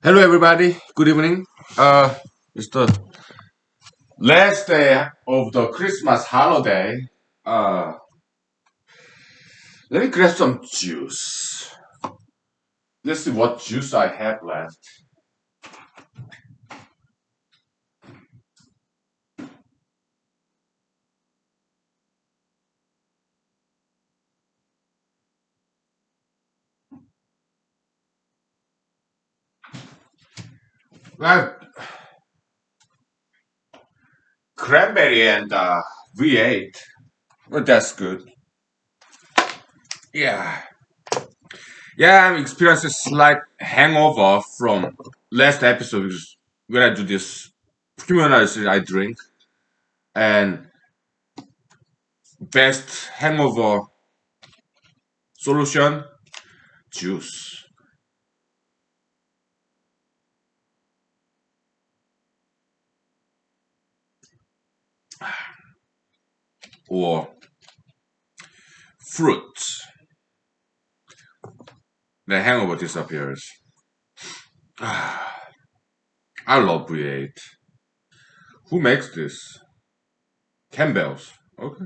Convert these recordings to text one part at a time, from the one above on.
Hello, everybody. Good evening. It's the last day of the Christmas holiday. Uh, Let me grab some juice. Let's see what juice I have left. Well, cranberry and V8. Well, that's good. Yeah. Yeah, I'm experiencing slight hangover from last episode because when I do this humanology, I drink. And best hangover solution, juice. Or fruits. The hangover disappears. I love V8. Who makes this? Campbell's. Okay.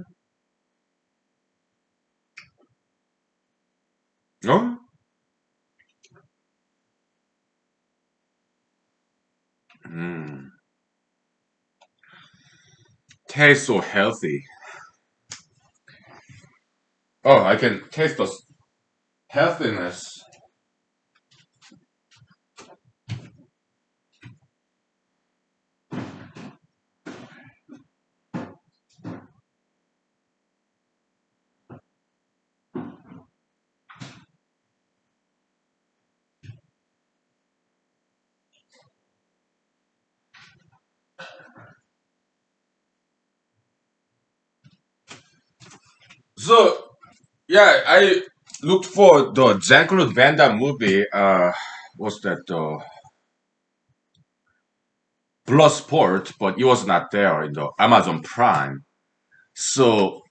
No? Mm. Tastes so healthy. Oh, I can taste the healthiness. So, yeah, I looked for the Jean-Claude Van Damme movie. What's that? Bloodsport, but it was not there in the Amazon Prime. So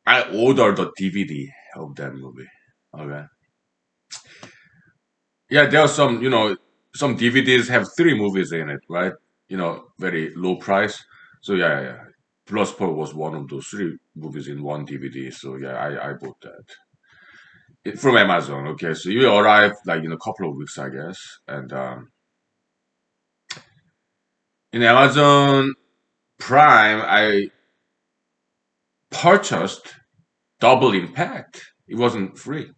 I ordered the DVD of that movie. Okay. Yeah, there are some, some DVDs have three movies in it, right? Very low price. So yeah. Bloodsport was one of those three movies in one DVD. So yeah, I bought that from Amazon. Okay, so you arrive like in a couple of weeks, I guess. And in Amazon Prime, I purchased Double Impact. It wasn't free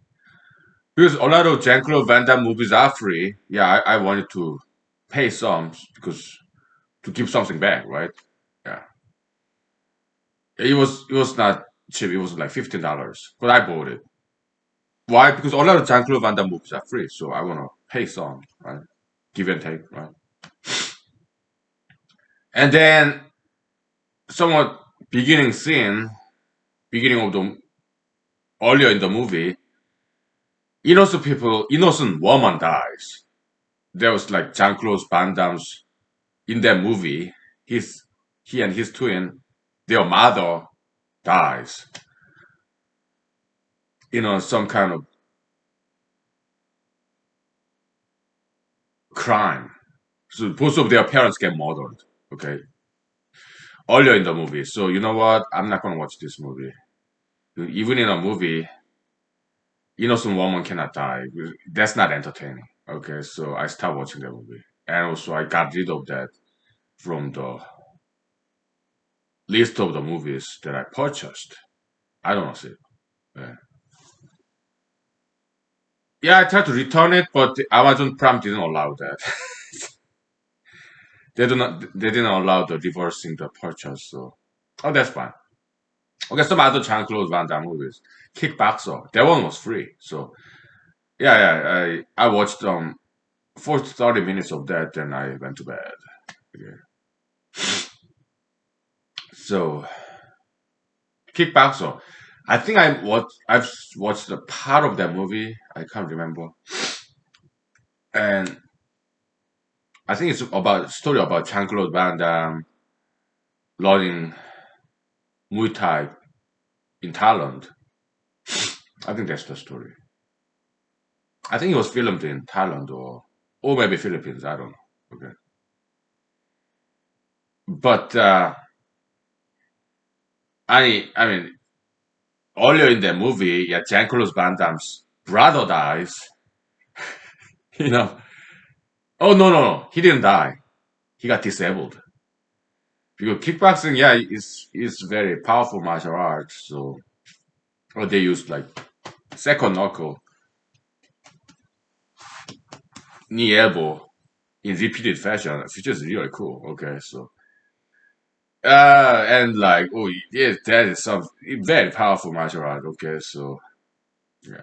because a lot of Jean-Claude Van Damme movies are free. Yeah, I wanted to pay some because to give something back, right? Yeah. It was not cheap. It was like $15, but I bought it. Why? Because a lot of Jean-Claude Van Damme movies are free, so I wanna pay some, right? Give and take, right? And then somewhat beginning scene, beginning of the earlier in the movie, innocent woman dies. There was like Jean-Claude Van Damme's in that movie. His he and his twin, their mother dies. Some kind of crime. So both of their parents get murdered. Okay, earlier in the movie. So you know what? I'm not gonna watch this movie. Even in a movie, innocent woman cannot die. That's not entertaining. Okay, so I stopped watching the movie, and also I got rid of that from the list of the movies that I purchased. I don't know. See. Yeah. Yeah, I tried to return it, but the Amazon Prime didn't allow that. They didn't allow the reversing the purchase. So, oh, that's fine. Okay, some other Jean-Claude Van Damme movies. Kickboxer. That one was free. So yeah. I watched for 30 minutes of that, then I went to bed. Okay. So Kickboxer. I think I've watched a part of that movie. I can't remember. And I think it's about story about Jean-Claude Van Damme learning Muay Thai in Thailand. I think that's the story. I think it was filmed in Thailand or maybe Philippines. I don't know. Okay, but I mean, earlier in the movie, yeah, Jean-Claude Van Damme's brother dies. You know, oh no, he didn't die. He got disabled because kickboxing, yeah, is very powerful martial arts. So, or they use like second knuckle, knee elbow in repeated fashion, which is really cool. Okay, so and like oh yeah, that is some very powerful martial art. Okay, so yeah.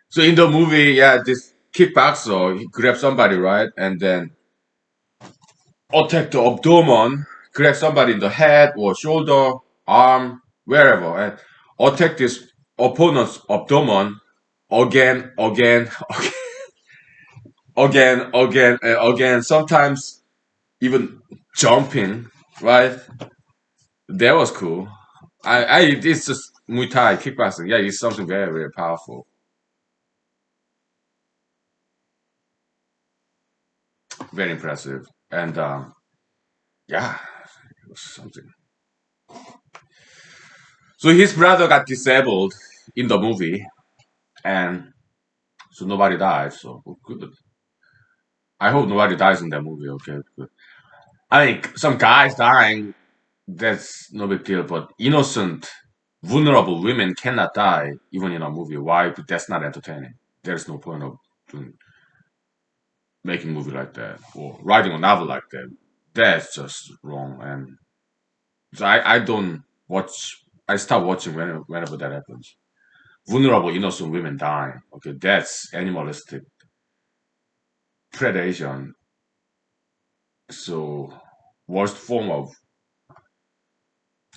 So in the movie, yeah, this kickboxer he grabs somebody right, and then attack the abdomen, grab somebody in the head or shoulder, arm, wherever, and attack this opponent's abdomen again, again. Sometimes even jumping, right? That was cool. It's just Muay Thai kickboxing. Yeah, it's something very, very powerful, very impressive, and yeah, it was something. So his brother got disabled in the movie, and so nobody died. So good. I hope nobody dies in that movie. Okay, good. I mean, some guys dying, that's no big deal. But innocent, vulnerable women cannot die even in a movie. Why? But that's not entertaining. There's no point of doing, making a movie like that or writing a novel like that. That's just wrong. And so I don't watch. I stop watching whenever that happens. Vulnerable, innocent women dying. Okay, that's animalistic predation. So worst form of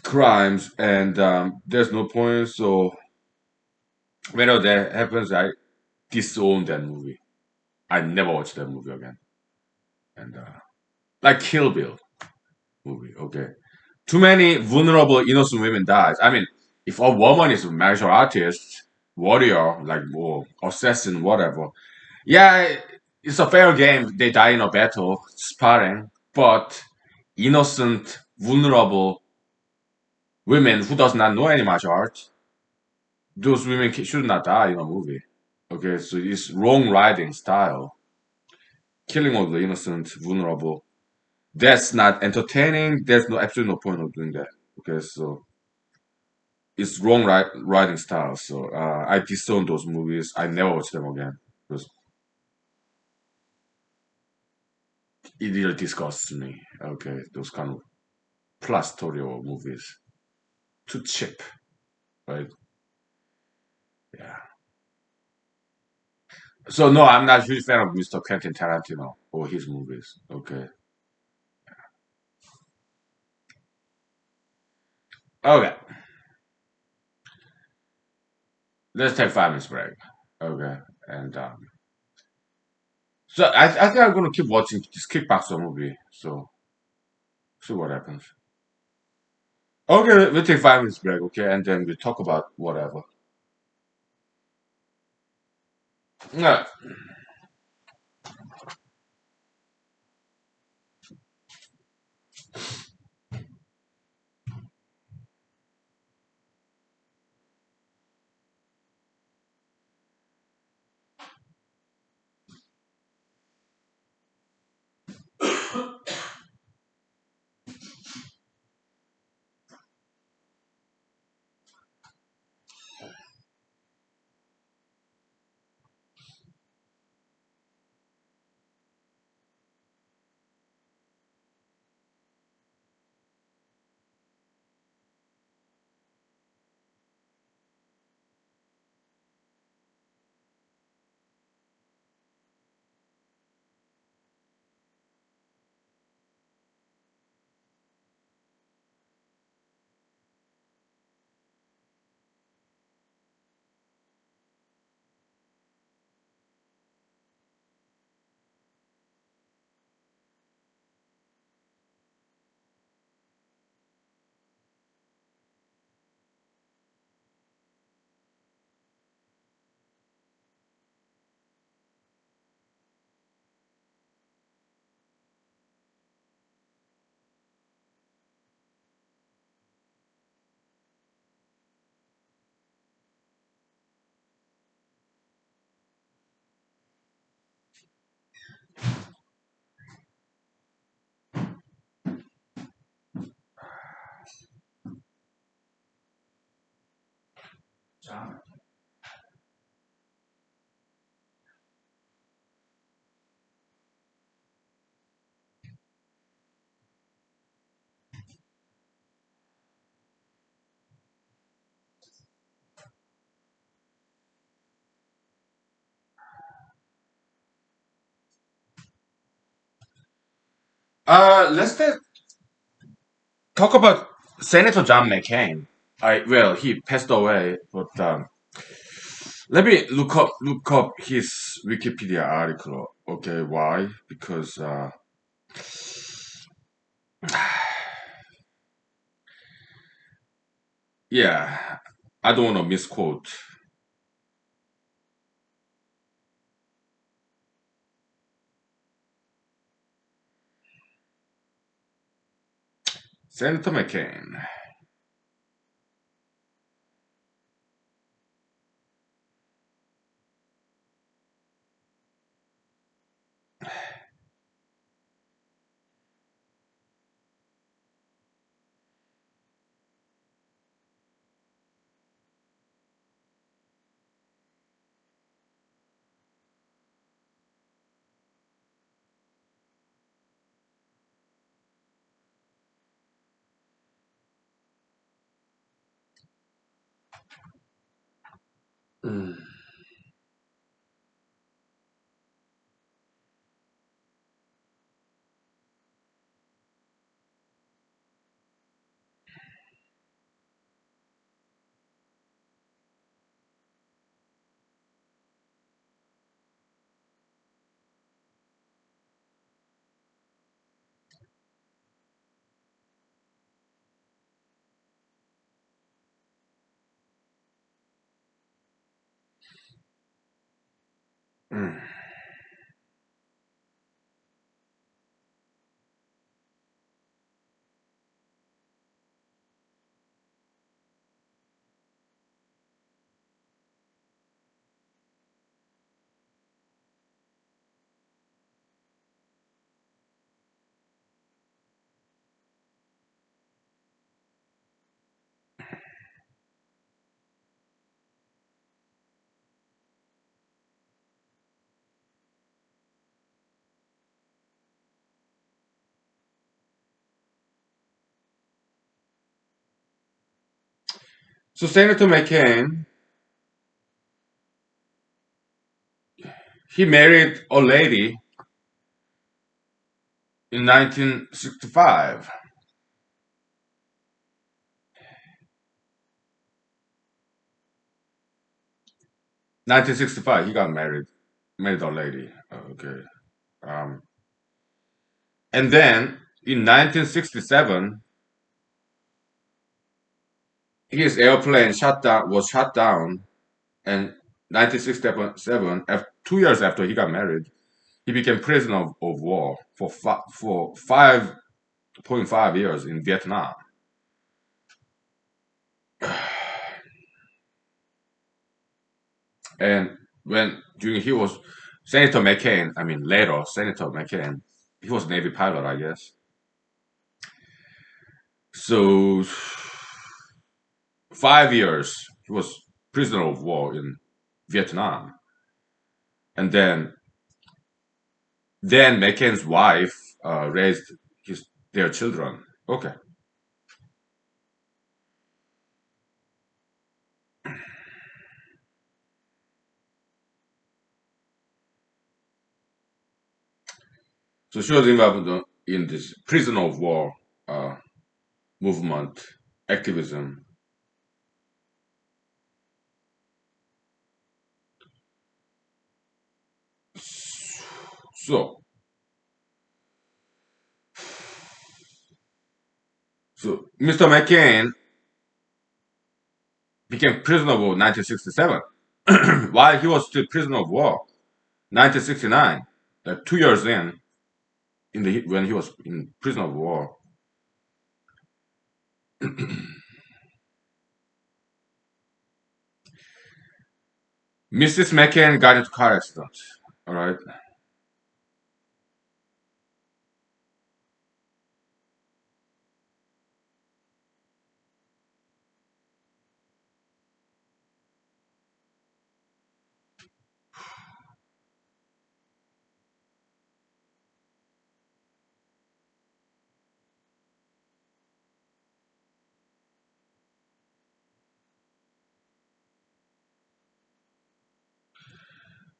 crimes, and there's no point. So whenever that happens, I disown that movie. I never watch that movie again. And like Kill Bill movie. Okay, too many vulnerable innocent women dies. I mean, if a woman is a martial artist, warrior, like or assassin, whatever, yeah, it's a fair game. They die in a battle, sparring, but innocent, vulnerable women who does not know any martial arts, those women should not die in a movie. Okay, so it's wrong writing style, killing of the innocent, vulnerable. That's not entertaining. There's no absolutely no point of doing that. Okay, so it's wrong writing style. So I disown those movies. I never watch them again because it really disgusts me. Okay, those kind of plus story movies, too cheap, right? Yeah. So no, I'm not a huge fan of Mr. Quentin Tarantino or his movies. Okay. Okay. Let's take 5 minutes break. Okay. And so I think I'm gonna keep watching this kickboxer movie. So see what happens. Okay, we'll take 5 minutes break. Okay, and then we talk about whatever. Yeah. Let's talk about Senator John McCain. Well, he passed away, but let me look up his Wikipedia article. Okay, why? Because yeah, I don't want to misquote. Senator McCain. Mm. Mm. So Senator McCain, he married a lady in 1965. 1965, he got married a lady. Okay. Um, and then in 1967, his airplane was shot down, and 1967, 2 years after he got married, he became prisoner of war for 5.5 years in Vietnam. And when during he was Senator McCain, I mean later Senator McCain, he was Navy pilot, I guess. So 5 years he was prisoner of war in Vietnam, and then McCain's wife raised their children. Okay, so she was involved in this prisoner of war uh, movement activism. So Mr. McCain became prisoner of war in 1967, while he was still prisoner of war 1969, like 2 years in the when he was in prisoner of war. Mrs. McCain got into car accident. All right.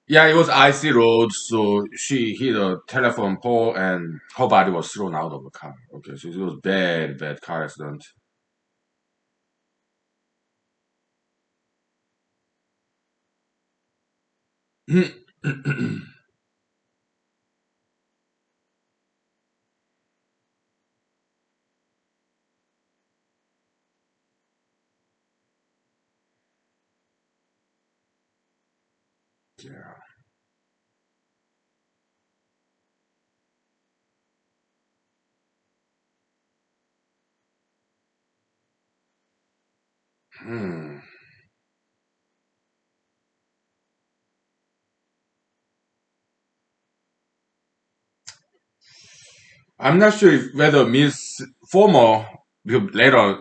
Yeah, it was icy road, so she hit a telephone pole and her body was thrown out of the car. Okay, so it was bad car accident. Yeah. Hmm. I'm not sure if whether Miss former because later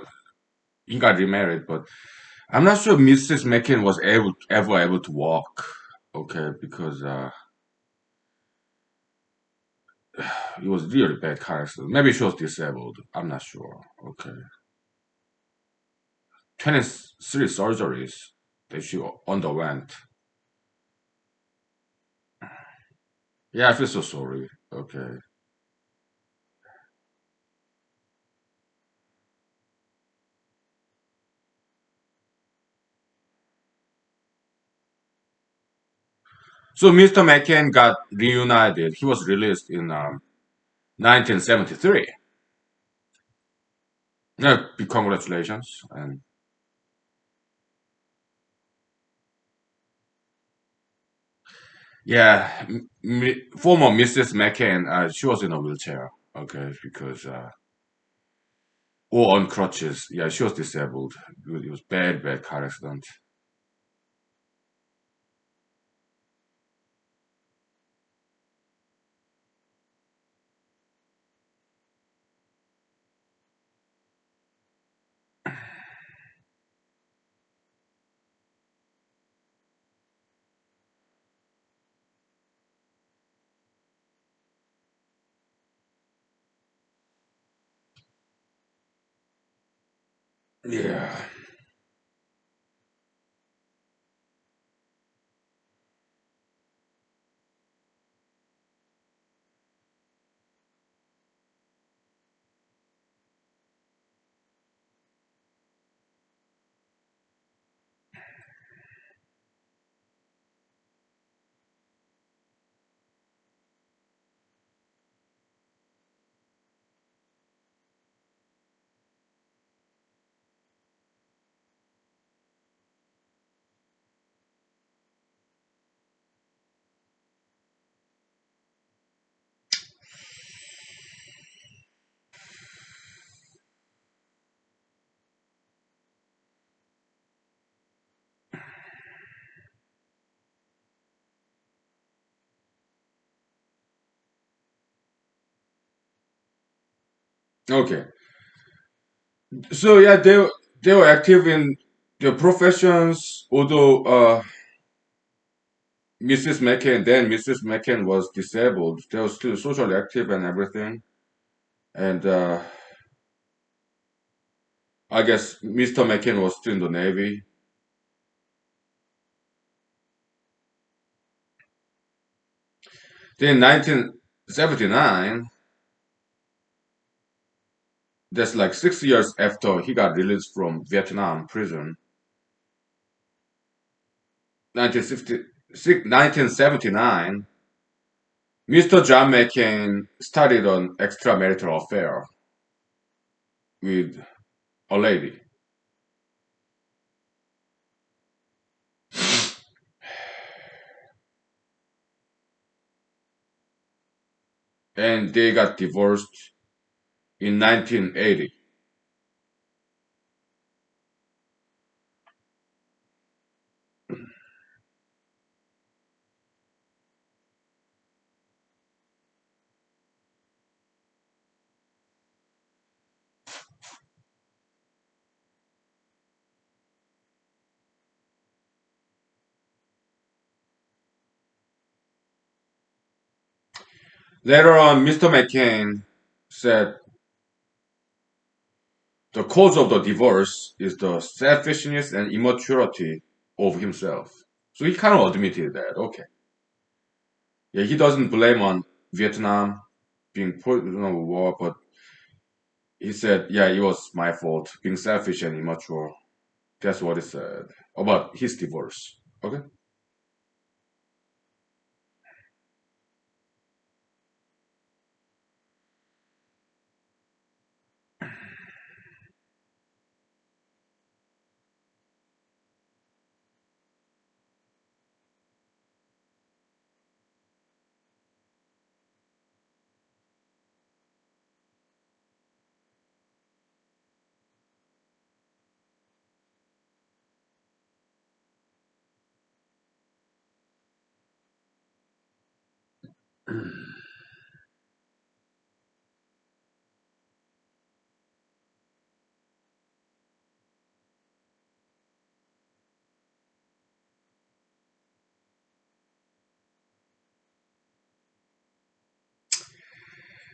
he got remarried, but I'm not sure Mrs. McCain was ever able to walk. Okay, because it was really bad car accident. Maybe she was disabled. I'm not sure. Okay, 23 surgeries that she underwent. Yeah, I feel so sorry. Okay. So Mr. McCain got reunited. He was released in 1973. Yeah, big congratulations. And yeah, former Mrs. McCain, she was in a wheelchair. Okay, because or on crutches. Yeah, she was disabled. It was bad car accident. Yeah. Okay. So yeah, they were active in their professions. Although Mrs. McCain then Mrs. McCain was disabled, they were still socially active and everything. And I guess Mr. McCain was still in the Navy. Then in 1979, that's like 6 years after he got released from Vietnam prison. 1979, Mr. John McCain started an extramarital affair with a lady, and they got divorced in 1980. Later on, Mr. McCain said the cause of the divorce is the selfishness and immaturity of himself. So he kind of admitted that. Okay. Yeah, he doesn't blame on Vietnam being put in a war, but he said, yeah, it was my fault, being selfish and immature. That's what he said about his divorce. Okay.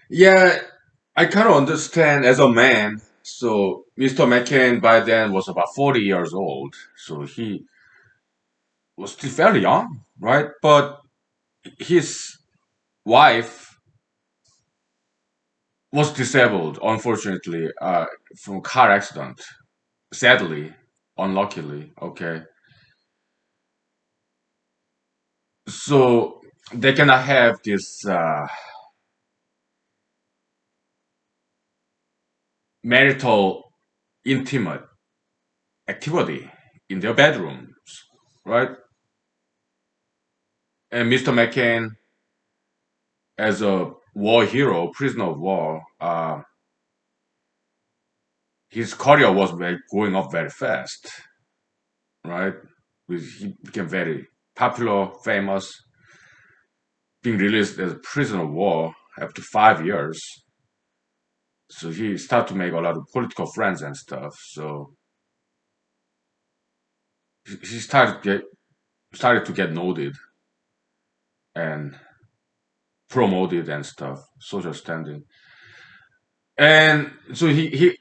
Yeah, I kind of understand as a man. So Mr. McCain by then was about 40 years old. So he was still fairly young, right? But his wife was disabled, unfortunately, from a car accident. Sadly, unluckily, okay. So they cannot have this marital intimate activity in their bedrooms, right? And Mr. McCain, as a war hero, prisoner of war, his career was going up very fast, right? He became very popular, famous, being released as a prisoner of war after 5 years. So he started to make a lot of political friends and stuff. So he started to get noted and promoted and stuff, social standing. And so he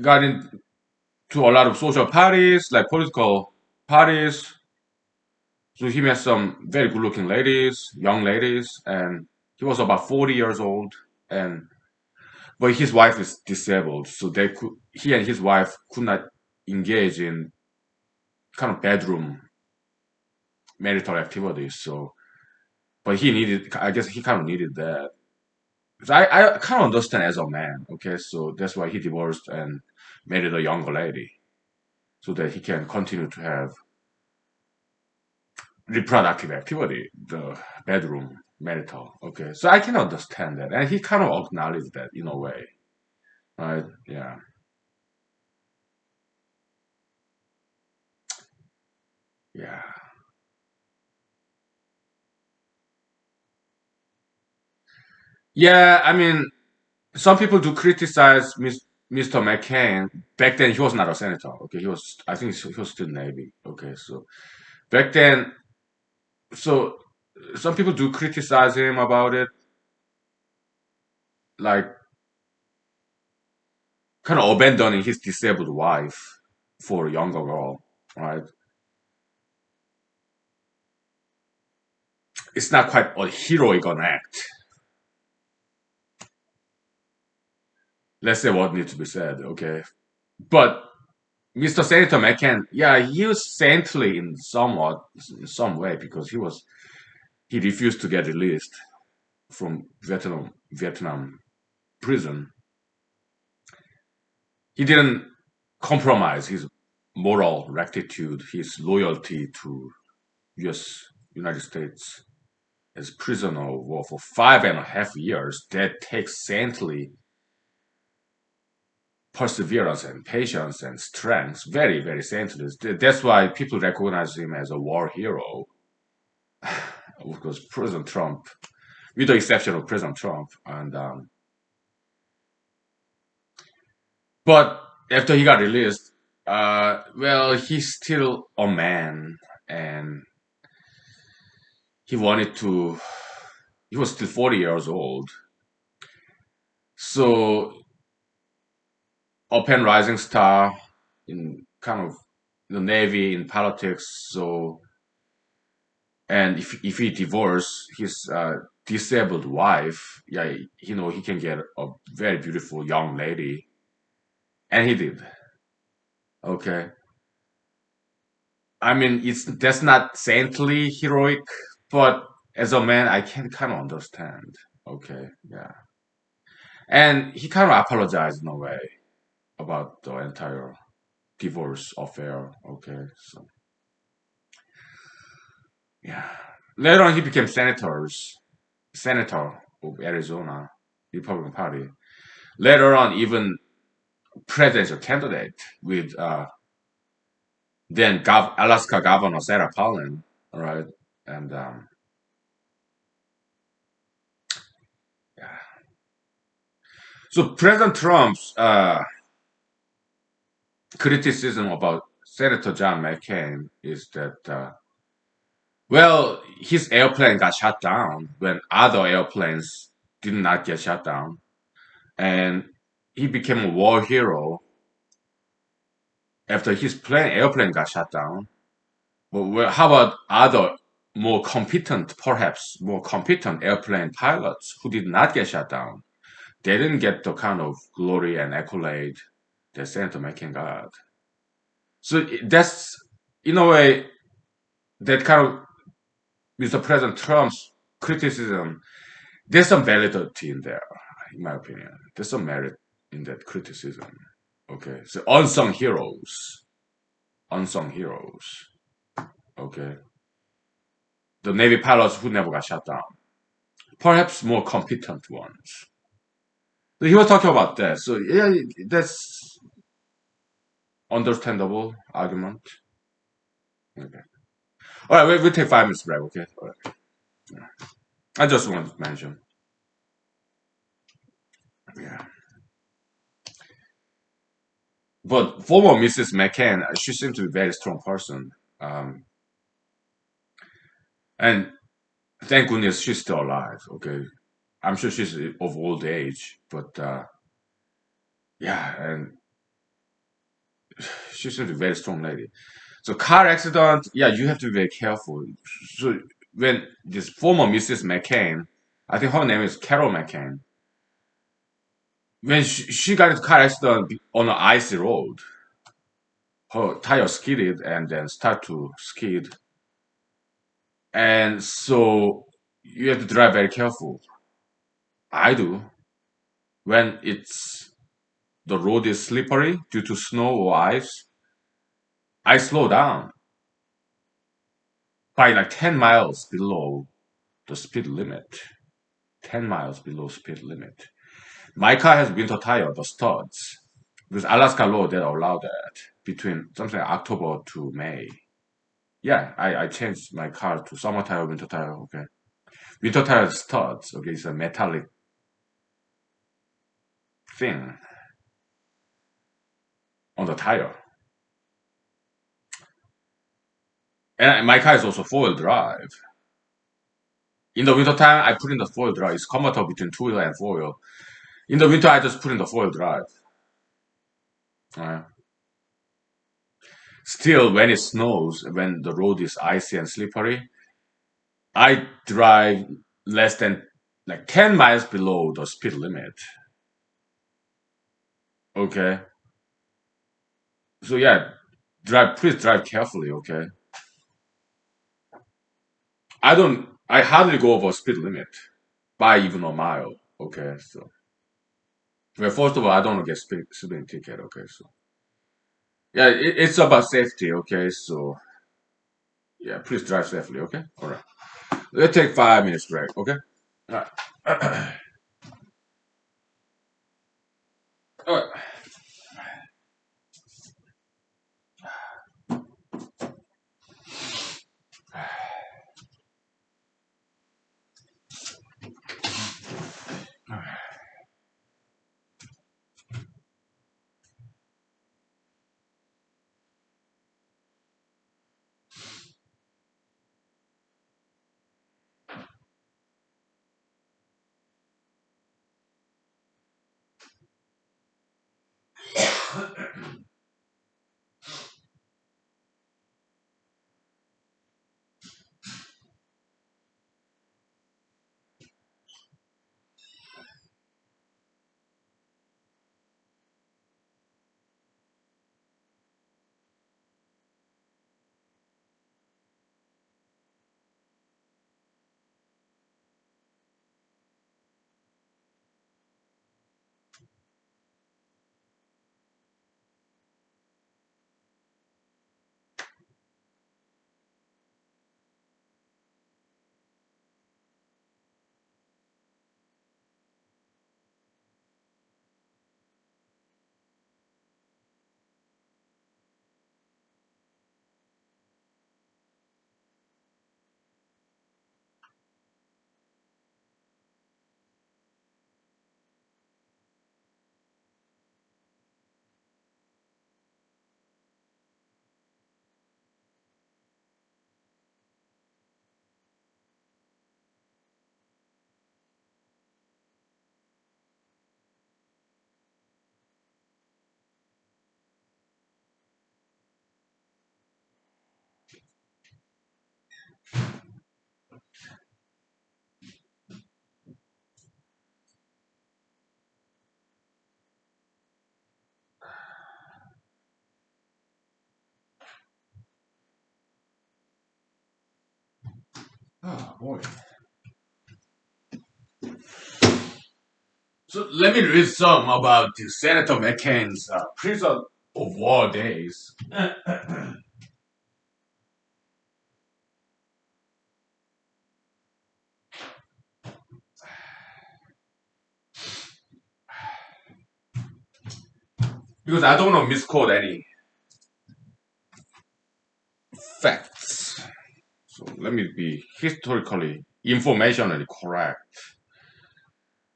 got into a lot of social parties, like political parties. So he met some very good looking ladies, young ladies, and he was about 40 years old. And but his wife is disabled, so he and his wife could not engage in kind of bedroom marital activities. So, but he needed, I guess he kind of needed that. So I kind of understand as a man, okay? So that's why he divorced and married a younger lady so that he can continue to have reproductive activity, the bedroom marital, okay? So I can understand that. And he kind of acknowledged that in a way, right? Yeah. Yeah. Yeah, I mean, some people do criticize Mr. McCain. Back then, he was not a senator. Okay, I think he was still Navy. Okay, so back then, so some people do criticize him about it, like kind of abandoning his disabled wife for a younger girl, right? It's not quite a heroic an act. Let's say what needs to be said, okay? But Mr. Senator McCain, yeah, he was saintly in some way because he refused to get released from Vietnam prison. He didn't compromise his moral rectitude, his loyalty to United States as prisoner of war for 5.5 years. That takes saintly perseverance and patience and strength. Very, very saintly. That's why people recognize him as a war hero. Because President Trump, with the exception of President Trump, and but after he got released, well, he's still a man, and he wanted to. He was still 40 years old, so up and rising star in kind of the navy in politics. So And if he divorced his disabled wife, yeah, he can get a very beautiful young lady, and he did. Okay, I mean, it's that's not saintly heroic, but as a man, I can kind of understand. Okay, yeah, and he kind of apologized in a way about the entire divorce affair. Okay, so yeah, later on he became senator of Arizona, Republican Party. Later on, even presidential candidate with then Alaska Governor Sarah Palin, all right, and yeah. So President Trump's criticism about Senator John McCain is that well, his airplane got shot down when other airplanes did not get shot down, and he became a war hero after his airplane got shot down. Well, how about other perhaps more competent airplane pilots who did not get shot down? They didn't get the kind of glory and accolade that Senator McCain got. So that's, in a way, that kind of Mr. President Trump's criticism, there's some validity in there, in my opinion. There's some merit in that criticism. Okay, so unsung heroes. Okay, the Navy pilots who never got shot down, perhaps more competent ones. So he was talking about that. So yeah, that's understandable argument. Okay. All right, we'll take 5 minutes break. Okay. All right. I just wanted to mention. Yeah. But former Mrs. McCann, she seemed to be a very strong person. Um, and thank goodness she's still alive. Okay. I'm sure she's of old age, but yeah, and she seems to be a very strong lady. So car accident, yeah, you have to be very careful. So when this former Mrs. McCain, I think her name is Carol McCain, when she got into car accident on an icy road, her tire skidded and then start to skid, and so you have to drive very careful. I do when the road is slippery due to snow or ice. I slow down by like 10 miles below the speed limit. 10 miles below speed limit. My car has winter tire, the studs, because Alaska law they allow that between something like October to May. Yeah, I changed my car to summer tire, winter tire. Okay, winter tire studs. Okay, it's a metallic thing on the tire, and my car is also four-wheel drive. In the winter time, I put in the four-wheel drive. It's convertible between two-wheel and four-wheel. In the winter, I just put in the four-wheel drive. Uh, Still, when it snows, when the road is icy and slippery, I drive less than like 10 miles below the speed limit. Okay. So yeah, please drive carefully. Okay. I hardly go over speed limit by even a mile. Okay. So, well, first of all, I don't want to get speeding ticket. Okay. So, yeah, it's about safety. Okay. So, yeah, please drive safely. Okay. All right. Let's take 5 minutes break. Okay. All right. All right. Oh boy. So let me read some about the Senator McCain's prison of war days. Because I don't want to misquote any facts. So let me be historically, informationally correct.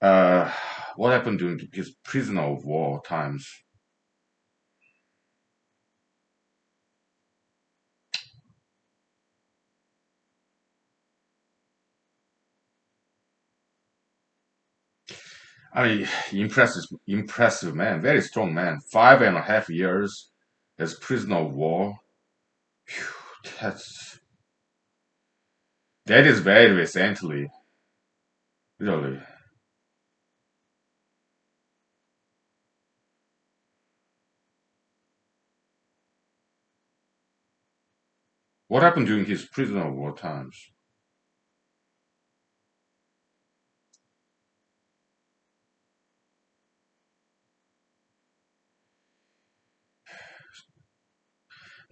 Uh, what happened during his prisoner of war times? I mean, impressive man, very strong man. 5.5 years as prisoner of war. Phew, that is very recently, really. What happened during his prisoner of war times?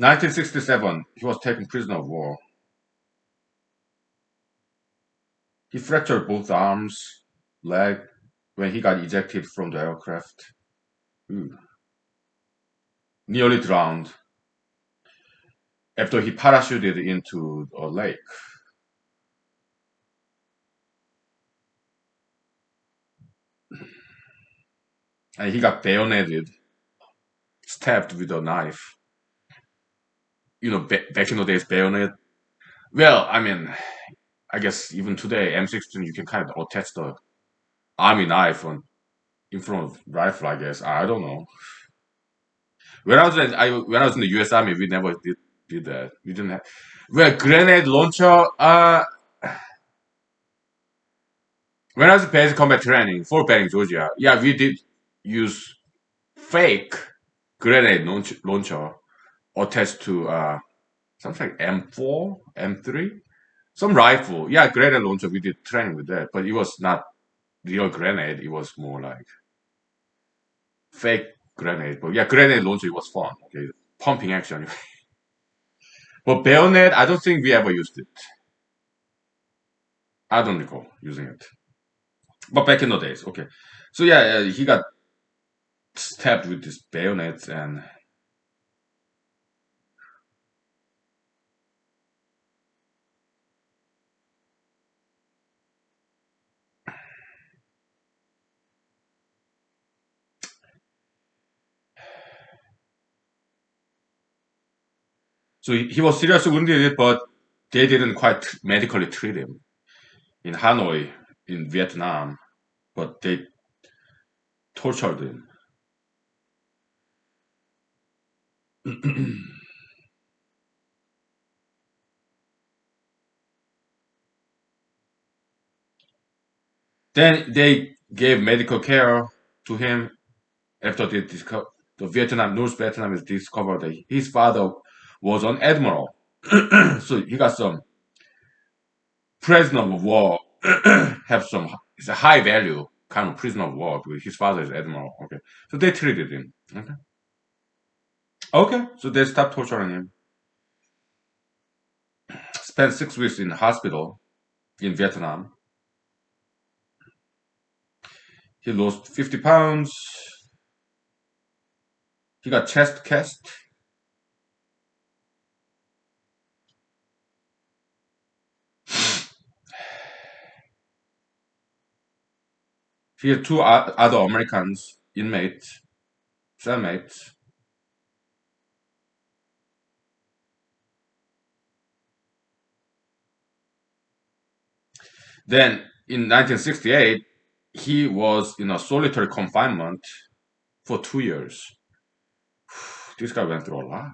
1967, he was taken prisoner of war. He fractured both arms, leg, when he got ejected from the aircraft. Ooh. Nearly drowned after he parachuted into a lake. And he got bayoneted, stabbed with a knife. Back in the days, bayonet. Well, I mean, I guess even today, M16, you can kind of attach the army knife on in front of rifle. I guess I don't know. When I was in the U.S. Army, we never did that. We didn't have. Well, grenade launcher. When I was in basic combat training for Benning, Georgia, yeah, we did use fake grenade launcher attached to something like M4, M3, some rifle. Yeah, grenade launcher. We did training with that, but it was not real grenade. It was more like fake grenade. But yeah, grenade launcher. It was fun. Okay, pumping action. But bayonet, I don't think we ever used it. I don't recall using it. But back in the days, okay. So yeah, he got stabbed with these bayonets, and so he was seriously wounded, but they didn't quite medically treat him in Hanoi, in Vietnam, but they tortured him. Then they gave medical care to him after the Vietnam North Vietnamese discovered that his father was an admiral. So he got some prisoner of war have some it's a high value kind of prisoner of war because his father is admiral. Okay, so they treated him. Okay, okay, so they stopped torturing him. Spent 6 weeks in hospital in Vietnam. He lost 50 pounds. He got chest cast. He had two other Americans inmates, cellmates. Then in 1968, he was in a solitary confinement for 2 years. This guy went through a lot.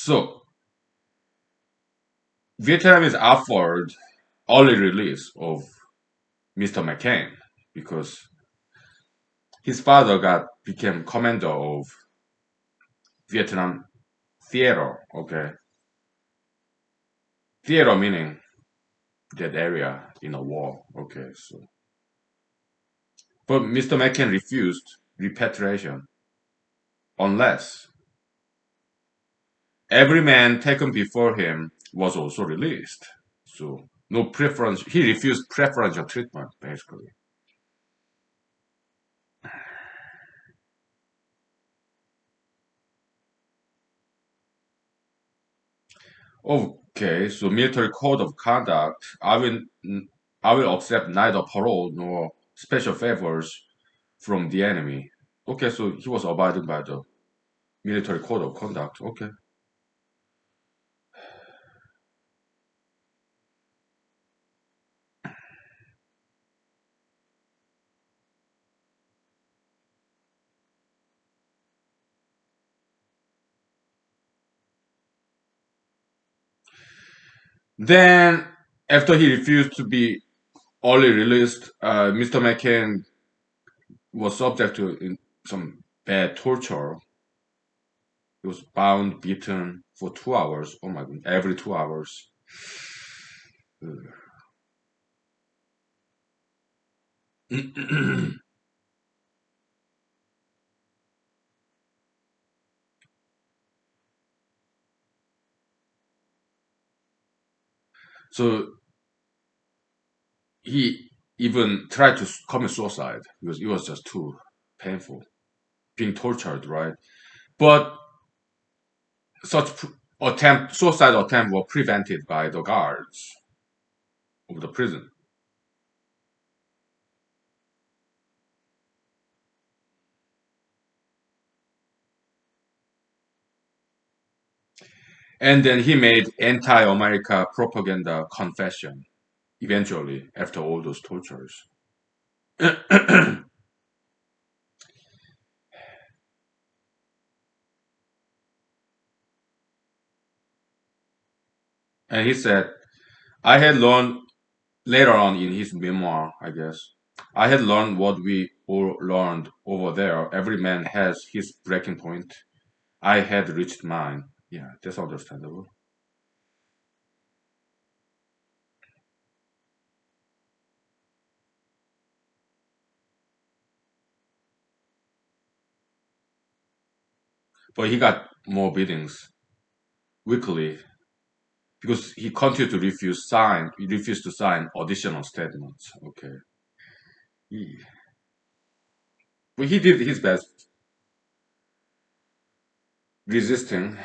So Vietnam is offered early release of Mr. McCain because his father got became commander of Vietnam theater. Okay, theater meaning that area in a war. Okay, so but Mr. McCain refused repatriation unless every man taken before him was also released. So no preference. He refused preferential treatment basically. Okay, so military code of conduct. I will accept neither parole nor special favors from the enemy. Okay, so he was abiding by the military code of conduct. Okay. Then, after he refused to be early released, Mr. McCain was subject to some bad torture. He was bound, beaten for 2 hours. Oh my god, every 2 hours. So he even tried to commit suicide because it was just too painful being tortured, right? But such suicide attempt were prevented by the guards of the prison. And then he made anti-America propaganda confession eventually after all those tortures. And he said, I had learned later on in his memoir, I guess, I had learned what we all learned over there. Every man has his breaking point. I had reached mine. Yeah, that's understandable. But he got more beatings weekly because he continued to he refused to sign additional statements. Okay. He, but he did his best resisting.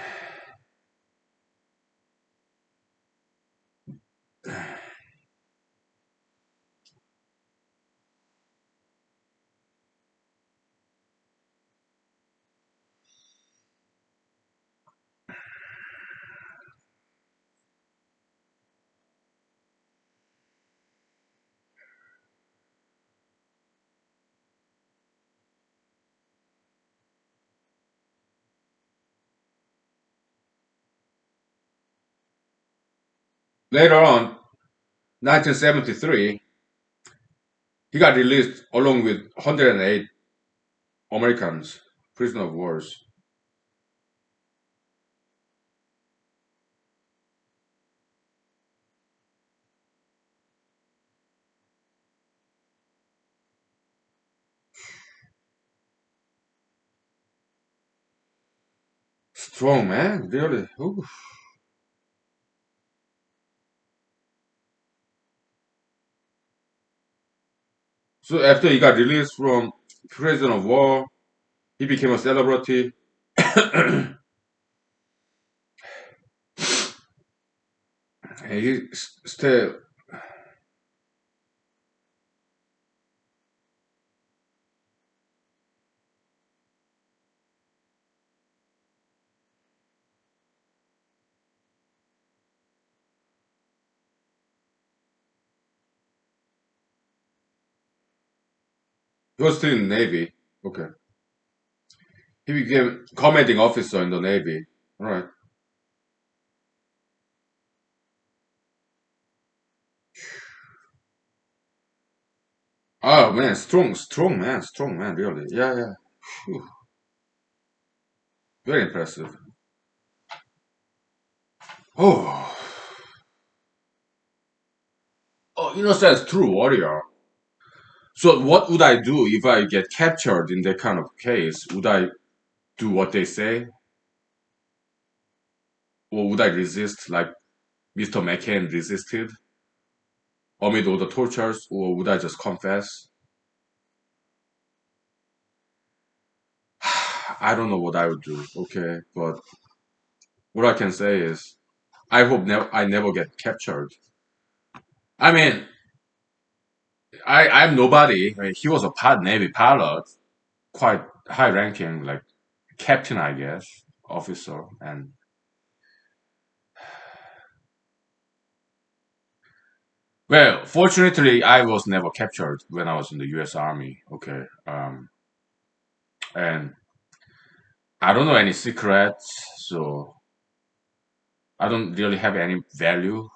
Later on, 1973, he got released along with 108 Americans, prisoner of wars. Strong man, really. Ooh. So after he got released from prison of war, he became a celebrity. And he still he was still in the Navy. Okay. He became commanding officer in the Navy. All right. Oh man, strong man, really. Yeah, yeah. Phew, very impressive. Oh, oh, that's true warrior. So what would I do if I get captured in that kind of case? Would I do what they say, or would I resist like Mr. McCain resisted amid all the tortures, or would I just confess? I don't know what I would do. Okay, but what I can say is I hope I never get captured. I mean, I'm nobody. I mean, he was a Navy pilot, quite high ranking, like captain, I guess, officer. And well, fortunately, I was never captured when I was in the U.S. Army. Okay, and I don't know any secrets, so I don't really have any value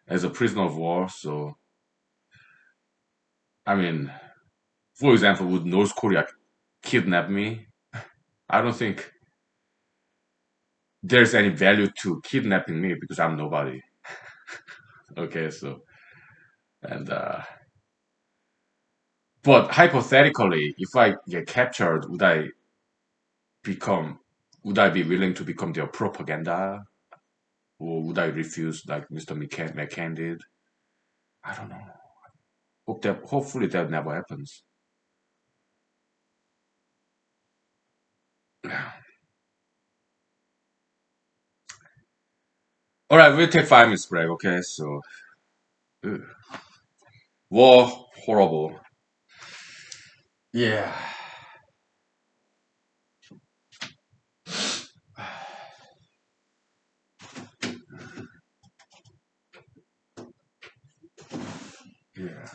as a prisoner of war. So I mean, for example, would North Korea kidnap me? I don't think there's any value to kidnapping me because I'm nobody. Okay, so and but hypothetically, if I get captured, become would I be willing to become their propaganda, or would I refuse like Mr. McCain did? I don't know. Hopefully that never happens. All right, we'll take 5 minutes break. Okay, so ugh. War horrible. Yeah, yeah.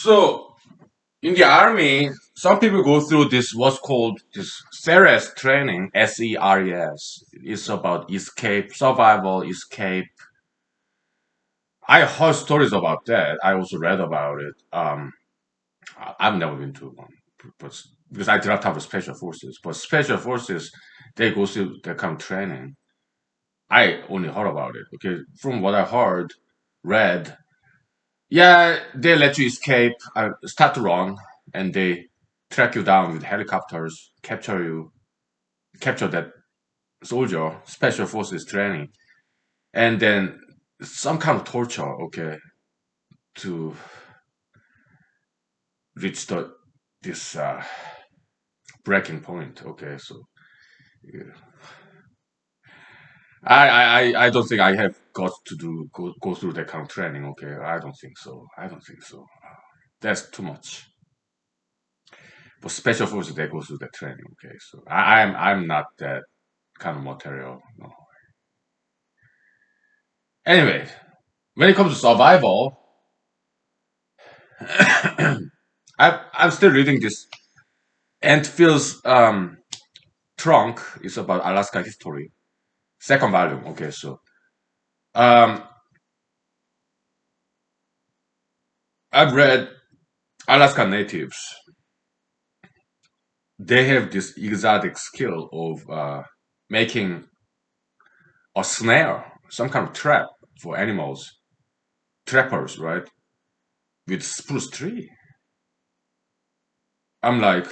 So in the army, some people go through this what's called this SERES training, SERES. It's about escape, survival, escape. I heard stories about that. I also read about it. I've never been to one, but because I dropped out of special forces. But special forces, they go through that kind of training. I only heard about it. Okay, from what I heard, read, yeah, they let you escape, start to run, and they track you down with helicopters, capture that soldier, special forces training, and then some kind of torture, okay, to reach this breaking point. Okay, so yeah. I don't think I have got to go through that kind of training. Okay, I don't think so. I don't think so. That's too much. But special forces they go through the training. Okay, so I'm not that kind of material. No. Anyway, when it comes to survival, I'm still reading this Antfield's Trunk. It's about Alaska history. Second volume. Okay, so um, I've read Alaska natives. They have this exotic skill of making a snare, some kind of trap for animals, trappers, right? With spruce tree. I'm like,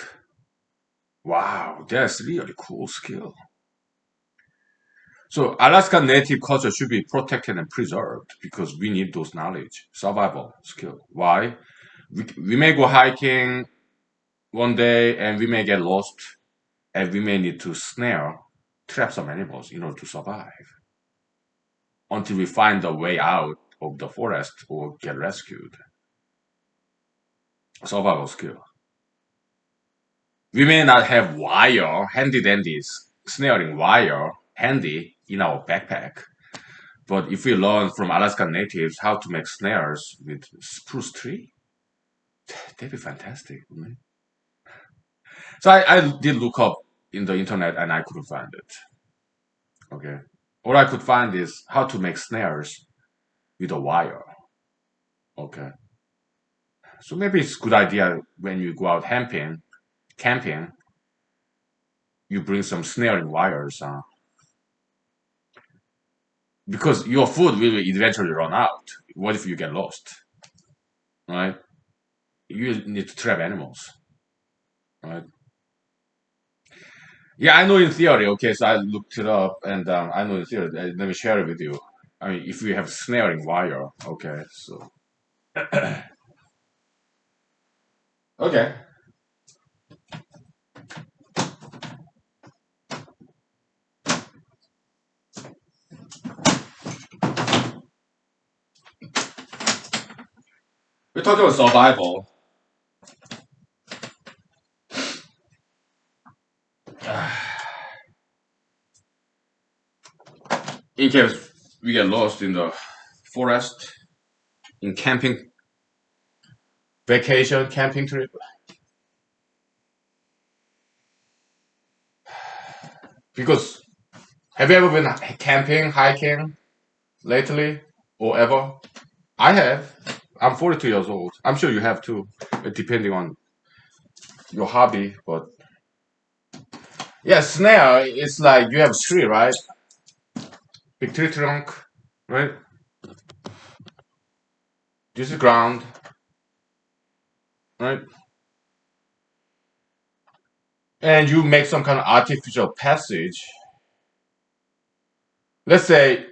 wow, that's really cool skill. So Alaska native culture should be protected and preserved because we need those knowledge, survival skill. Why? We may go hiking one day and we may get lost and we may need to snare, trap some animals in order to survive until we find a way out of the forest or get rescued. Survival skill. We may not have wire, handy dandy snaring wire handy in our backpack, but if we learn from Alaskan natives how to make snares with spruce tree, that'd be fantastic. Wouldn't it? So I did look up in the internet and I couldn't find it. Okay. All I could find is how to make snares with a wire. Okay. So maybe it's a good idea when you go out camping, you bring some snaring wires, because your food will eventually run out. What if you get lost, right? You need to trap animals, right? Yeah, I know in theory. Okay, so I looked it up, and I know in theory. Let me share it with you. I mean, if we have snaring wire, okay, so okay, we're talking about survival. In case we get lost in the forest, in camping vacation, camping trip. Because have you ever been camping, hiking lately, or ever? I have. I'm 42 years old. I'm sure you have too, depending on your hobby. But yeah, snare. It's like you have a tree, right? Big tree trunk, right? This is ground, right? And you make some kind of artificial passage. Let's say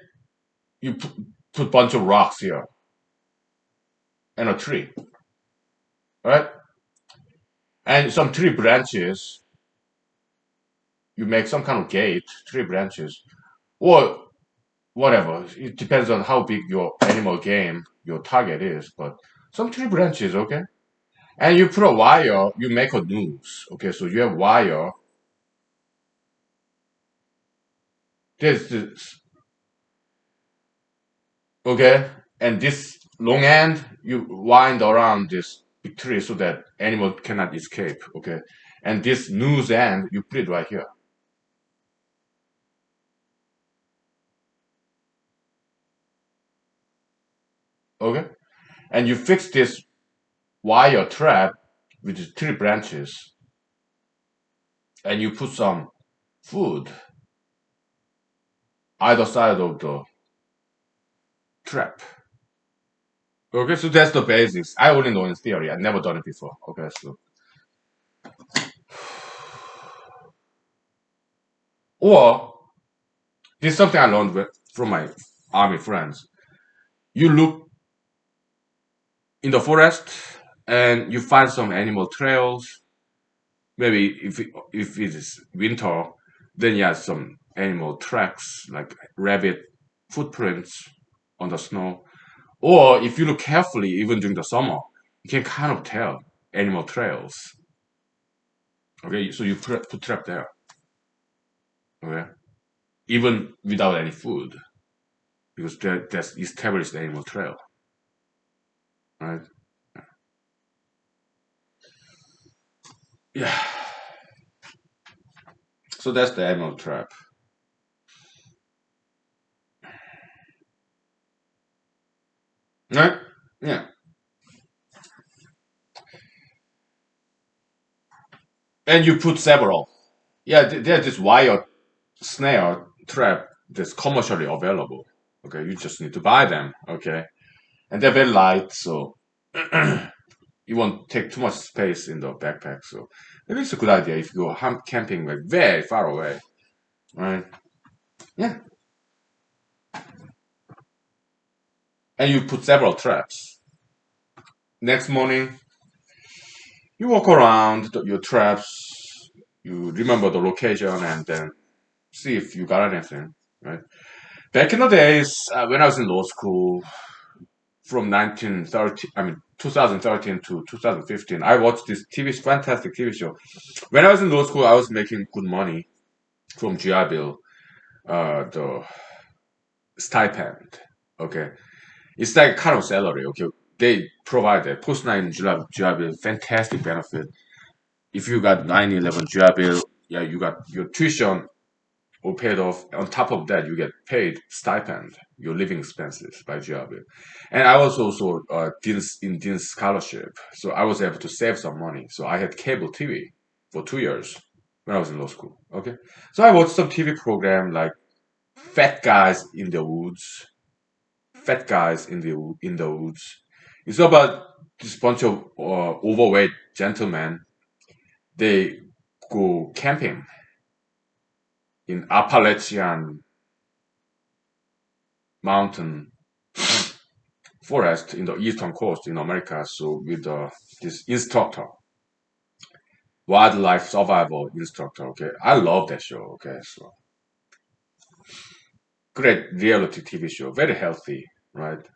you put bunch of rocks here and a tree, right? And some tree branches. You make some kind of gate, tree branches, or whatever. It depends on how big your animal game, your target is. But some tree branches, okay? And you put a wire, you make a noose. Okay, so you have wire. There's this, okay? And this long end, you wind around this big tree so that animal cannot escape. Okay, and this noose end you put it right here. Okay, and you fix this wire trap with the three branches, and you put some food either side of the trap. Okay, so that's the basics. I only know in theory. I've never done it before. Okay, so or this is something I learned from my army friends. You look in the forest and you find some animal trails. Maybe if it is winter, then you have some animal tracks like rabbit footprints on the snow. Or if you look carefully, even during the summer, you can kind of tell animal trails. Okay, so you put trap there. Okay, even without any food, because that's established animal trail, right? Yeah. So that's the animal trap, right? Yeah. And you put several. Yeah, there's this wire snare trap that's commercially available. Okay, you just need to buy them. Okay, and they're very light, so you won't take too much space in the backpack. So maybe it's a good idea if you go camping like very far away, right? Yeah, and you put several traps. Next morning, you walk around your traps. You remember the location and then see if you got anything, right? Back in the days, when I was in law school, from 1930, I mean 2013 to 2015, I watched this fantastic TV show. When I was in law school, I was making good money from GI Bill, the stipend. Okay, it's like kind of salary. Okay, they provide a post 9 GI Bill, fantastic benefit. If you got 9/11 GI Bill, yeah, you got your tuition or paid off. On top of that, you get paid stipend, your living expenses by job. And I was also in Dean's scholarship, so I was able to save some money. So I had cable TV for 2 years when I was in law school. Okay, so I watched some TV program like Fat Guys in the Woods, Fat Guys in the Woods. It's about this bunch of overweight gentlemen. They go camping in Appalachian mountain forest in the eastern coast in America. So with this instructor, wildlife survival instructor. Okay, I love that show. Okay, so great reality TV show, very healthy, right?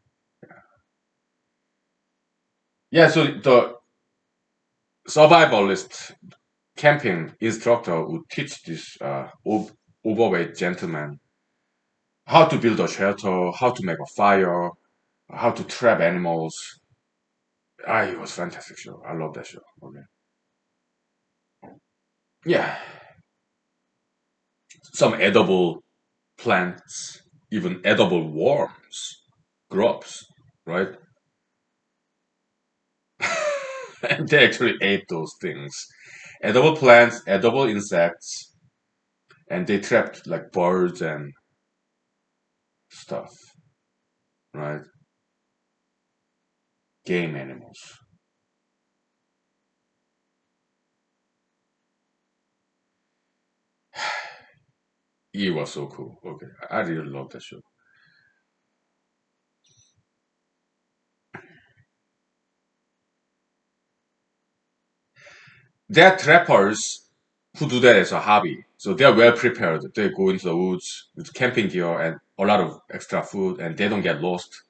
Yeah. So the survivalist camping instructor would teach this overweight gentleman how to build a shelter, how to make a fire, how to trap animals. Ah, it was fantastic show. I love that show. Okay. Yeah, some edible plants, even edible worms, grubs, right? And they actually ate those things. Edible plants, edible insects, and they trapped like birds and stuff, right? Game animals. It was so cool. Okay, I really love that show. There are trappers who do that as a hobby. So they're well prepared. They go into the woods with camping gear and a lot of extra food, and they don't get lost.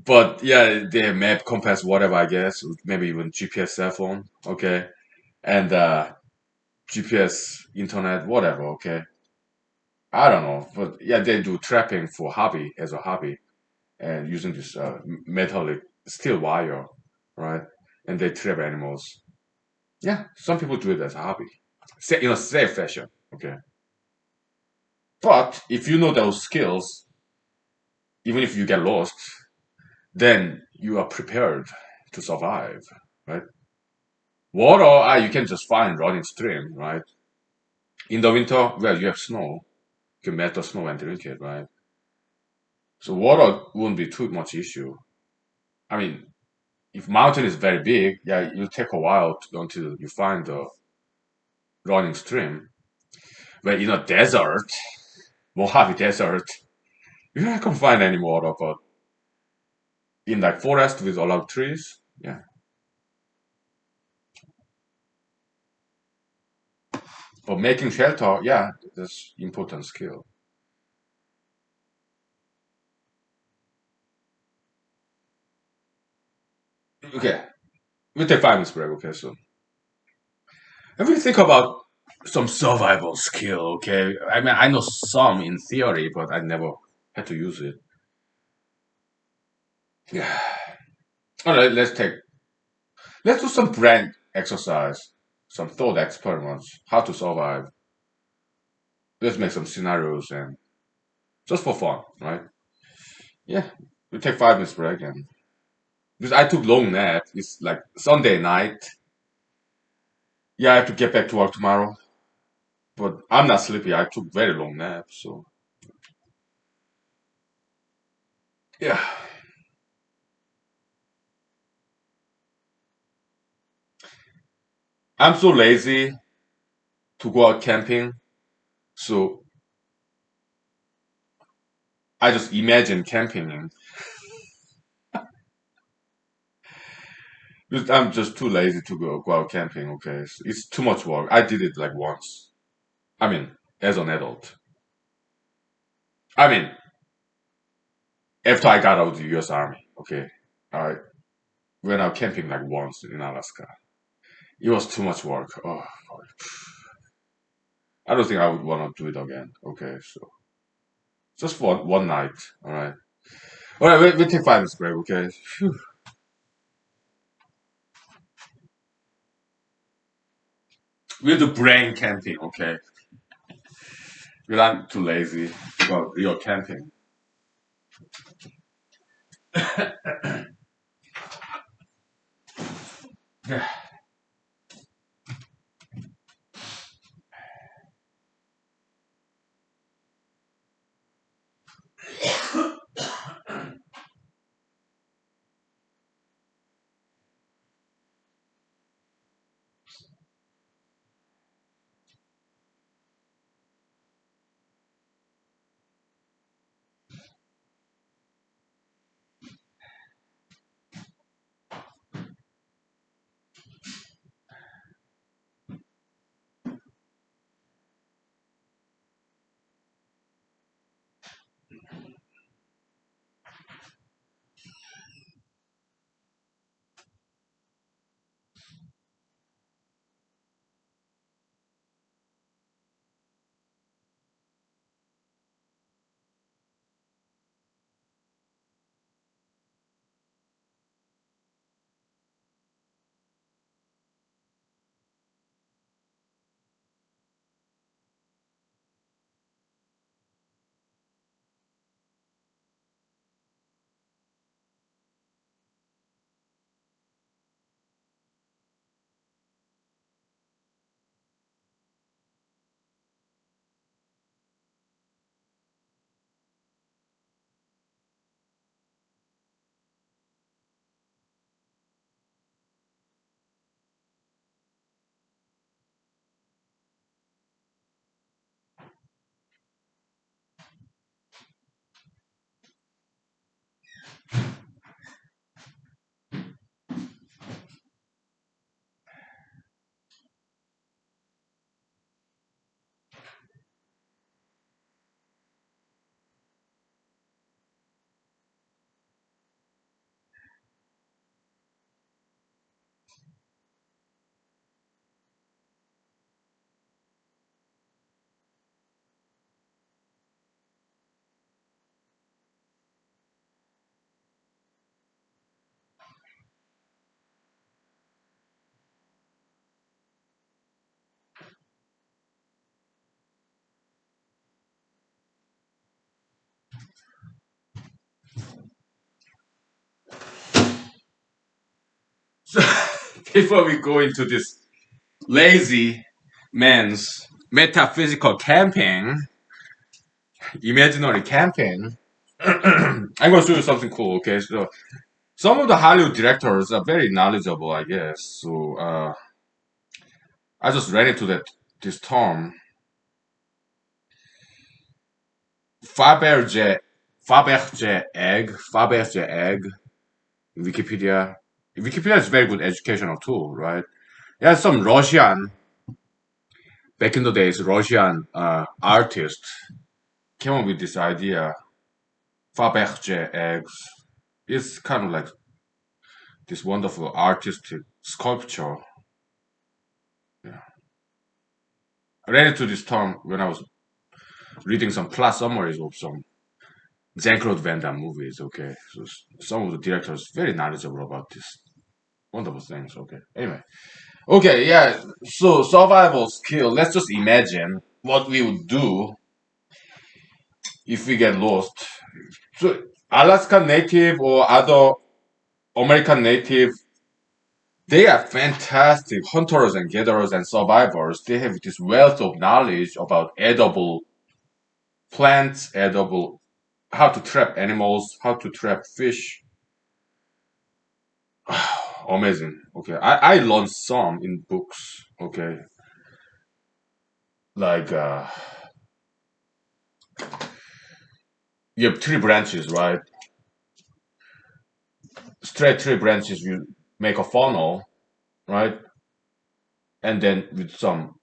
But yeah, they map, compass, whatever, I guess, maybe even GPS cell phone, okay, and GPS, internet, whatever, okay. I don't know, but yeah, they do trapping for hobby as a hobby and using this metallic steel wire, right? and they trap animals. Yeah, some people do it as a hobby. Safe fashion. Okay, but if you know those skills, even if you get lost, then you are prepared to survive, right? Water, you can just find running stream, right? In the winter, well, you have snow. You can melt the snow and drink it, right? So water wouldn't be too much issue. I mean, if mountain is very big, yeah, it'll take a while until you find the running stream. But in a desert, Mojave Desert, you're not gonna find any water. But in like forest with a lot of trees, yeah. But making shelter, yeah, that's important skill. Okay, we take 5 minutes break. Okay, so if we think about some survival skill, okay, I mean I know some in theory, but I never had to use it. Yeah. All right, let's do some brain exercise, some thought experiments, how to survive. Let's make some scenarios and just for fun, right? Yeah, we take 5 minutes break and because I took long nap. It's like Sunday night. Yeah, I have to get back to work tomorrow, but I'm not sleepy. I took very long nap, so yeah. I'm so lazy to go out camping, so I just imagine camping. Because I'm just too lazy to go out camping. Okay, it's too much work. I did it like once. I mean, as an adult. I mean, after I got out of the U.S. Army. Okay, I went out camping like once in Alaska. It was too much work. Oh, I don't think I would want to do it again. Okay, so just for one night. All right. We take 5 minutes break. Okay. Phew. We'll do brain camping. Okay. We're not too lazy to go real camping. Yeah. So before we go into this lazy man's metaphysical camping, imaginary camping, I'm going to show you something cool. Okay, so some of the Hollywood directors are very knowledgeable, I guess. So I just ran into that this term Faberge Faberge egg. Wikipedia. Wikipedia is a very good educational tool, right? Yeah, some Russian back in the days, Russian artist came up with this idea. Faberge eggs. It's kind of like this wonderful artistic sculpture. Yeah. I ran into this term when I was reading some plot summaries of some Jean-Claude Van Damme movies. Okay, so some of the directors very knowledgeable about this wonderful things. Okay, anyway, okay, yeah. So survival skill. Let's just imagine what we would do if we get lost. So Alaska Native or other American Native, they are fantastic hunters and gatherers and survivors. They have this wealth of knowledge about edible plants, edible, how to trap animals, how to trap fish. Amazing. Okay, I learned some in books. Okay, like you have three branches, right? Straight three branches, you make a funnel, right? And then with some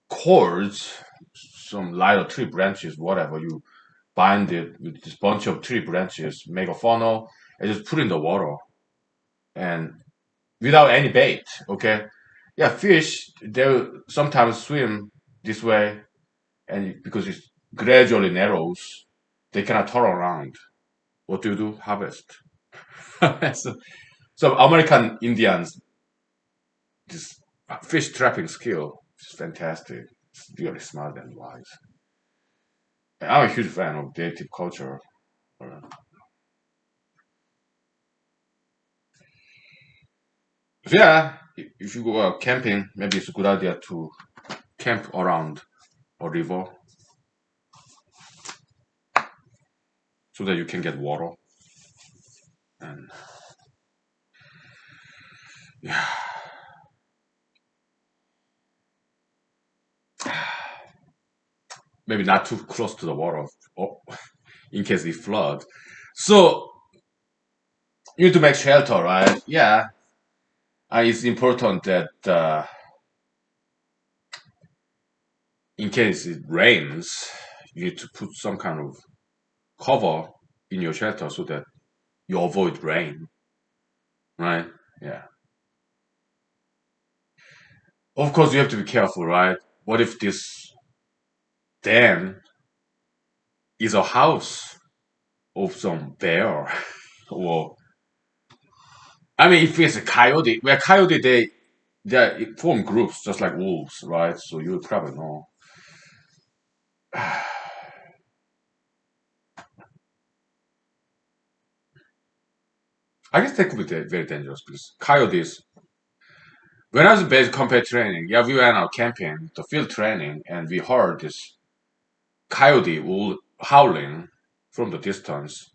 cords, some lighter tree branches, whatever, you bind it with this bunch of tree branches, make a funnel, and just put in the water, and without any bait. Okay, yeah, fish they sometimes swim this way, and because it gradually narrows, they cannot turn around. What do you do? Harvest. so, so American Indians, this fish trapping skill is fantastic. It's really smart and wise. And I'm a huge fan of native culture. Uh, So yeah, if you go camping, maybe it's a good idea to camp around a river so that you can get water and yeah, maybe not too close to the water oh, in case it flood. So you need to make shelter, right? Yeah, it's important that in case it rains, you need to put some kind of cover in your shelter so that you avoid rain, right? Yeah. Of course, you have to be careful, right? What if this dam is a house of some bear? or I mean, if it's a coyote, well, coyote they form groups just like wolves, right? So you would probably know. I guess that could be very dangerous because coyotes. When I was in basic combat training, yeah, we went out camping, the field training, and we heard this coyote howling from the distance.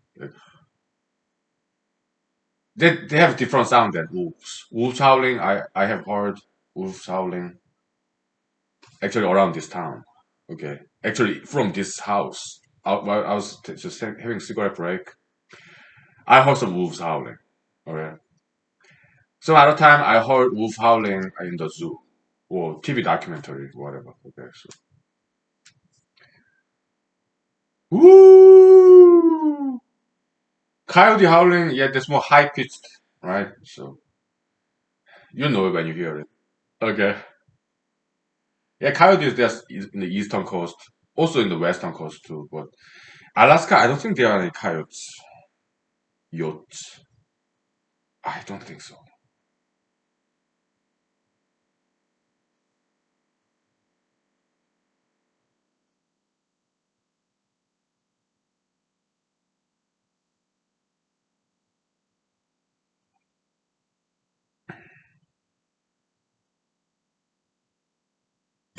They have different sound than wolves. Wolves howling, I have heard wolves howling actually around this town. Okay, actually from this house. While I was just having a cigarette break, I heard some wolves howling. Okay, some other time I heard wolf howling in the zoo or TV documentary, whatever. Okay, so woo, coyote howling. Yeah, that's more high pitched, right? So you know it when you hear it. Okay. Yeah, coyotes there's in the eastern coast, also in the western coast too. But Alaska, I don't think there are any coyotes. Yotes, I don't think so.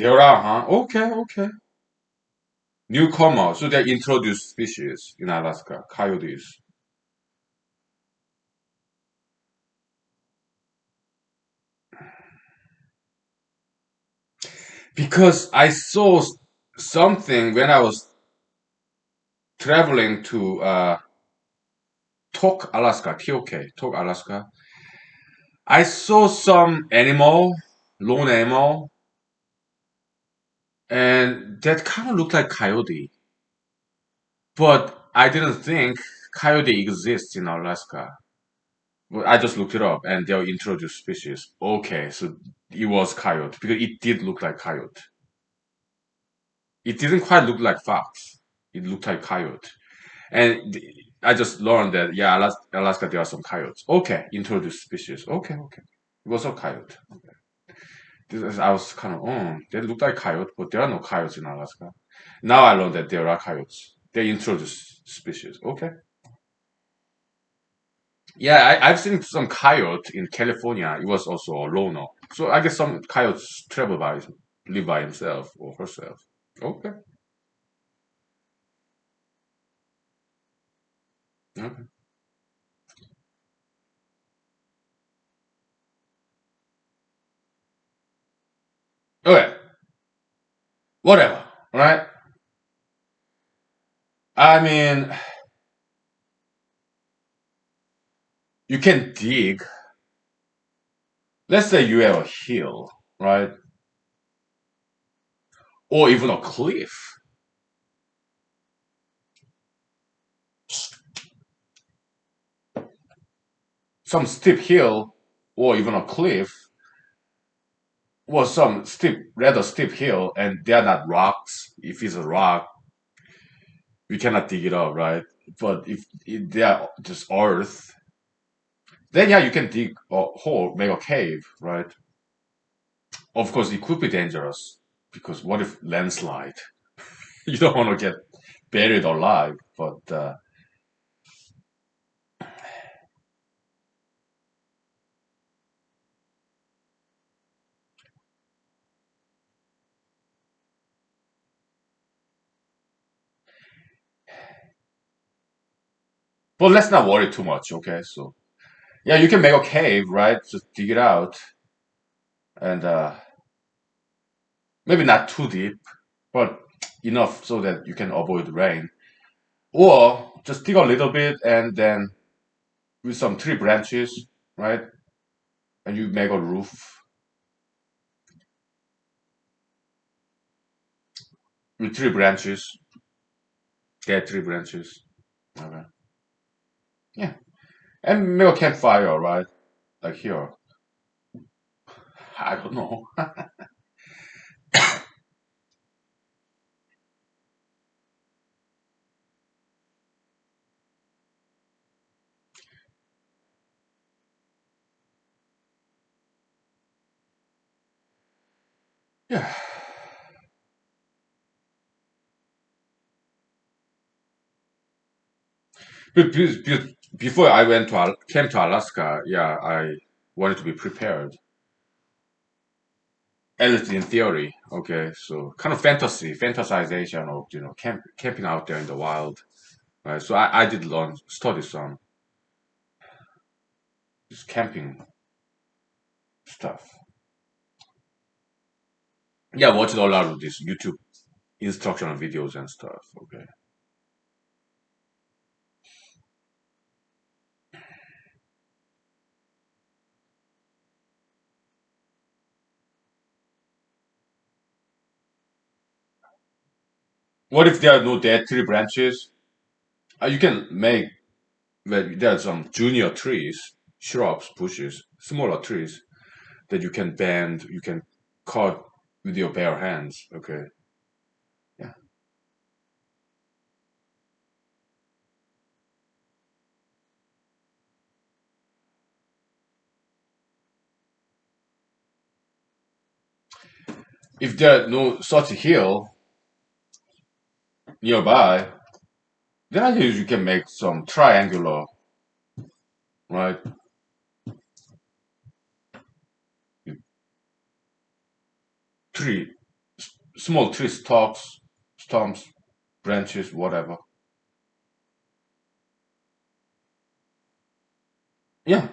There are, huh? Okay, okay. Newcomer. So they're introduced species in Alaska, coyotes. Because I saw something when I was traveling to Tok, Alaska, TOK, Tok, Alaska. I saw some animal, lone animal, and that kind of looked like coyote. But I didn't think coyote exists in Alaska. Well, I just looked it up, and they're introduced species. Okay, so it was coyote because it did look like coyote. It didn't quite look like fox. It looked like coyote. And I just learned that yeah, Alaska there are some coyotes. Okay, introduced species. Okay, okay. It was a coyote. Okay. I was kind of they look like coyote, but there are no coyotes in Alaska. Now I learned that there are coyotes. They introduced species. Okay. Yeah, I've seen some coyote in California. It was also a loner. So I guess some coyotes live by himself or herself. Okay. Okay. Okay. Whatever. Right? I mean, you can dig. Let's say you have a hill, right? Or even a cliff. Some steep hill or even a cliff or some rather steep hill, and they are not rocks. If it's a rock, we cannot dig it up, right? But if they are just earth, then yeah, you can dig a hole, make a cave, right? Of course, it could be dangerous because what if landslide? You don't want to get buried alive, but let's not worry too much, okay? So yeah, you can make a cave, right? Just dig it out, and maybe not too deep, but enough so that you can avoid rain. Or just dig a little bit and then with some tree branches, right? And you make a roof with tree branches, dead tree branches. Okay. Yeah. And make a campfire, right? Like here. I don't know. Yeah. Before I came to Alaska, yeah, I wanted to be prepared. At least in theory, okay. So kind of fantasization of camping out there in the wild, right? So I did study some this camping stuff. Yeah, watched a lot of these YouTube instructional videos and stuff. Okay. What if there are no dead tree branches? You can make well, there are some junior trees, shrubs, bushes, smaller trees that you can bend, you can cut with your bare hands. Okay. Yeah. If there are no such hill nearby, then I guess you can make some triangular, right, tree small tree stalks, stumps, branches, whatever. Yeah,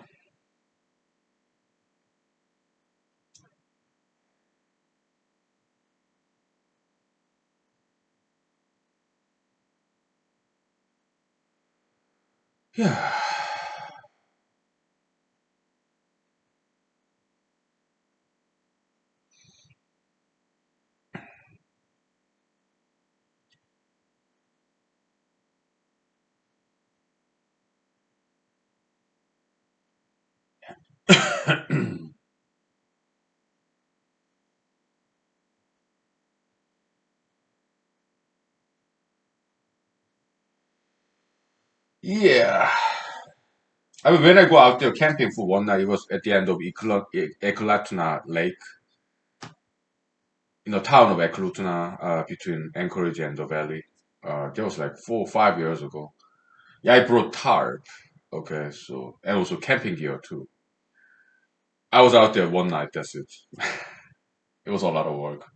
yeah, yeah. I mean, when I go out there camping for one night, it was at the end of Eklutna Lake, in the town of Eklutna, between Anchorage and the valley. That was like 4 or 5 years ago. Yeah, I brought tarp. Okay, so and also camping gear too. I was out there one night. That's it. It was a lot of work.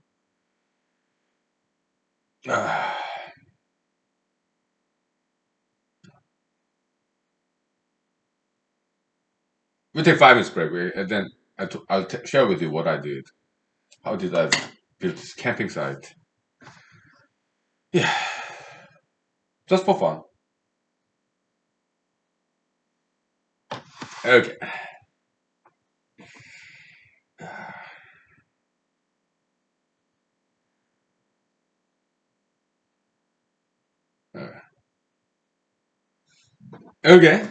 We take 5 minutes break, and then I'll share with you what I did. How did I build this camping site? Yeah, just for fun. Okay. Okay.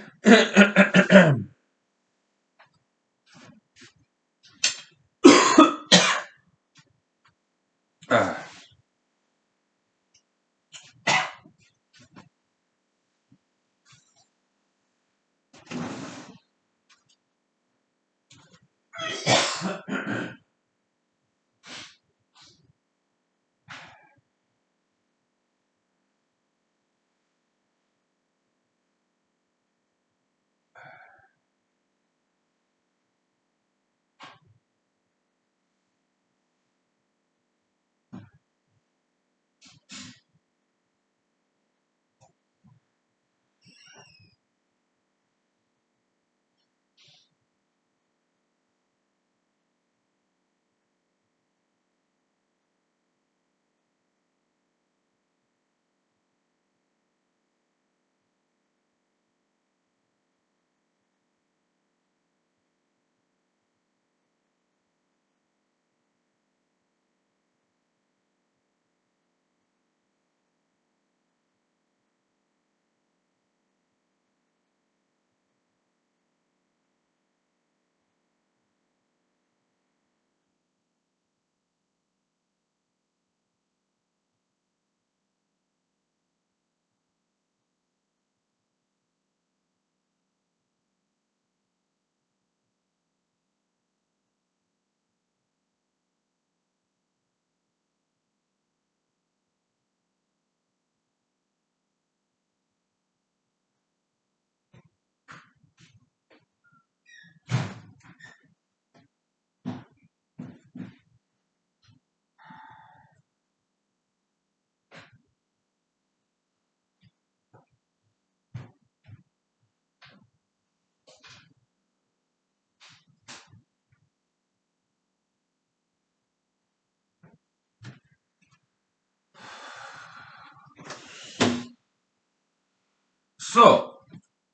So,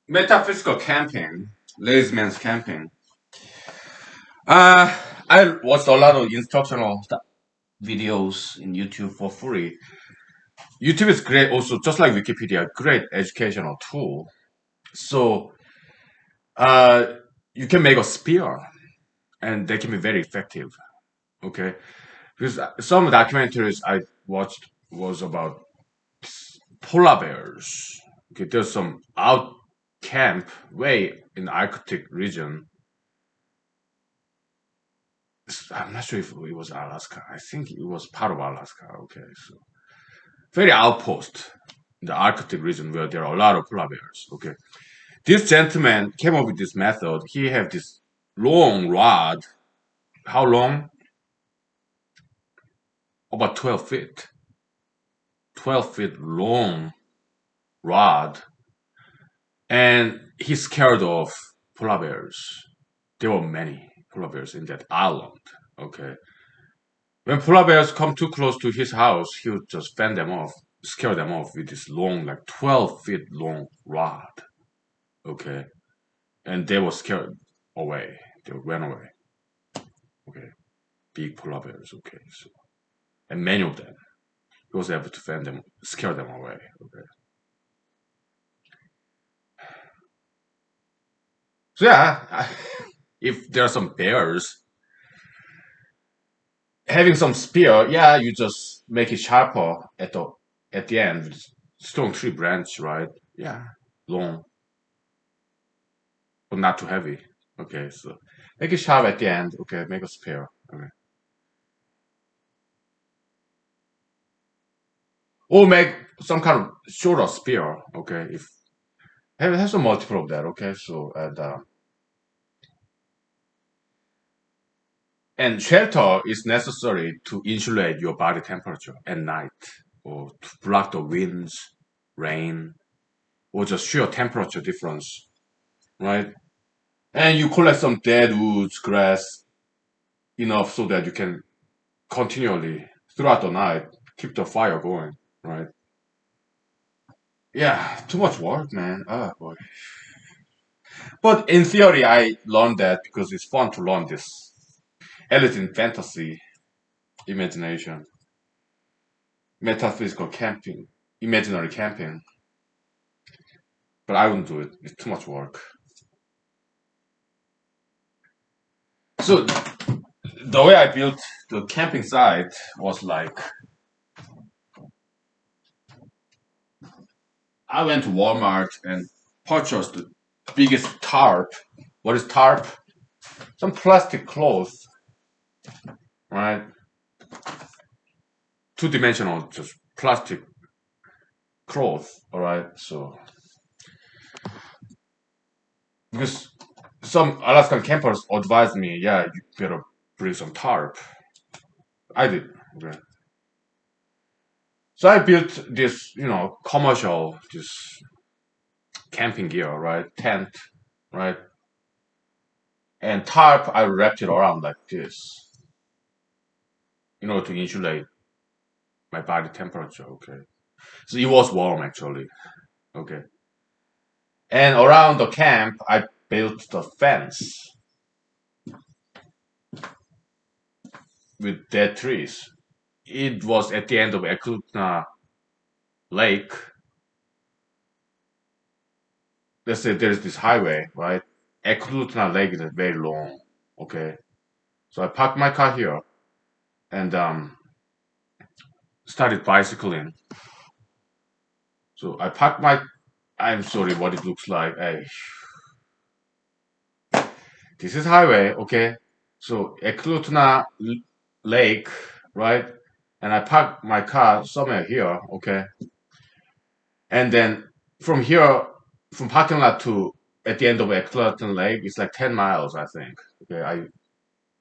metaphysical camping, lazy man's camping. Uh, I watched a lot of instructional videos in YouTube for free. YouTube is great, also just like Wikipedia, great educational tool. So, uh, you can make a spear, and they can be very effective. Okay, because some documentaries I watched was about polar bears. Okay, there's some out camp way in the Arctic region. I'm not sure if it was Alaska. I think it was part of Alaska. Okay, so very outpost in the Arctic region where there are a lot of polar bears. Okay, this gentleman came up with this method. He have this long rod. How long? about 12 feet, 12 feet long rod, and he's scared of polar bears. There were many polar bears in that island. Okay. When polar bears come too close to his house, he would just fend them off, scare them off with this long, like 12 feet long rod. Okay. And they were scared away. They ran away. Okay. Big polar bears. Okay. So, and many of them. He was able to fend them, scare them away. Okay. So yeah, if there are some bears, having some spear, yeah, you just make it sharper at the end with strong tree branch, right? Yeah, long but not too heavy. Okay, so make it sharp at the end. Okay, make a spear. Okay, or make some kind of shorter spear. Okay, if have some multiple of that. Okay, so and shelter is necessary to insulate your body temperature at night or to block the winds, rain, or just sheer temperature difference, right? And you collect some dead woods, grass, enough so that you can continually, throughout the night, keep the fire going, right? Yeah, too much work, man. Oh, boy. But in theory, I learned that because it's fun to learn this. At least in fantasy, imagination, metaphysical camping, imaginary camping. But I wouldn't do it. It's too much work. So the way I built the camping site was like I went to Walmart and purchased the biggest tarp. What is tarp? Some plastic cloth, right? Two-dimensional, just plastic cloth, all right? So because some Alaskan campers advised me, yeah, you better bring some tarp. I did. Okay. So I built this, commercial, this camping gear, right? Tent, right? And tarp, I wrapped it around like this in order to insulate my body temperature. Okay. So it was warm actually. Okay. And around the camp, I built the fence with dead trees. It was at the end of Eklutna Lake. Let's say there's this highway, right? Eklutna Lake is very long. Okay. So I parked my car here and started bicycling. So I parked my. I'm sorry, what it looks like. Hey, this is highway, okay? So Eklutna Lake, right? And I parked my car somewhere here, okay? And then from here, from parking lot to at the end of Eklutna Lake, it's like 10 miles, I think. Okay,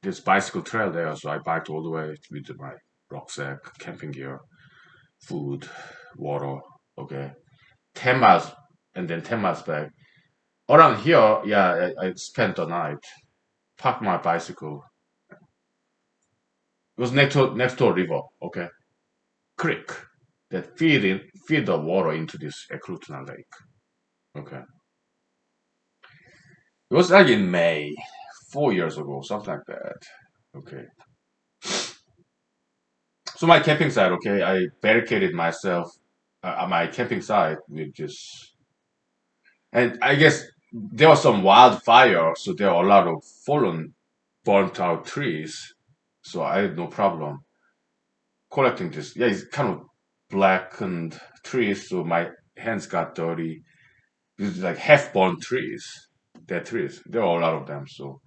there's bicycle trail there, so I biked all the way with my rucksack, camping gear, food, water, okay? 10 miles and then 10 miles back. Around here, yeah, I spent the night, parked my bicycle. It was next to a river, okay? Creek that feed the water into this Ekrutna Lake. Okay. It was like in May, 4 years ago, something like that. Okay. So my camping site, okay, I barricaded myself at my camping site with this, and I guess there was some wildfire, so there are a lot of fallen, burnt out trees. So I had no problem collecting this. Yeah, it's kind of blackened trees, so my hands got dirty. It's like half-burnt trees. Dead trees. There are a lot of them. So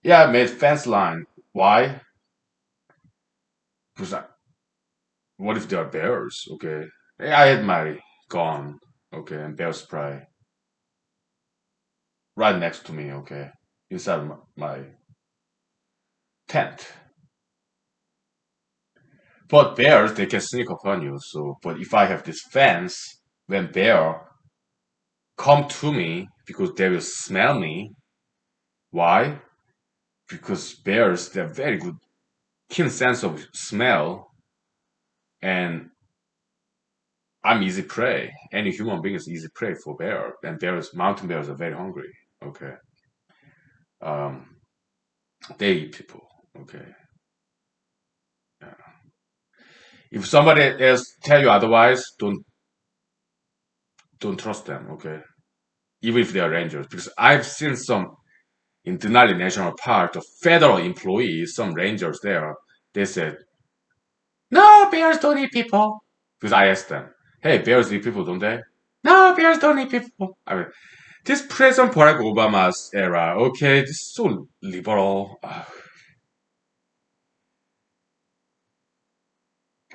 yeah, I made fence line. Why? Because what if there are bears? Okay. Yeah, I had my gun. Okay, and bear spray right next to me. Okay, inside my tent. But bears, they can sneak upon you. So, but if I have this fence, when bear come to me because they will smell me. Why? Because bears, they have very good keen sense of smell, and I'm easy prey. Any human being is easy prey for bear, and bears, mountain bears are very hungry. Okay, um, they eat people. Okay, yeah. If somebody else tell you otherwise, don't trust them. Okay, even if they are rangers, because I've seen some in Denali National Park, the federal employees, some rangers there, they said, "No, bears don't eat people." Because I asked them, "Hey, bears eat people, don't they?" "No, bears don't eat people." I mean, this President Barack Obama's era, okay, this is so liberal.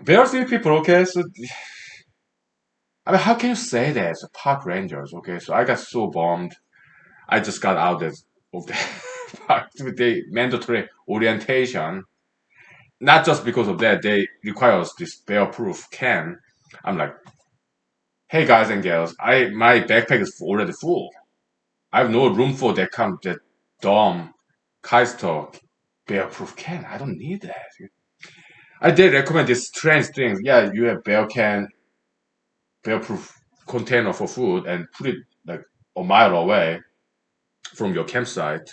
Bears eat people, okay, so I mean, how can you say that as a park rangers? Okay, so I got so bummed. I just got out of the park with the mandatory orientation. Not just because of that, they require us this bear-proof can. I'm like, hey guys and girls, I my backpack is already full. I have no room for that dumb Kaister bear-proof can. I don't need that. I did recommend this strange thing. Yeah, you have bear-proof container for food and put it like a mile away from your campsite.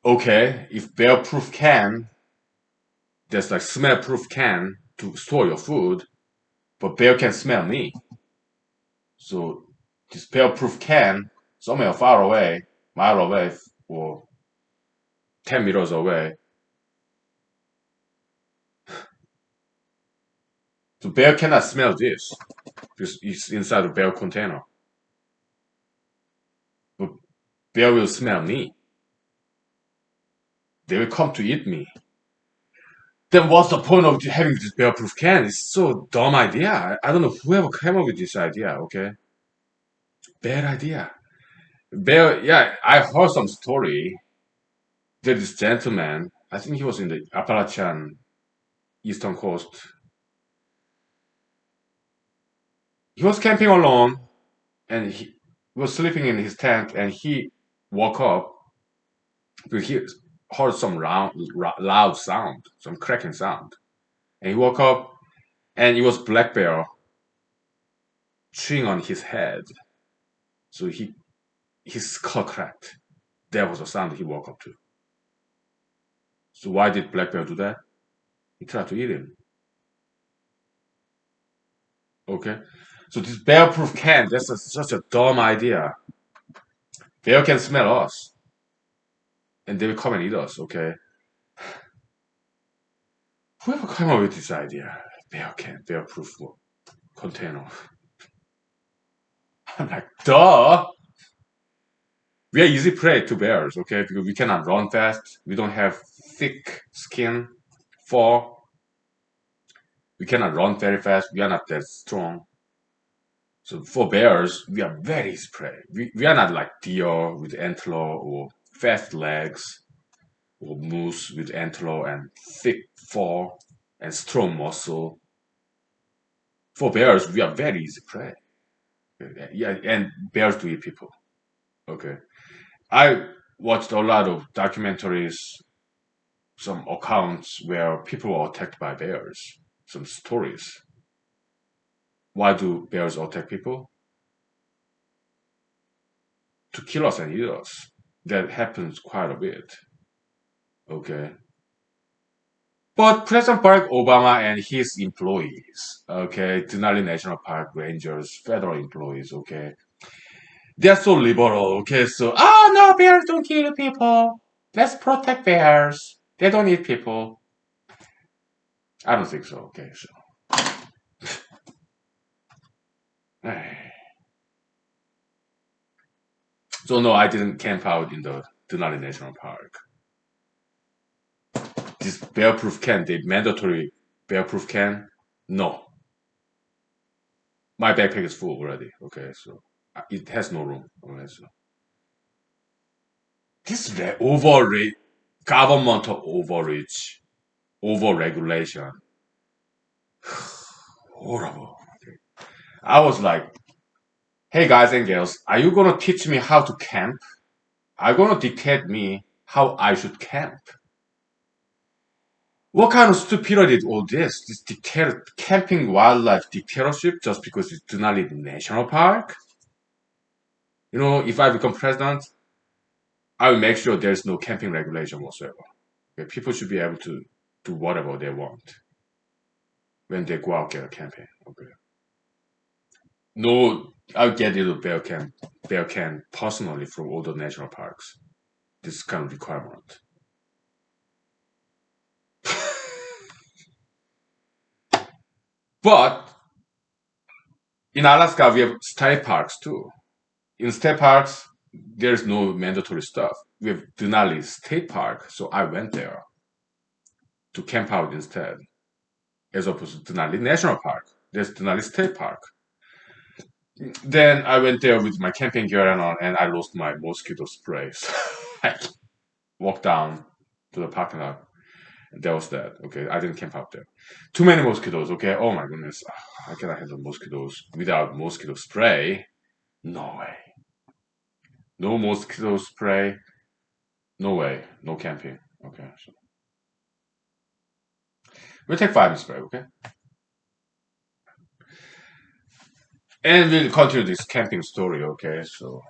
Okay, if bear-proof can, there's like smell-proof can to store your food, but bear can smell me. So this bear-proof can somewhere far away, mile away, or 10 meters away. The bear cannot smell this because it's inside the bear container. But bear will smell me. They will come to eat me. Then what's the point of having this bear-proof can? It's so dumb idea. I don't know whoever came up with this idea. Okay, bad idea. Bear. Yeah, I heard some story. There's this gentleman. I think he was in the Appalachian eastern coast. He was camping alone, and he was sleeping in his tent, and he woke up because he heard some loud sound, some cracking sound. And he woke up, and it was black bear chewing on his head. So his skull cracked. That was the sound he woke up to. So why did black bear do that? He tried to eat him. Okay. So this bear-proof can, such a dumb idea. Bear can smell us, and they will come and eat us. Okay. Whoever came up with this idea, bear-proof container. I'm like, duh. We are easy prey to bears, okay? Because we cannot run fast. We don't have thick skin, fur. We cannot run very fast. We are not that strong. So for bears, we are very easy prey. We are not like deer with antler or fast legs or moose with antler and thick fur and strong muscle. For bears, we are very easy prey. Yeah, and bears do eat people. Okay. I watched a lot of documentaries, some accounts where people were attacked by bears, some stories. Why do bears attack people? To kill us and eat us. That happens quite a bit. Okay. But President Barack Obama and his employees, okay, Denali National Park rangers, federal employees, okay, they're so liberal, okay, so, oh no, bears don't kill people. Let's protect bears. They don't eat people. I don't think so, okay, so. So no, I didn't camp out in the Denali National Park. This bear-proof can, the mandatory bear-proof can, no. My backpack is full already, okay, so it has no room. Okay, so. This overreach, governmental overreach, overregulation. Horrible. I was like, hey guys and girls, are you gonna teach me how to camp? Are you gonna dictate me how I should camp? What kind of stupidity is all this? This camping wildlife dictatorship just because it's Denali National Park? You know, if I become president, I will make sure there's no camping regulation whatsoever. Okay, people should be able to do whatever they want when they go out there camping. Okay. No, I'll get you bear can personally from all the national parks. This kind of requirement. But in Alaska, we have state parks too. In state parks, there's no mandatory stuff. We have Denali State Park, so I went there to camp out instead, as opposed to Denali National Park. There's Denali State Park. Then I went there with my camping gear and on, and I lost my mosquito spray. So I walked down to the parking lot. And that was that. Okay, I didn't camp out there. Too many mosquitoes. Okay, oh my goodness, how can I handle mosquitoes without mosquito spray? No way. No mosquito spray. No way. No camping. Okay, so we'll take 5 spray. Okay, and we'll continue this camping story. Okay, so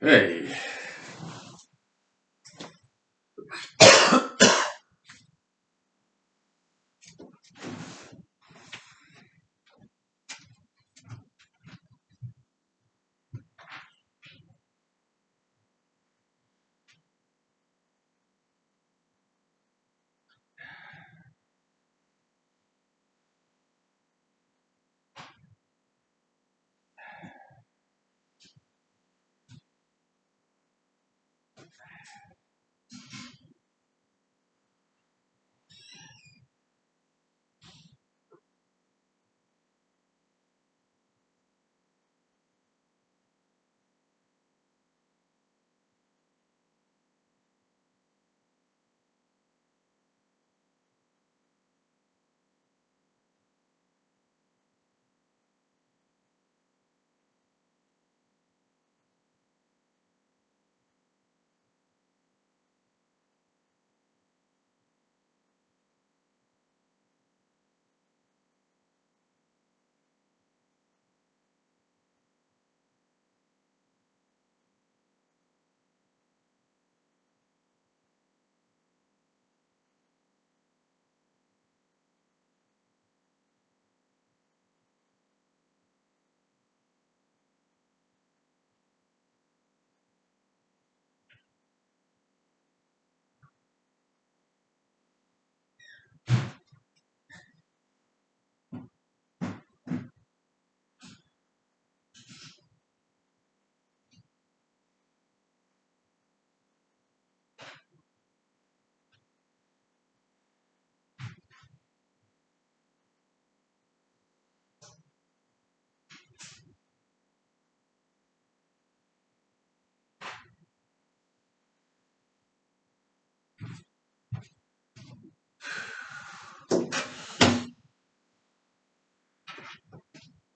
hey.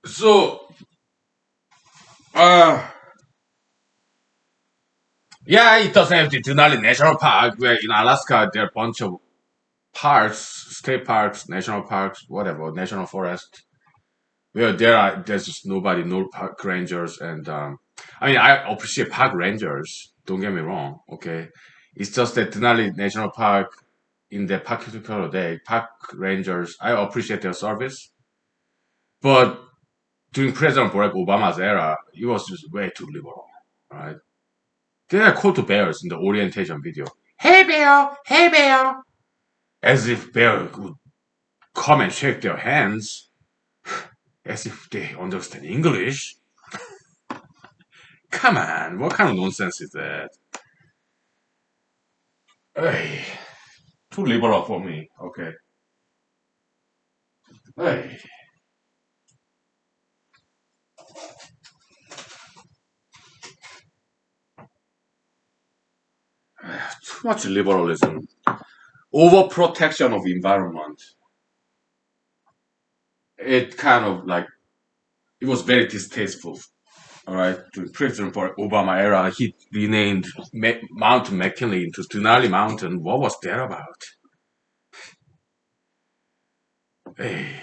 So, uh, yeah, it doesn't have to Denali National Park, where in Alaska there are a bunch of parks, state parks, national parks, whatever, national forest, where there's just nobody, no park rangers, and I mean I appreciate park rangers. Don't get me wrong, okay. It's just that Denali National Park, in that particular day, park rangers, I appreciate their service, but during President Barack Obama's era, it was just way too liberal, right? They are called to bears in the orientation video. Hey bear, hey bear, as if bear would come and shake their hands, as if they understand English. Come on, what kind of nonsense is that? Hey, too liberal for me. Okay. Hey. too much liberalism, overprotection of environment. It kind of like it was very distasteful. All right, the president for Obama era, he renamed Mount McKinley into Denali Mountain. What was that about? Hey.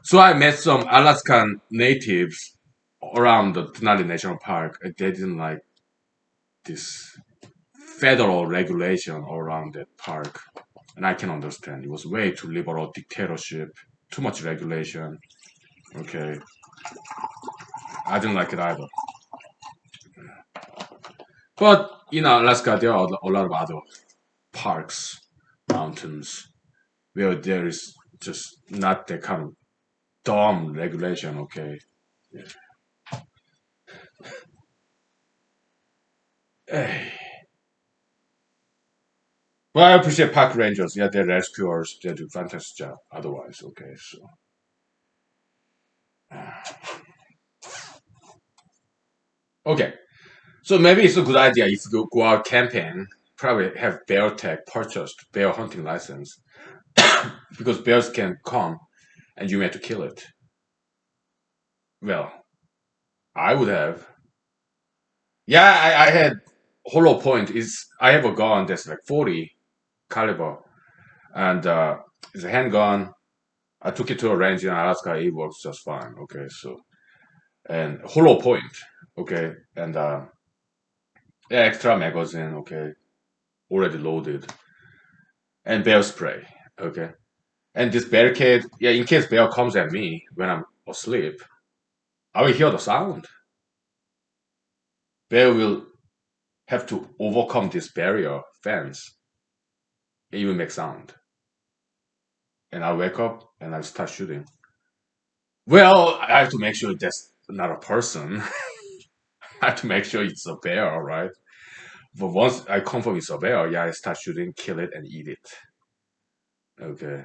So I met some Alaskan natives around the Denali National Park. And they didn't like this federal regulation around that park. And I can understand. It was way too liberal dictatorship, too much regulation. Okay. I didn't like it either. But in Alaska, there are a lot of other parks, mountains, where there is just not that kind of dumb regulation, okay? Yeah. Eh. Well, I appreciate park rangers. Yeah, they're rescuers. They do fantastic job. Otherwise, okay. So, okay. So maybe it's a good idea if you go out camping, probably have bear tag purchased, bear hunting license, because bears can come and you may have to kill it. Well, I would have. Yeah, I had hollow point is I have a gun that's like 40 caliber and it's a handgun. I took it to a range in Alaska. It works just fine. Okay, so and hollow point. Okay, and yeah, extra magazine. Okay, already loaded and bear spray. Okay, and this barricade. Yeah, in case bear comes at me when I'm asleep, I will hear the sound. Bear will have to overcome this barrier fence. It will make sound, and I wake up and I start shooting. Well, I have to make sure that's not a person. I have to make sure it's a bear, right? But once I confirm it's a bear, yeah, I start shooting, kill it, and eat it. Okay.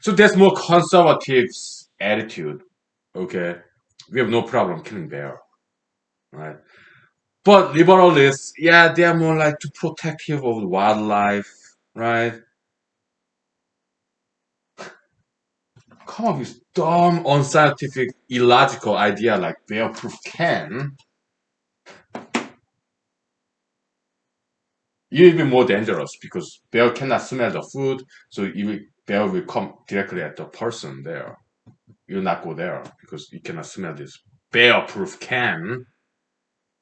So that's more conservative attitude. Okay. We have no problem killing bear, right? But liberalists, yeah, they are more like to protective of wildlife, right? Come up with dumb, unscientific, illogical idea like bear proof can. It will be more dangerous because bear cannot smell the food, so bear will come directly at the person there. You'll not go there because you cannot smell this. Bear proof can.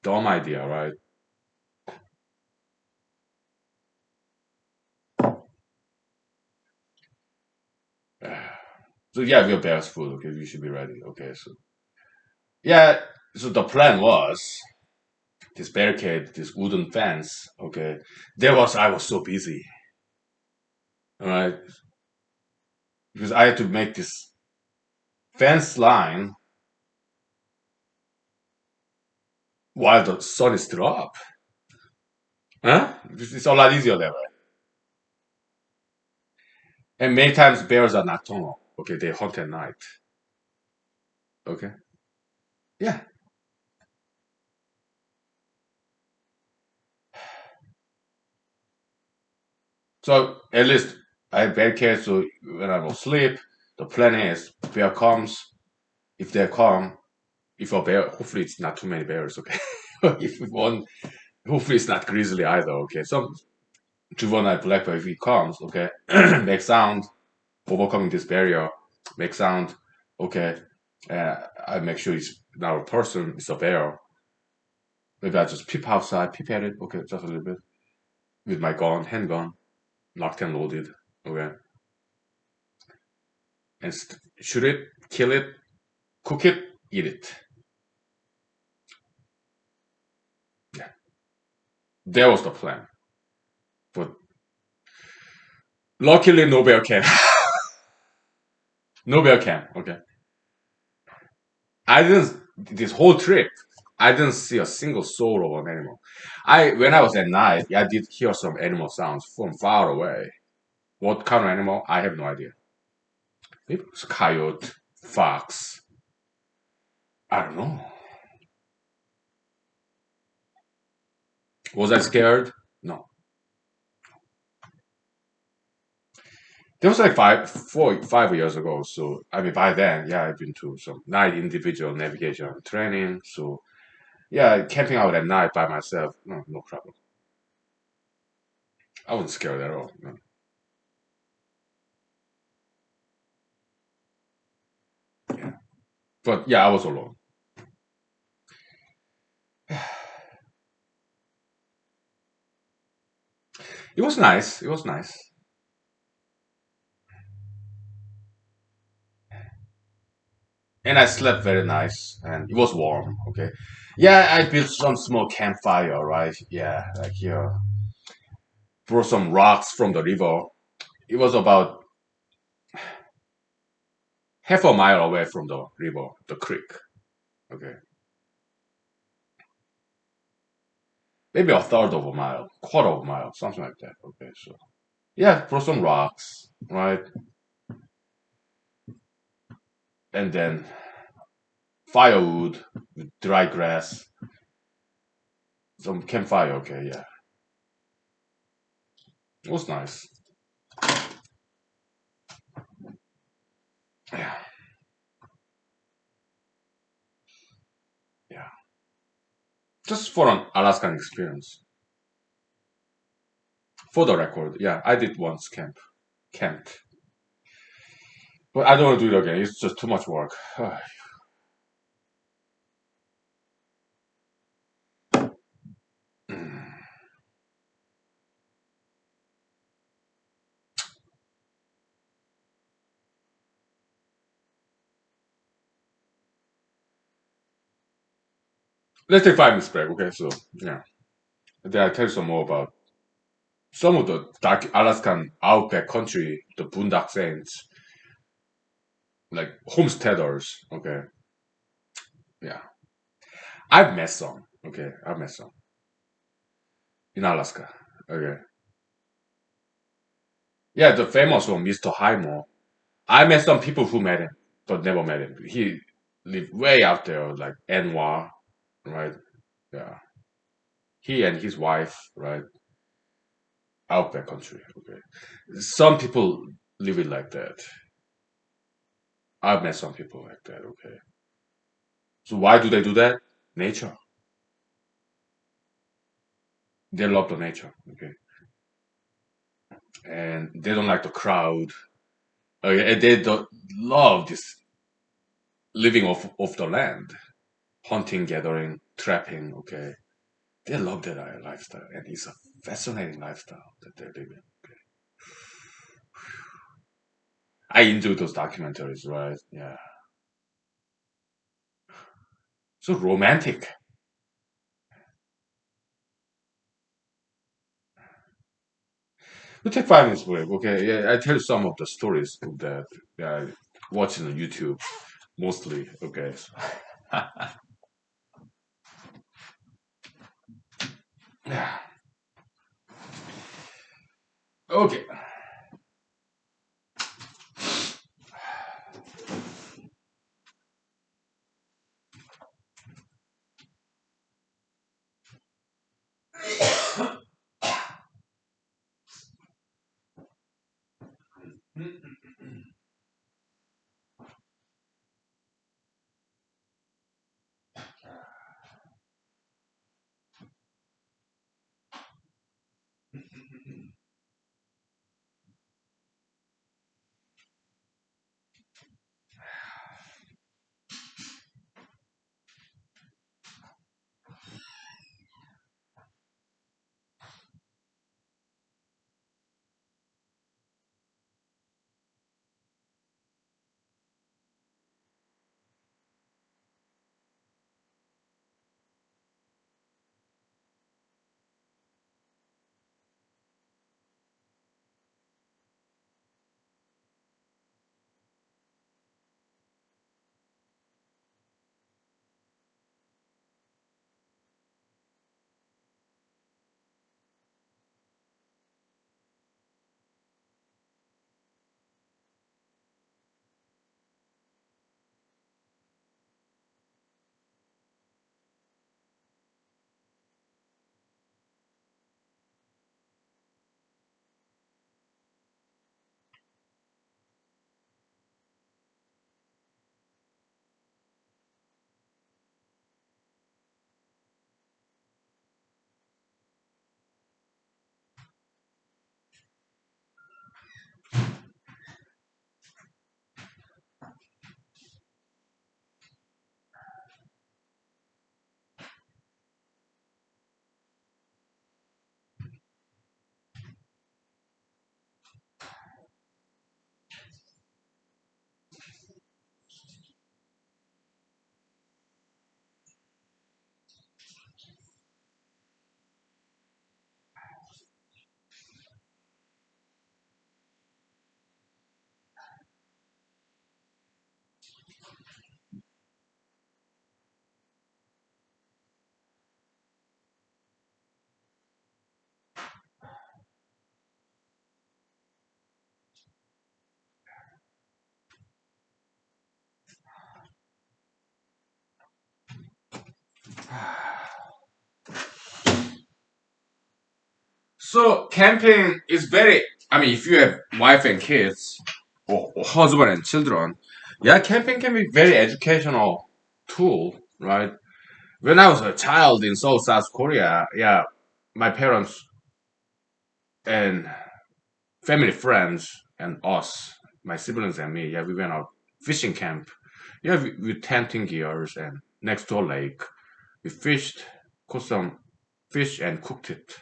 Dumb idea, right? So yeah, we are bear's food. Okay, we should be ready. Okay, so yeah, so the plan was this barricade, this wooden fence. Okay, I was so busy, all right, because I had to make this fence line while the sun is still up. Huh? It's a lot easier that way. And many times bears are nocturnal. Okay, they hunt at night. Okay, yeah. So at least I have barricades. So when I go sleep, the plan is bear comes. If they come, if a bear, hopefully it's not too many bears. Okay, if one, hopefully it's not grizzly either. Okay, some juvenile black bear if he comes, okay, make sound, overcoming this barrier, make sound. Okay, I make sure it's not a person, it's a bear. Maybe I just peep outside, peep at it. Okay, just a little bit with my gun, handgun, locked and loaded. Okay, and shoot it, kill it, cook it, eat it. Yeah, that was the plan. But luckily, no bear came. No bear came. Okay, I didn't. This whole trip, I didn't see a single soul of an animal. I when I was at night, I did hear some animal sounds from far away. What kind of animal? I have no idea. Maybe it was coyote, fox. I don't know. Was I scared? No. That was like 5 years ago. So I mean, by then, yeah, I've been to some night individual navigation training. So yeah, camping out at night by myself, no, no problem. I wasn't scared at all. No. Yeah, but yeah, I was alone. It was nice. It was nice, and I slept very nice, and it was warm. Okay, yeah, I built some small campfire, right? Yeah, like here, brought some rocks from the river. It was about half a mile away from the river, the creek. Okay, maybe a third of a mile, quarter of a mile, something like that. Okay, so yeah, brought some rocks, right, and then firewood, dry grass, some campfire. Okay, yeah, it was nice. Yeah, yeah, just for an Alaskan experience. For the record, yeah, I did once camped, but I don't want to do it again. It's just too much work. Let's take 5 minutes break. Okay, so yeah, then I tell you some more about some of the dark Alaskan outback country, the Boondock Saints, like homesteaders. Okay, yeah, I've met some. Okay, I've met some in Alaska. Okay, yeah, the famous one, Mr. Highmore. I met some people who met him, but never met him. He lived way out there, like Anwar, right? Yeah, he and his wife, right, outback country. Okay, some people live it like that. I've met some people like that. Okay, so why do they do that? Nature. They love the nature. Okay, and they don't like the crowd. Okay, and they don't love this living off the land, hunting, gathering, trapping. Okay, they love that lifestyle, and it's a fascinating lifestyle that they're living. Okay. I enjoy those documentaries, right? Yeah, so romantic. We take 5 minutes break. Okay, yeah, I tell you some of the stories that I watch on YouTube mostly. Okay, yeah, okay. So camping is very. I mean, if you have wife and kids, or husband and children, yeah, camping can be very educational tool, right? When I was a child in Seoul, South Korea, yeah, my parents and family friends and us, my siblings and me, yeah, we went out fishing camp. Yeah, with tenting gears and next to a lake. We fished, caught some fish and cooked it.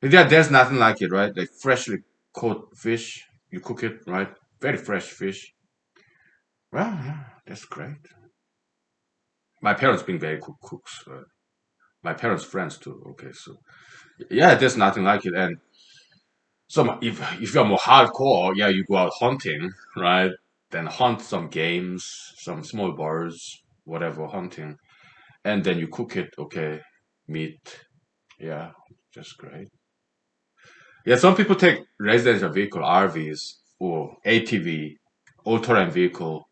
Yeah, there's nothing like it, right? Like freshly caught fish, you cook it, right? Very fresh fish. Well, yeah, that's great. My parents being very good cooks. My parents' friends too. Okay, so yeah, there's nothing like it. And so if you're more hardcore, yeah, you go out hunting, right? Then hunt some games, some small birds, whatever hunting, and then you cook it. Okay, meat. Yeah, just great. Yeah, some people take residential vehicle, RVs, or ATV, all-terrain vehicle,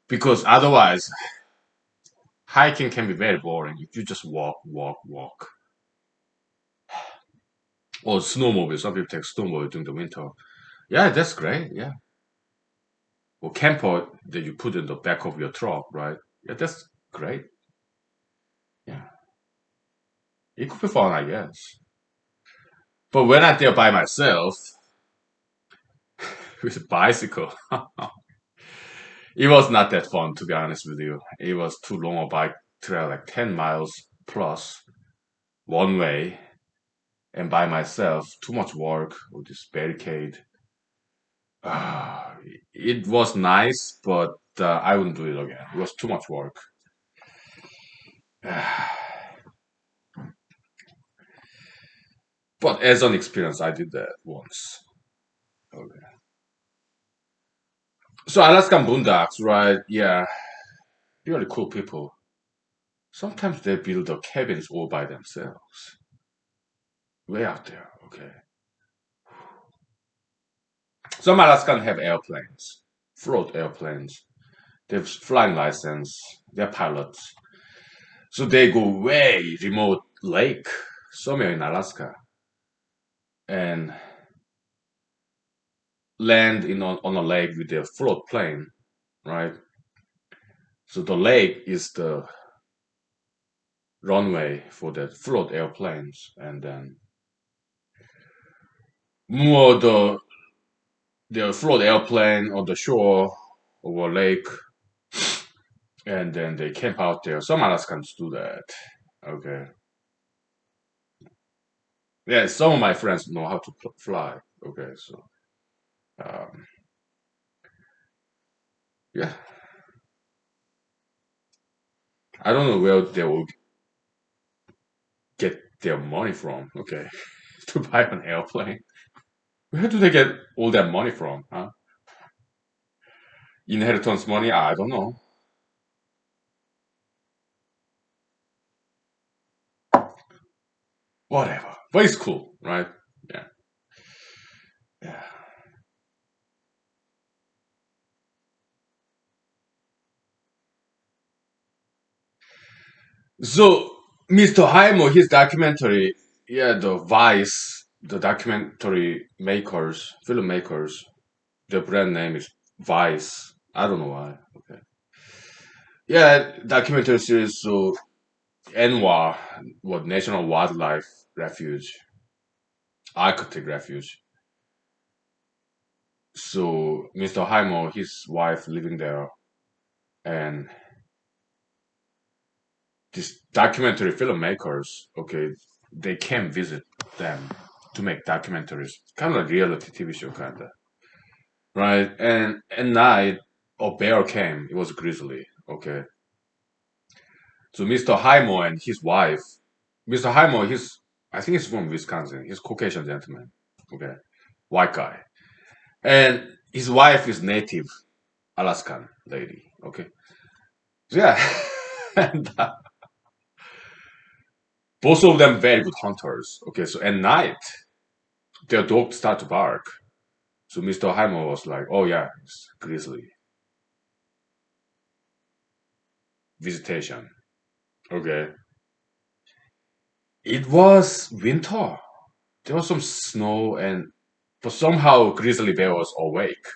because otherwise hiking can be very boring if you just walk, walk, walk. Or snowmobile. Some people take snowmobile during the winter. Yeah, that's great. Yeah. Or camper that you put in the back of your truck, right? Yeah, that's great. Yeah. It could be fun, I guess. But when I'm there by myself with a bicycle, it was not that fun, to be honest with you. It was too long a bike trail, like 10 miles plus one way, and by myself, too much work with this barricade. It was nice, but I wouldn't do it again. It was too much work. But as an experience, I did that once. Okay. So Alaskan boondocks, right? Yeah, really cool people. Sometimes they build the cabins all by themselves, way out there. Okay. Some Alaskan have airplanes, float airplanes. They have flying license. They're pilots, so they go way remote lake somewhere in Alaska and land on a lake with their float plane, right? So the lake is the runway for the float airplanes, and then moor the float airplane on the shore of a lake, and then they camp out there. Some Alaskans do that. Okay. Yeah, some of my friends know how to fly. Okay, so um, yeah, I don't know where they will get their money from. Okay, to buy an airplane. Where do they get all that money from? Huh? Inheritance money? I don't know. Whatever. But it's cool, right? Yeah. Yeah. So Mr. Haimo, his documentary, yeah, the Vice, the documentary makers, filmmakers, the brand name is Vice. I don't know why. Okay. Yeah, documentary series. So NWA, what National Wildlife Refuge, Arctic Refuge. So Mr. Haimo, his wife living there, and these documentary filmmakers, okay, they came visit them to make documentaries, kind of like reality TV show, kind of, right? And at night, a bear came. It was a grizzly, okay. So Mr. Haimo and his wife, Mr. Haimo, I think he's from Wisconsin. He's Caucasian gentleman, okay, white guy, and his wife is native Alaskan lady, okay. So yeah, and both of them very good hunters. Okay, so at night their dog start to bark. So Mr. Haimo was like, "Oh yeah, it's grizzly visitation." Okay. It was winter. There was some snow, and but somehow grizzly bear was awake.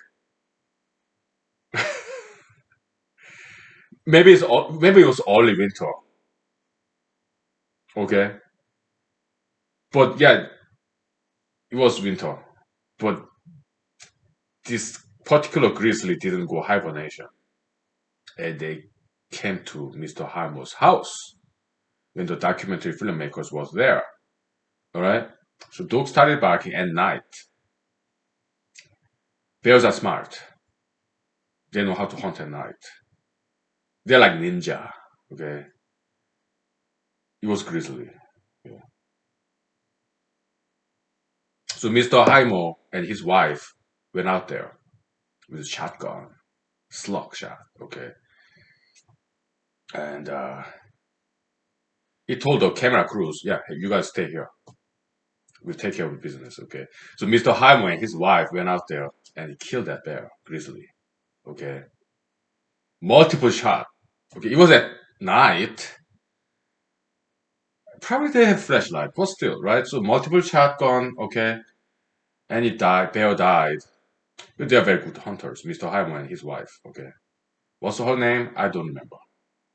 Maybe it was early winter. Okay, but yeah, it was winter. But this particular grizzly didn't go hibernation, and they came to Mr. Harmo's house when the documentary filmmakers was there. All right, so dogs started barking at night. Bears are smart. They know how to hunt at night. They're like ninja. Okay, it was grizzly. Yeah. So Mr. Haimo and his wife went out there with a shotgun, slug shot. Okay, and he told the camera crews, "Yeah, hey, you guys stay here. We'll take care of the business." Okay. So Mr. Haimo and his wife went out there and he killed that bear, grizzly. Okay, multiple shot. Okay, it was at night. Probably they had flashlight, but still, right? So multiple shotgun. Okay, and it died. Bear died. But they are very good hunters, Mr. Haimo and his wife. Okay, what's her name? I don't remember.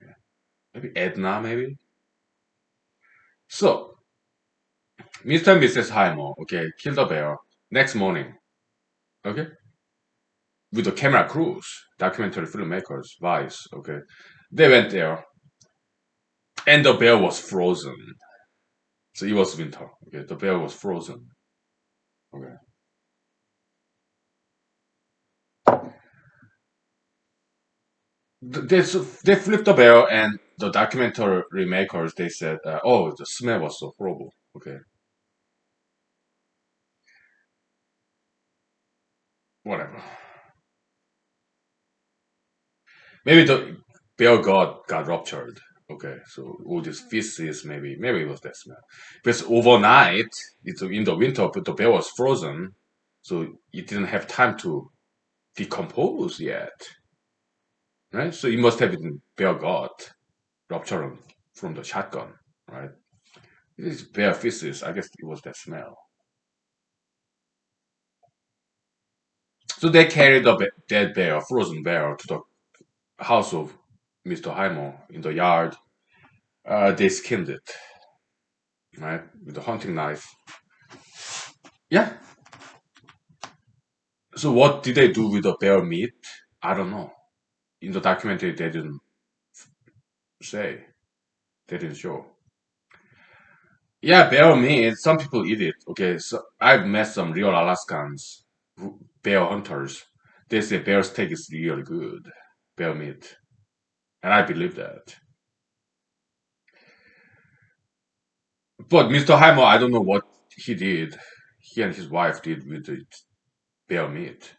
Yeah. Maybe Edna, maybe. So Mr. and Mrs. Haimo, okay, killed the bear. Next morning, okay, with the camera crews, documentary filmmakers, Vice, okay, they went there, and the bear was frozen. So it was winter. Okay, the bear was frozen. Okay, they they flipped the bear, and the documentary makers they said, "Oh, the smell was so horrible." Okay, whatever. Maybe the bear got ruptured. Okay, so all these feces, maybe it was that smell. Because overnight, it's in the winter, but the bear was frozen, so it didn't have time to decompose yet, right? So it must have been bear gut ruptured from the shotgun, right? This bear feces, I guess it was that smell. So they carried the dead bear, frozen bear, to the house of Mr. Haimo in the yard. They skinned it, right, with a hunting knife. Yeah. So what did they do with the bear meat? I don't know. In the documentary, they didn't say. They didn't show. Yeah, bear meat. Some people eat it. Okay, so I've met some real Alaskans, bear hunters. They say bear steak is really good, bear meat, and I believe that. But Mr. Heimer, I don't know what he did. He and his wife did with the bear meat.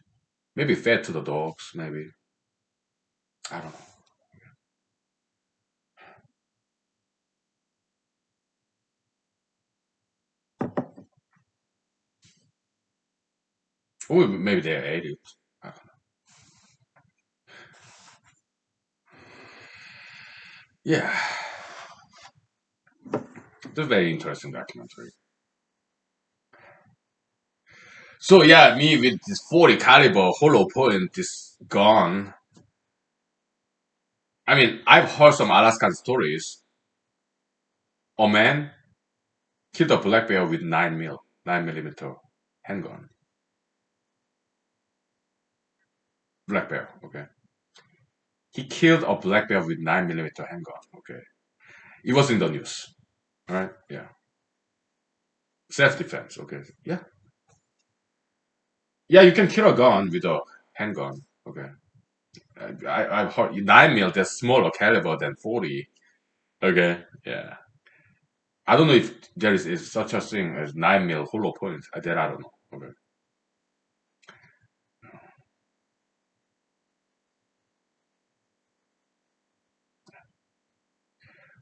Maybe fed to the dogs. Maybe I don't know. Or maybe they ate it. I don't know. Yeah, it's a very interesting documentary. So yeah, me with this 40 caliber hollow point, this gun. I mean, I've heard some Alaskan stories. A man killed a black bear with 9 millimeter handgun. Black bear, okay. He killed a black bear with 9 millimeter handgun. Okay, it was in the news. All right, yeah, self defense. Okay, yeah, yeah. You can kill a gun with a handgun. Okay, I've heard 9 mil. That's smaller caliber than 40. Okay, yeah. I don't know if there is such a thing as 9 mil hollow point. That I don't know. Okay,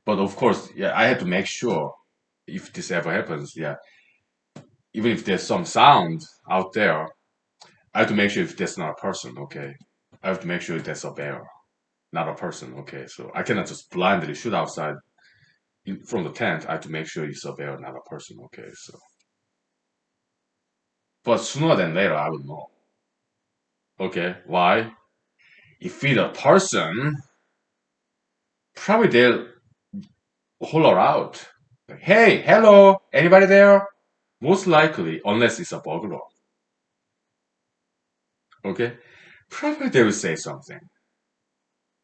but of course, yeah, I had to make sure if this ever happens. Yeah, even if there's some sound out there, I have to make sure if that's not a person. Okay, I have to make sure that's a bear, not a person. Okay, so I cannot just blindly shoot outside. from the tent, I have to make sure it's a bear, not a person. Okay, so but sooner than later, I will know. Okay, why? If it's a person, probably they'll holler out, like, "Hey, hello, anybody there?" Most likely, unless it's a burglar. Okay, probably they will say something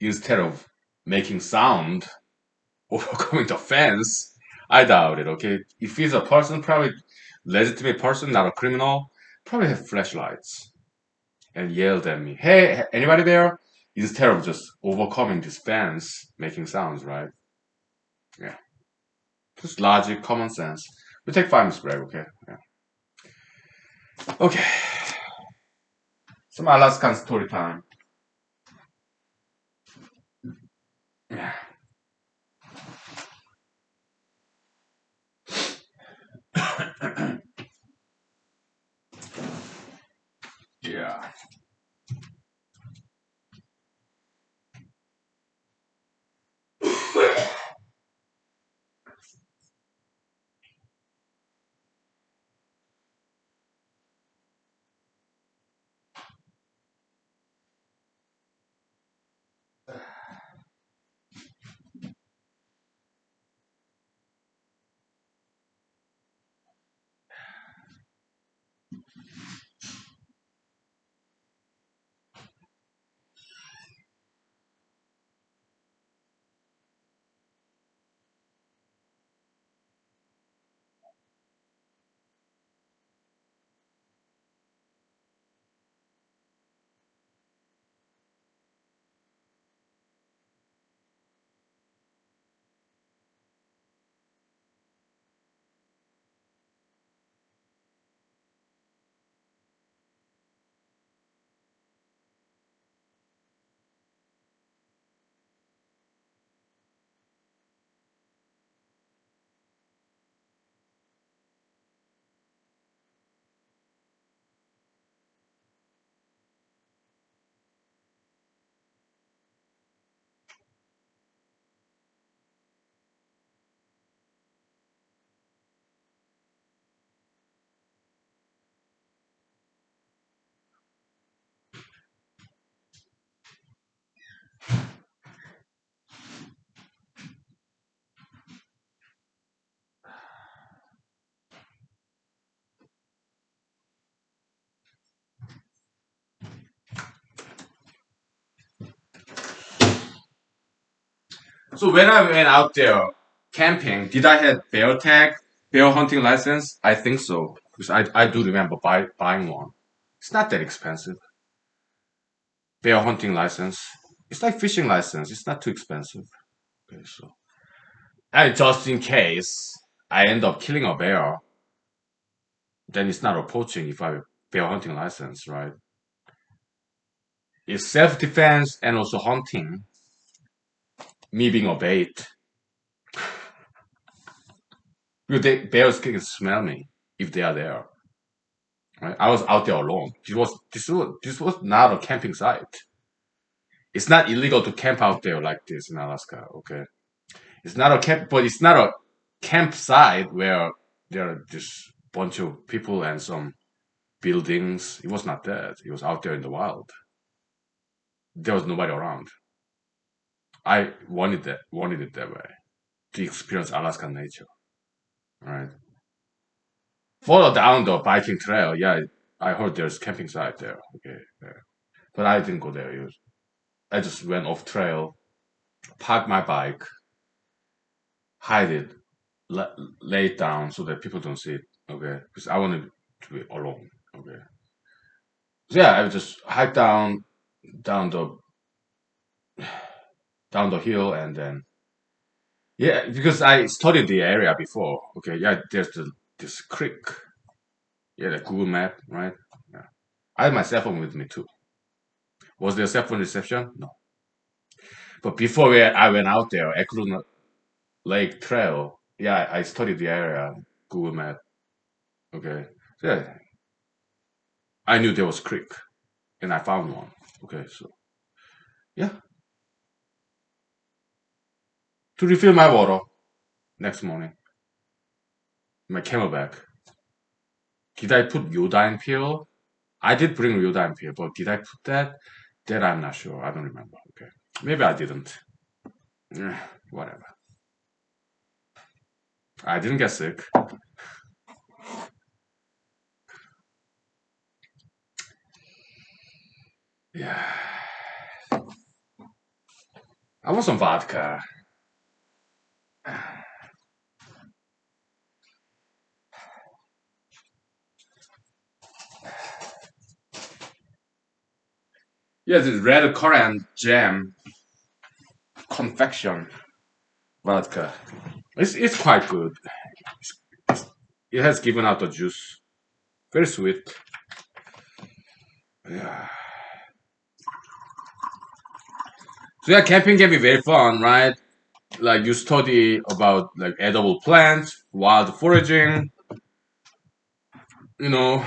instead of making sound overcoming the fence. I doubt it. Okay, if he's a person, probably legitimate person, not a criminal, probably have flashlights and yelled at me, "Hey, anybody there?" Instead of just overcoming this fence, making sounds, right? Yeah, just logic, common sense. We take 5 minutes break, okay? Yeah. Okay, some Alaskan story time. Yeah. Yeah. So when I went out there camping, did I have bear tag, bear hunting license? I think so because I do remember buying one. It's not that expensive. Bear hunting license. It's like fishing license. It's not too expensive. Okay, so and just in case I end up killing a bear, then it's not a poaching if I have bear hunting license, right? It's self defense and also hunting. Me being a bait, because bears can smell me if they are there. Right? I was out there alone. This was not a camping site. It's not illegal to camp out there like this in Alaska. Okay, it's not a camp, but it's not a campsite where there are just bunch of people and some buildings. It was not that. It was out there in the wild. There was nobody around. I wanted it that way to experience Alaskan nature. Right. Further down the biking trail, yeah, I heard there's camping site there. Okay, yeah. But I didn't go there. I just went off trail, parked my bike, hide it, lay it down so that people don't see it. Okay, because I wanted to be alone. Okay, so yeah, I would just hike down the down the hill and then yeah, because I studied the area before. Okay, yeah, there's this creek. Yeah, the Google map, right? Yeah, I had my cell phone with me too. Was there cell phone reception? No. But before I went out there, Eklund Lake Trail. Yeah, I studied the area, Google map. Okay, so yeah, I knew there was creek, and I found one. Okay, so yeah, to refill my water. next morning. My camelback. Did I put iodine pill? I did bring iodine pill, but did I put that? That I'm not sure. I don't remember. Okay. Maybe I didn't. Whatever. I didn't get sick. Yeah. I want some vodka. Yeah, this red currant jam confection vodka. It's quite good. It has given out the juice. Very sweet. Yeah. So yeah, camping can be very fun, right? Like you study about like edible plants, wild foraging, you know,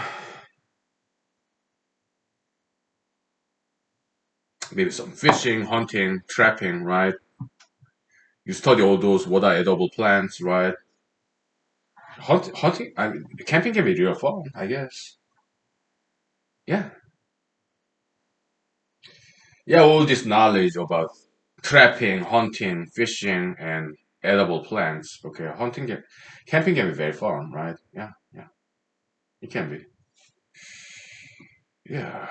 maybe some fishing, hunting, trapping, right? You study all those what are edible plants, right? Hunting, I mean, camping can be real fun, I guess. Yeah, yeah, all this knowledge about trapping, hunting, fishing, and edible plants. Okay, camping can be very fun, right? Yeah, yeah, it can be. Yeah,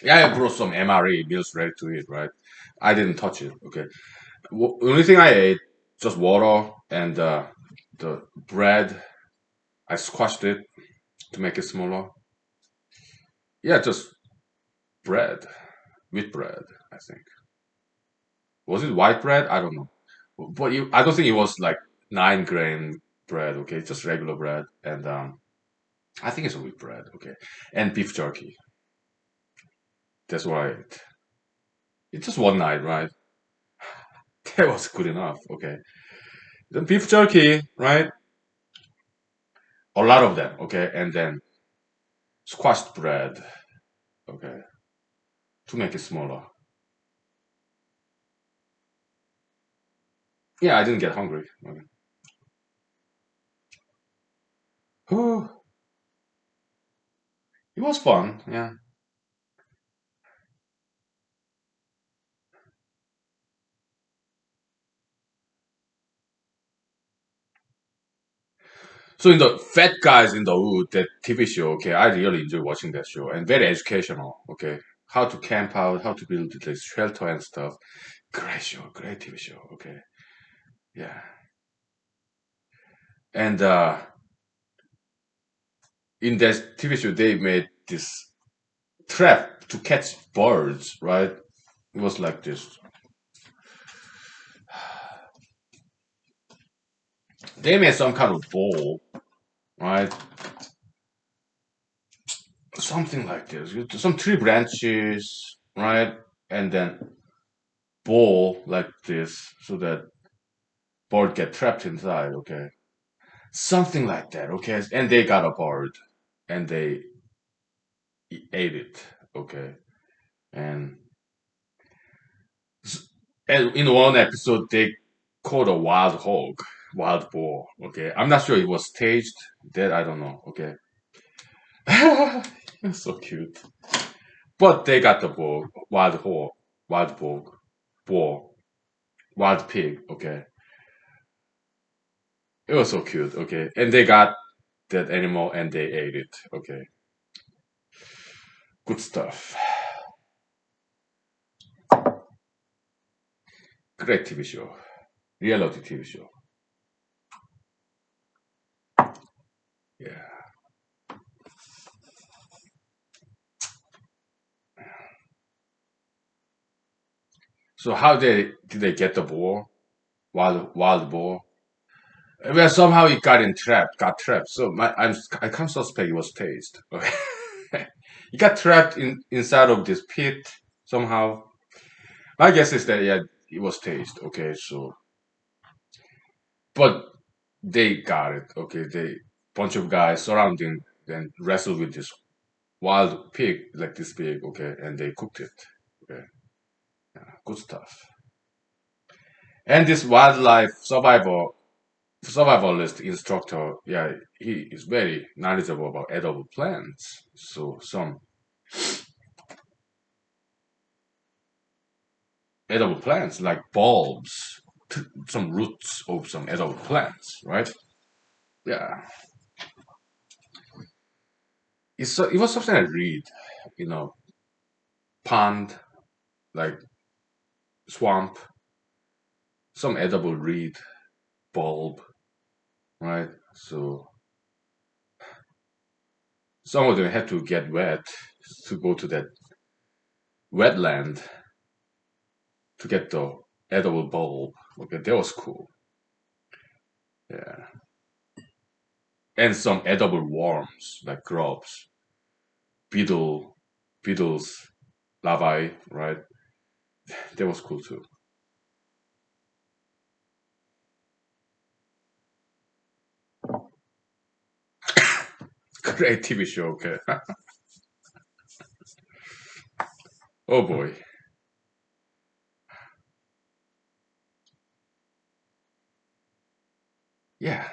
yeah. I brought some MRE meals ready to eat, right? I didn't touch it. Okay, only thing I ate just water and the bread. I squashed it to make it smaller. Yeah, just bread, wheat bread. I think was it white bread? I don't know, but I don't think it was like 9 grain bread. Okay, just regular bread, and I think it's a wheat bread. Okay, and beef jerky. That's what I ate. It's just one night, right? That was good enough. Okay, the beef jerky, right? A lot of them. Okay, and then squashed bread. Okay, to make it smaller. Yeah, I didn't get hungry. Okay. Whew, it was fun. Yeah. So in the Fat Guys in the Wood, that TV show, okay, I really enjoy watching that show and very educational. Okay, how to camp out, how to build the shelter and stuff. Great show, great TV show. Okay, yeah. And in that TV show, they made this trap to catch birds, right? It was like this. They made some kind of bowl, right? Something like this. Some tree branches, right? And then bowl like this, so that bird get trapped inside. Okay, something like that. Okay, and they got a bird, and they ate it. Okay, and and in one episode they caught a wild hog, wild boar. Okay, I'm not sure it was staged. That I don't know. Okay, it's so cute. But they got the boar, wild hog, wild boar, wild pig. Okay, it was so cute. Okay, and they got that animal and they ate it. Okay, good stuff. Great TV show, reality TV show. Yeah. So how did they get the boar? Wild boar? Well, somehow it got trapped. So I can't suspect it was tased. Okay. He got trapped inside of this pit somehow. My guess is that yeah, it was tased. Okay, so but they got it. Okay, they bunch of guys surrounding and wrestled with this wild pig like this pig. Okay, and they cooked it. Okay, yeah, good stuff. And this wildlife survivalist instructor, yeah, he is very knowledgeable about edible plants. So some edible plants like bulbs, some roots of some edible plants, right? Yeah, it was something I read, you know, pond, like swamp, some edible reed, bulb, right? So some of them had to get wet to go to that wetland to get the edible bulb. Okay, that was cool. Yeah, and some edible worms like grubs, beetle, beetles, larvae, right? That was cool too. Great TV show. Okay. Oh boy. Yeah.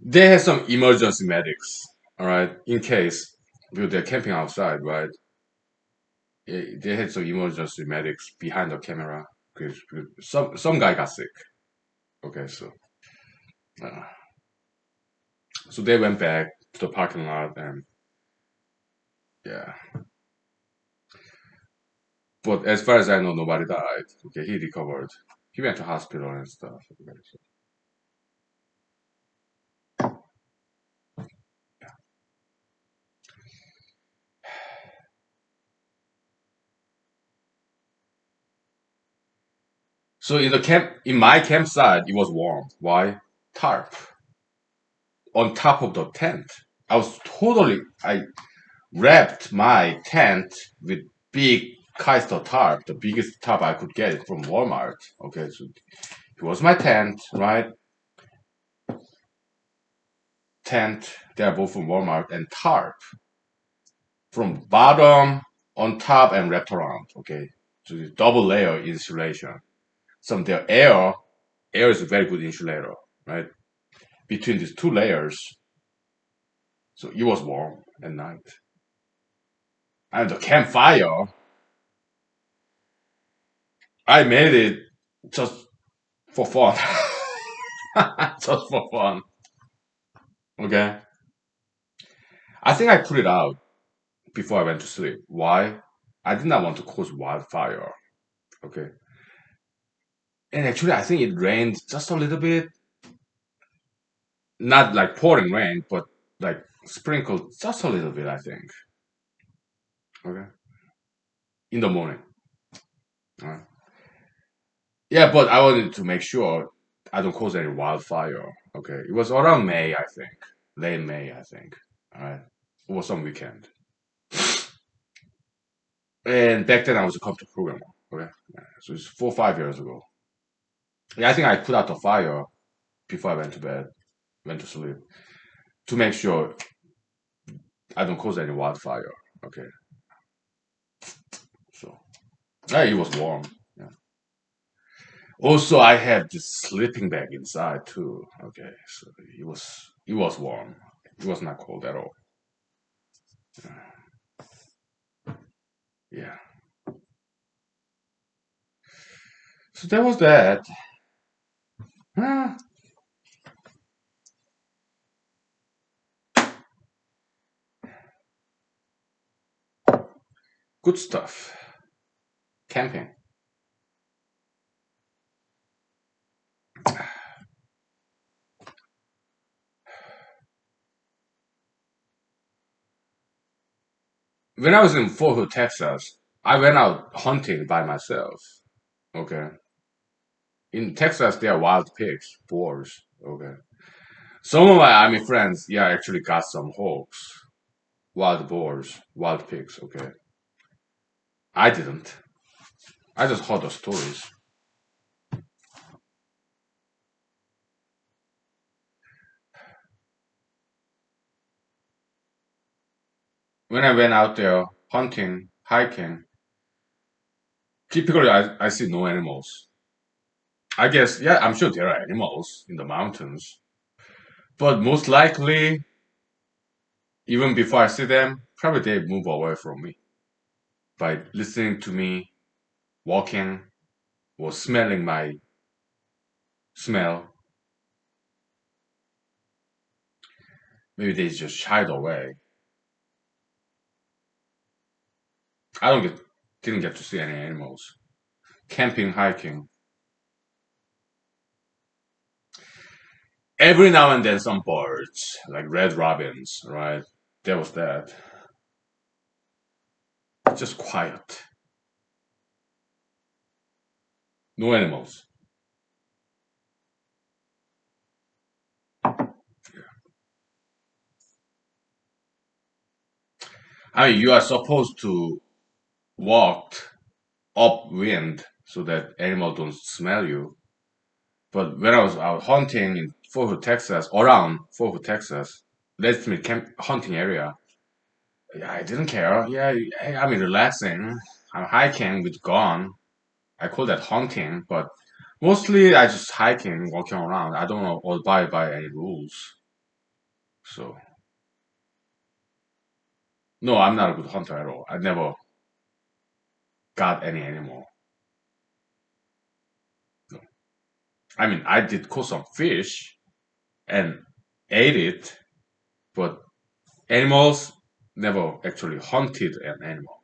They had some emergency medics. All right, in case because they're camping outside, right? They had some emergency medics behind the camera because some guy got sick. Okay, uh, so they went back to the parking lot and yeah. But as far as I know, nobody died. Okay, he recovered. He went to hospital and stuff. Okay, so in the camp, in my campsite, it was warm. Why? Tarp on top of the tent. I wrapped my tent with big Kaiser tarp, the biggest tarp I could get from Walmart. Okay, so it was my tent, right? Tent, they are both from Walmart, and tarp from bottom on top and wrapped around. Okay, so it's double layer insulation. Some the air is a very good insulator, right? Between these two layers, so it was warm at night. And the campfire, I made it just for fun, just for fun. Okay, I think I put it out before I went to sleep. Why? I did not want to cause wildfire. Okay, and actually, I think it rained just a little bit, not like pouring rain, but like sprinkled just a little bit. I think. Okay, in the morning. Right? Yeah, but I wanted to make sure I don't cause any wildfire. Okay, it was around May, I think, late May, I think. All right, it was some weekend, and back then I was a computer programmer. Okay, yeah. So it's 4 or 5 years ago. Yeah, I think I put out the fire before I went to bed, went to sleep, to make sure I don't cause any wildfire. Okay, so yeah, it was warm. Yeah. Also, I had this sleeping bag inside too. Okay, so it was warm. It was not cold at all. Yeah. So there was that. Ah, good stuff. Camping. When I was in Fort Hood, Texas, I went out hunting by myself. Okay. In Texas, there are wild pigs, boars. Okay. Some of my army friends, yeah, actually got some hawks, wild boars, wild pigs. Okay. I didn't. I just heard the stories. When I went out there hunting, hiking, typically I see no animals. I guess, yeah, I'm sure there are animals in the mountains, but most likely, even before I see them, probably they move away from me by listening to me, walking, or smelling my smell. Maybe they just shied away. I don't get, didn't get to see any animals. Camping, hiking. Every now and then some birds, like red robins, right? There was that. Just quiet. No animals. I mean, you are supposed to walk upwind so that animals don't smell you. But when I was out hunting in Fort Hood, Texas, around Fort Hood, Texas, that's my camp hunting area. Yeah, I didn't care. Yeah, I mean, relaxing. I'm hiking with gun. I call that hunting, but mostly I just hiking, walking around. I don't know abide by any rules. So no, I'm not a good hunter at all. I never got any animal. No. I mean, I did cook some fish and ate it, but animals never actually hunted an animal.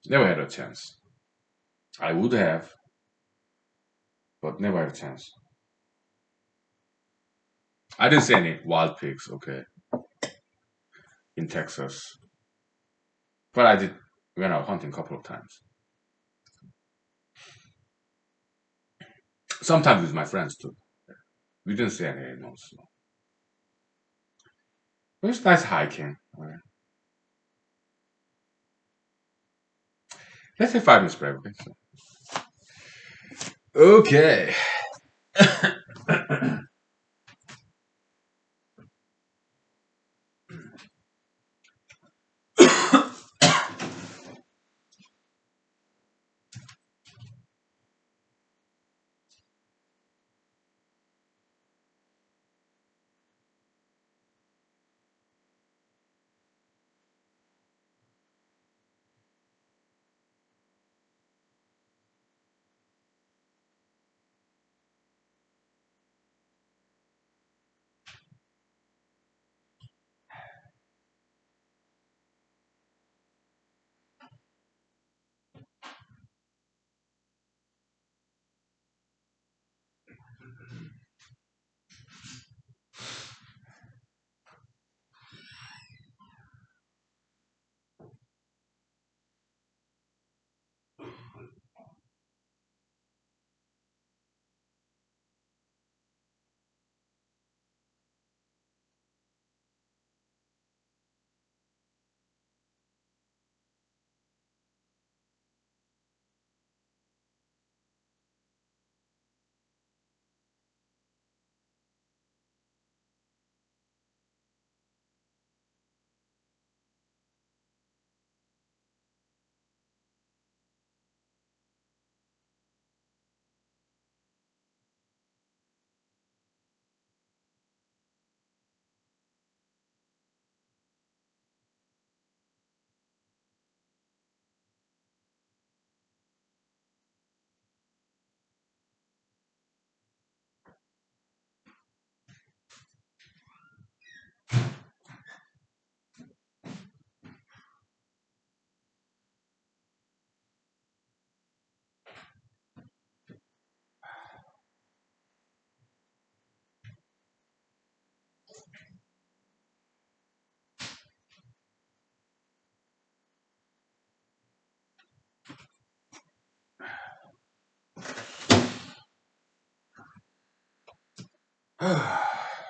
Never had a chance. I would have, but never had a chance. I didn't see any wild pigs, okay, in Texas, but I did went out hunting a couple of times. Sometimes with my friends too. We didn't see any animals. So. It was nice hiking. All right. Let's say 5 minutes break. Okay.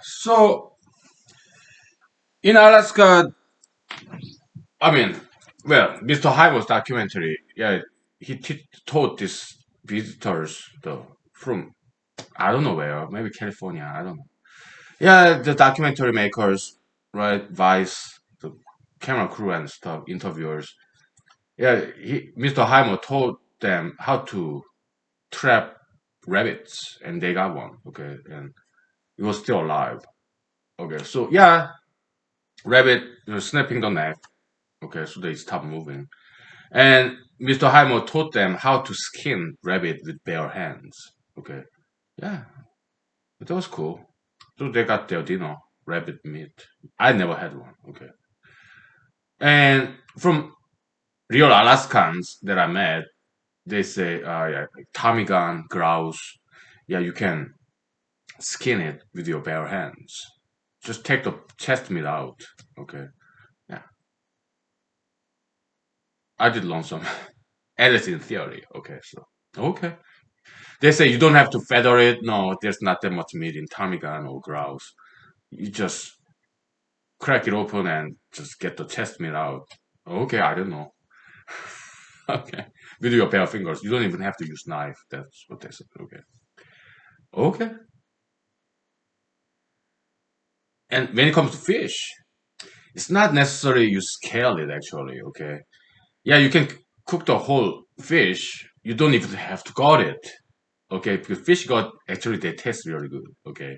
So in Alaska, I mean, well, Mr. Hyman's documentary, yeah, taught these visitors from I don't know where, maybe California, I don't know. Yeah, the documentary makers, right? Vice. camera crew and stuff, interviewers. Yeah, Mr. Heimer told them how to trap rabbits, and they got one. Okay, and it was still alive. Okay, so yeah, rabbit snapping the neck. Okay, so they stop moving. And Mr. Heimer taught them how to skin rabbit with bare hands. Okay, yeah, that was cool. So they got their dinner, rabbit meat. I never had one. Okay, and from real Alaskans that I met, they say, yeah, like Tommy gun, grouse. Yeah, you can skin it with your bare hands. Just take the chest meat out. Okay, yeah, I did learn some editing theory. Okay, so okay. They say you don't have to feather it. No, there's not that much meat in ptarmigan or grouse. You just crack it open and just get the chest meat out. Okay, I don't know. Okay, with your bare fingers. You don't even have to use knife. That's what they said. Okay, okay. And when it comes to fish, it's not necessary you scale it actually. Okay, yeah, you can cook the whole fish. You don't even have to gut it. Okay, because fish gut actually they taste really good. Okay,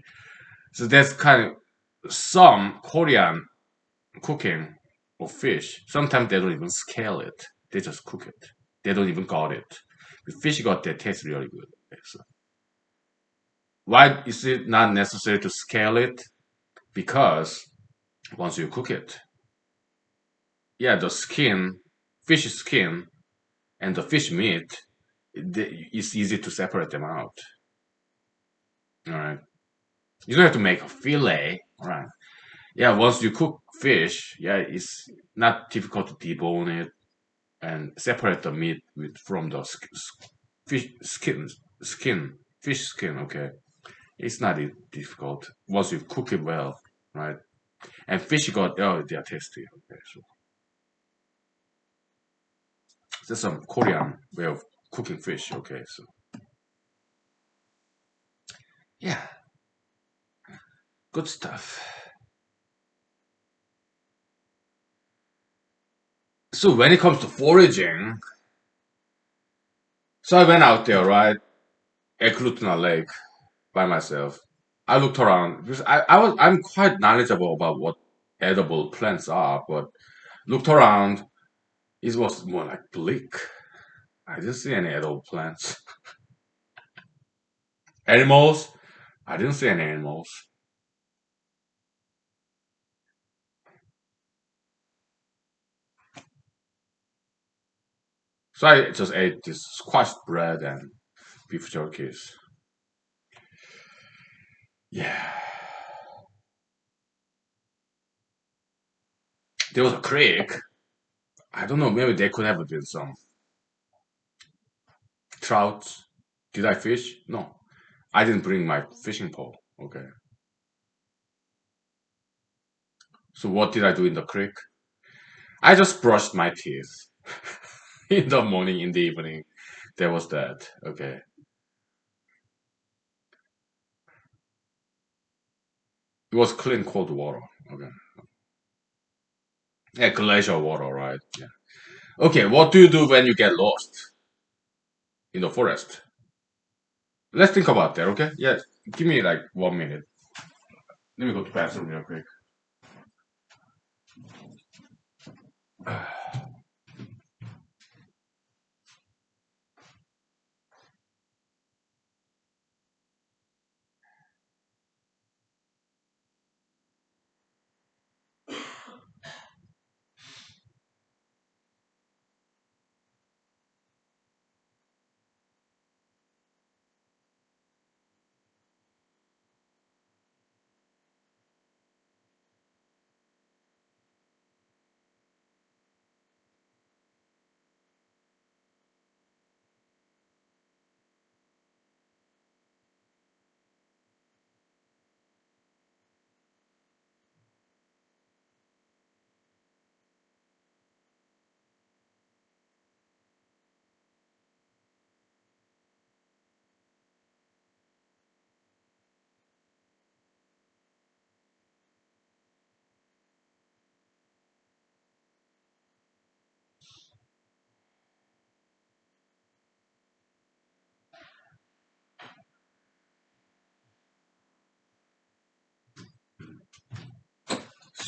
so that's kind of some Korean cooking of fish. Sometimes they don't even scale it. They just cook it. They don't even gut it. The fish gut they taste really good. Okay, so why is it not necessary to scale it? Because once you cook it, yeah, the skin, fish skin, and the fish meat, it's easy to separate them out. All right, you don't have to make a fillet. All right. Yeah, once you cook fish, yeah, it's not difficult to debone it and separate the meat from the fish skin, fish skin. Okay, it's not difficult once you cook it well, right? And fish got oh, they are tasty. Okay, so that's some Korean way of cooking fish. Okay, so yeah, good stuff. So when it comes to foraging, so I went out there, right, at Klutna Lake by myself. I looked around because I'm quite knowledgeable about what edible plants are, but looked around, it was more like bleak. I didn't see any edible plants. Animals, I didn't see any animals. So I just ate this squashed bread and beef jerkies. Yeah. There was a creek. I don't know, maybe there could have been some trouts. Did I fish? No. I didn't bring my fishing pole. Okay. So what did I do in the creek? I just brushed my teeth in the morning, in the evening. There was that. Okay. It was clean cold water. Okay. Yeah, glacial water, right? Yeah. Okay, what do you do when you get lost in the forest? Let's think about that, okay? Yeah, give me like 1 minute. Let me go to the bathroom real quick.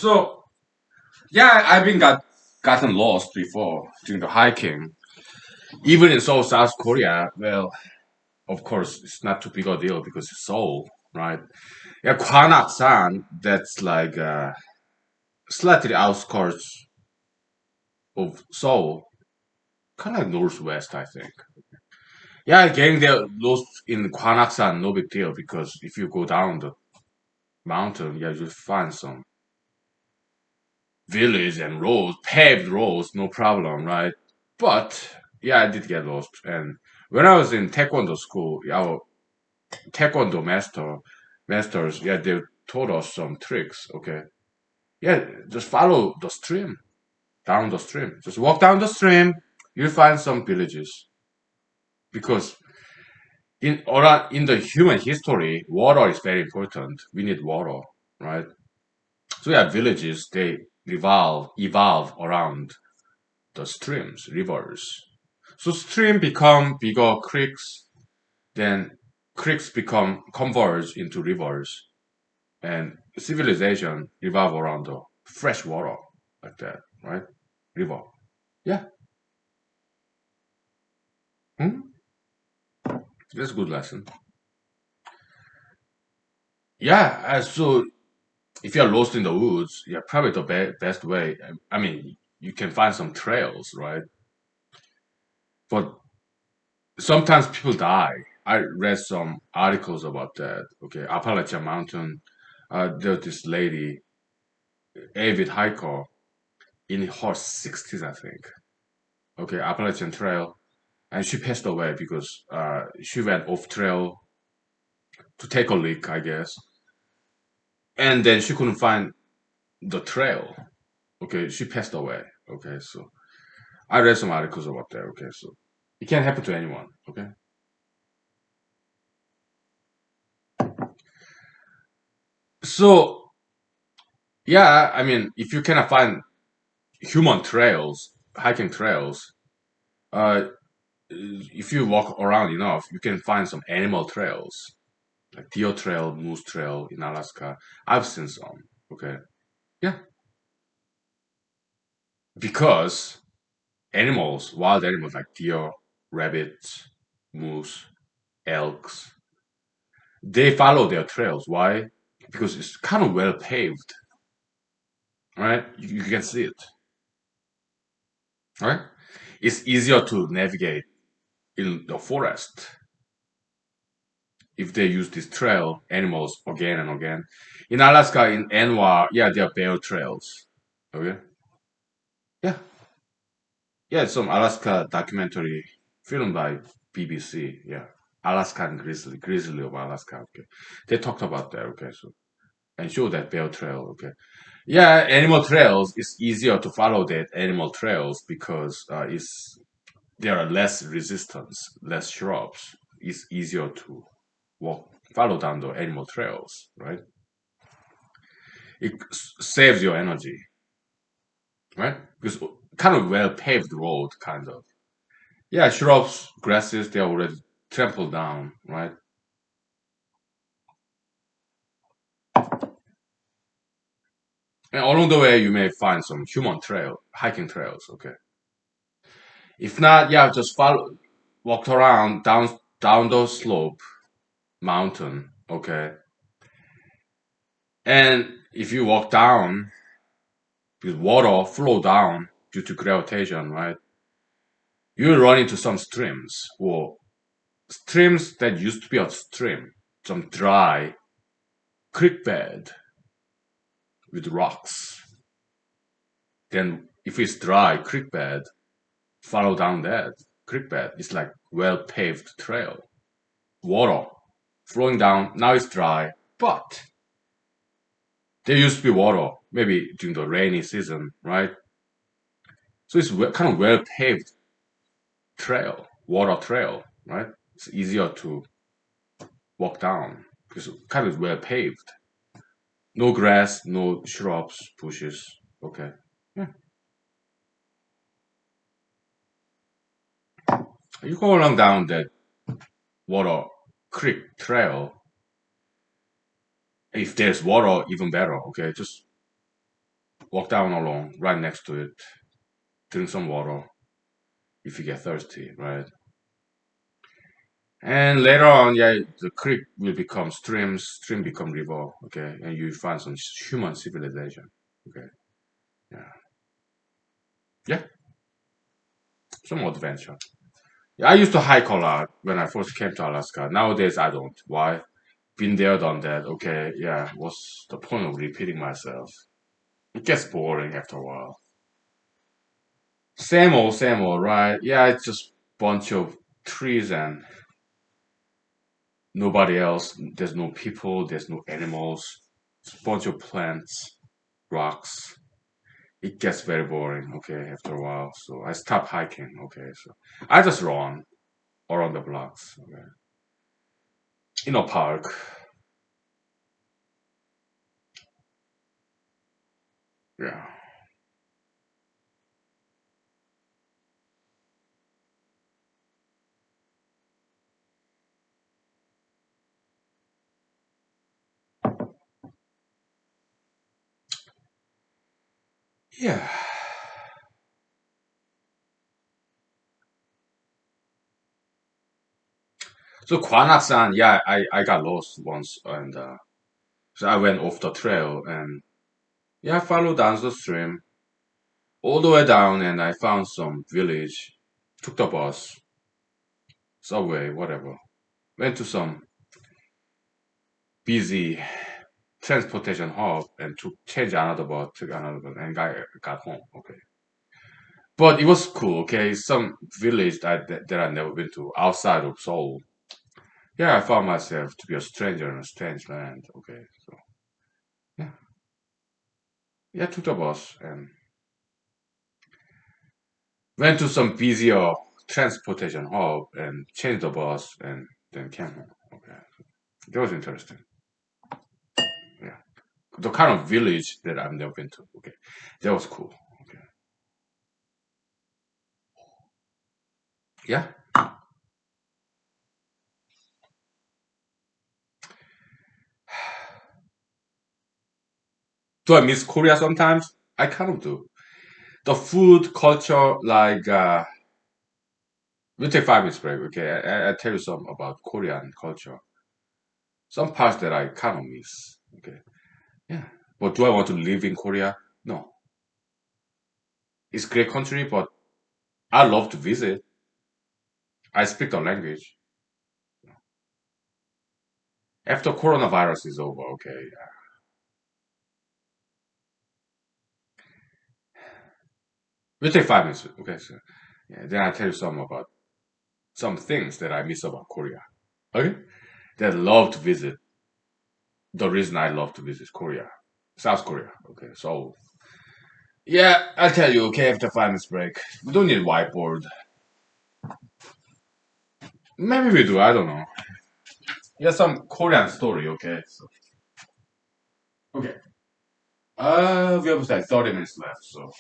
So yeah, I've been gotten lost before during the hiking. Even in Seoul, South Korea, well, of course, it's not too big a deal because it's Seoul, right? Yeah, Gwanaksan, that's like slightly outskirts of Seoul, kind of northwest, I think. Yeah, getting there lost in Gwanaksan, no big deal because if you go down the mountain, yeah, you'll find some village and roads, paved roads, no problem, right? But yeah, I did get lost. And when I was in Taekwondo school, our Taekwondo masters, yeah, they taught us some tricks. Okay, yeah, just follow the stream, down the stream. Just walk down the stream. You'll find some villages because in the human history, water is very important. We need water, right? So yeah, villages they evolve around the streams, rivers. So stream become bigger creeks, then creeks become converge into rivers, and civilization revolve around the fresh water like that, right? River. Yeah. Hmm? That's a good lesson. Yeah. So if you're lost in the woods, yeah, probably the best way. I mean, you can find some trails, right? But sometimes people die. I read some articles about that. Okay, Appalachian Mountain. There's this lady, avid hiker, in her 60s, I think. Okay, Appalachian Trail, and she passed away because she went off trail to take a leak, I guess, and then she couldn't find the trail. Okay, she passed away. Okay, so I read some articles about that. Okay, so it can happen to anyone. Okay, so yeah, I mean, if you cannot find human trails, hiking trails, uh, if you walk around enough, you can find some animal trails, like deer trail, moose trail in Alaska. I've seen some. Okay, yeah, because animals, wild animals like deer, rabbits, moose, elks, they follow their trails. Why? Because it's kind of well paved, right? You can see it, right? It's easier to navigate in the forest if they use this trail animals again and again. In Alaska, in Anwar, yeah, there are bear trails. Okay, yeah, yeah, some Alaska documentary filmed by BBC. Yeah, Alaskan grizzly of Alaska. Okay, they talked about that. Okay, so and show that bear trail. Okay, yeah, animal trails. It's easier to follow that animal trails because it's there are less resistance, less shrubs. It's easier to walk, follow down the animal trails, right? It saves your energy, right? Because kind of well paved road, kind of. Yeah, shrubs, grasses, they are already trampled down, right? And along the way, you may find some human hiking trails, okay? If not, yeah, just follow, walk around down the slope, mountain, okay? And if you walk down, because water flow down due to gravitation, right? You'll run into some streams or streams that used to be a stream, some dry creek bed with rocks. Then if it's dry creek bed, follow down that creek bed. It's like well paved trail. Water flowing down. Now it's dry, but there used to be water maybe during the rainy season, right? So it's kind of well paved trail, water trail, right? It's easier to walk down because it's kind of well paved. No grass, no shrubs, bushes. Okay. Yeah. You go along down that water creek trail. If there's water, even better. Okay. Just walk down along right next to it, drink some water if you get thirsty, right? And later on, yeah, the creek will become streams, stream become river, okay, and you find some human civilization, okay, yeah, yeah, some adventure. Yeah, I used to hike a lot when I first came to Alaska. Nowadays, I don't. Why? Been there, done that. Okay, yeah. What's the point of repeating myself? It gets boring after a while. Same old, right? Yeah, it's just bunch of trees and nobody else. There's no people. There's no animals. It's a bunch of plants, rocks. It gets very boring. Okay, after a while, so I stopped hiking. Okay, so I just run around the blocks. Okay, in a park. Yeah, yeah. So Kwanaksan, yeah, I got lost once, and so I went off the trail, and yeah, I followed down the stream all the way down, and I found some village, took the bus, subway, whatever, went to some busy transportation hub, and took change another bus, took another bus, and got home. Okay, but it was cool. Okay, some village that I never been to outside of Seoul. Yeah, I found myself to be a stranger in a strange land. Okay, so yeah, yeah, took the bus and went to some busier transportation hub and changed the bus and then came home. Okay, that was interesting. Yeah, the kind of village that I've never been to. Okay, that was cool. Okay, yeah. Do I miss Korea sometimes? I kind of do. The food culture, like we take 5 minutes break. Okay, I tell you some about Korean culture. Some parts that I kind of miss. Okay, yeah. But do I want to live in Korea? No. It's a great country, but I love to visit. I speak the language. After coronavirus is over, okay, we'll take 5 minutes. Okay, so yeah, then I tell you some about some things that I miss about Korea. Okay, that I love to visit. The reason I love to visit Korea, South Korea. Okay, so yeah, I'll tell you. Okay, after 5 minutes break, we don't need a whiteboard. Maybe we do. I don't know. Yeah, some Korean story. Okay, so okay. We have like 30 minutes left. So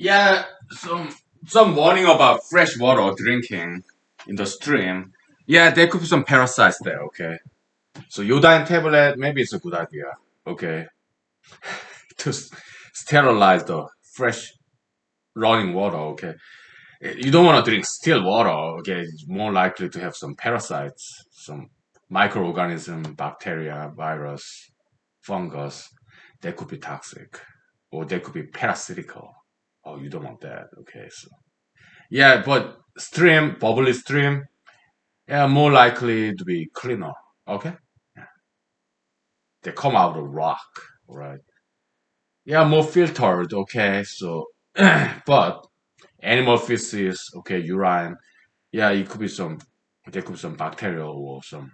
Yeah, some warning about fresh water drinking in the stream. Yeah, there could be some parasites there. Okay, so iodine tablet maybe it's a good idea. Okay, to sterilize the fresh running water. Okay, you don't want to drink still water. Okay, it's more likely to have some parasites, some microorganism, bacteria, virus, fungus. That could be toxic, or they could be parasitical. Oh, you don't want that. Okay, so yeah, but stream, bubbly stream, yeah, more likely to be cleaner. Okay, yeah. They come out of rock, right? Yeah, more filtered. Okay, so but animal feces, okay, urine, yeah, it could be some, there could be some bacterial or some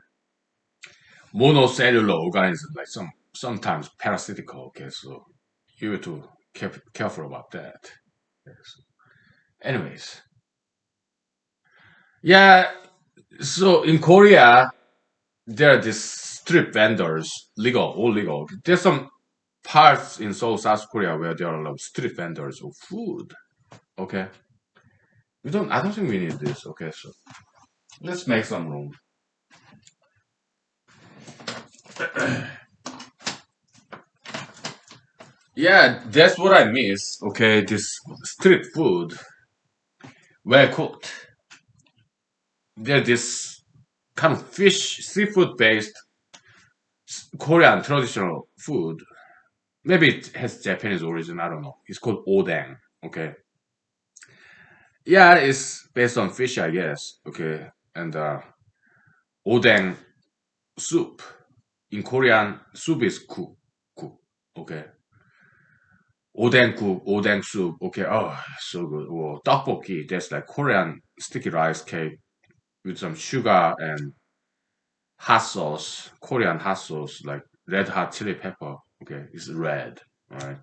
monocellular organisms, like sometimes parasitical. Okay, so you have to careful about that. Yes. Anyways, yeah. So in Korea, there are these street vendors, legal, all legal. There's some parts in Seoul, South Korea, where there are a lot of street vendors of food. Okay, we don't. I don't think we need this. Okay, so let's make some room. Yeah, that's what I miss. Okay, this street food, well cooked. There's this kind of fish, seafood based Korean traditional food. Maybe it has Japanese origin. I don't know. It's called odang. Okay. Yeah, it's based on fish, I guess. Okay. And odang soup. In Korean, soup is cook. Cook. Okay. Odang cook, odang soup. Okay. Oh, so good. Or tteokbokki. That's like Korean sticky rice cake with some sugar and hot sauce, Korean hot sauce, like red hot chili pepper. Okay, it's red. All right.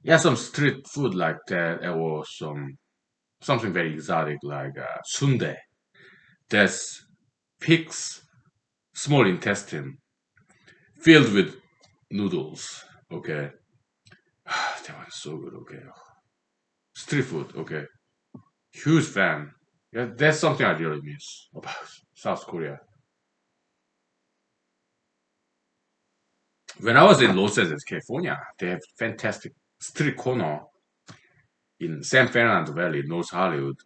Yeah, some street food like that, or something very exotic like sundae. That's pig's small intestine filled with noodles. Okay, that was so good. Okay, street food. Okay, huge fan. Yeah, that's something I really miss about South Korea. When I was in Los Angeles, California, they have fantastic street corner in San Fernando Valley, North Hollywood.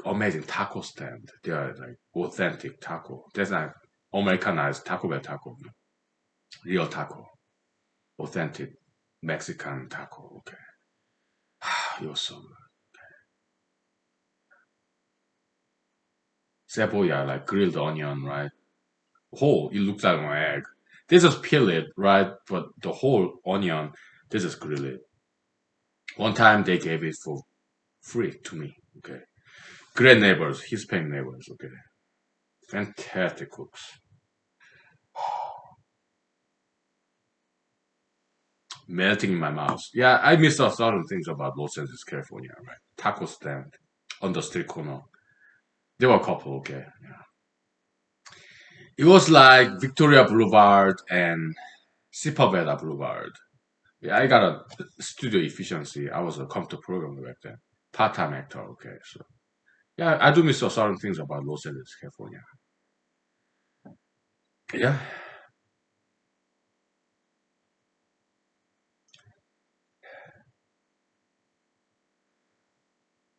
Amazing taco stand. They are like authentic taco. That's not Americanized Taco Bell taco. Real taco. Authentic Mexican taco. Okay. It was so good. Cebolla, like grilled onion, right? Whole. It looks like an egg. They just peel it, right? But the whole onion, they just grill it. One time they gave it for free to me. Okay. Great neighbors, Hispanic neighbors. Okay. Fantastic cooks. Melting in my mouth. Yeah, I missed out certain things about Los Angeles, California, right? Taco stand on the street corner. There were a couple, okay. Yeah. It was like Victoria Boulevard and Sipaveta Boulevard. Yeah, I got a studio efficiency. I was a computer programmer back then. Part-time actor, okay. So yeah, I do miss out certain things about Los Angeles, California. Yeah.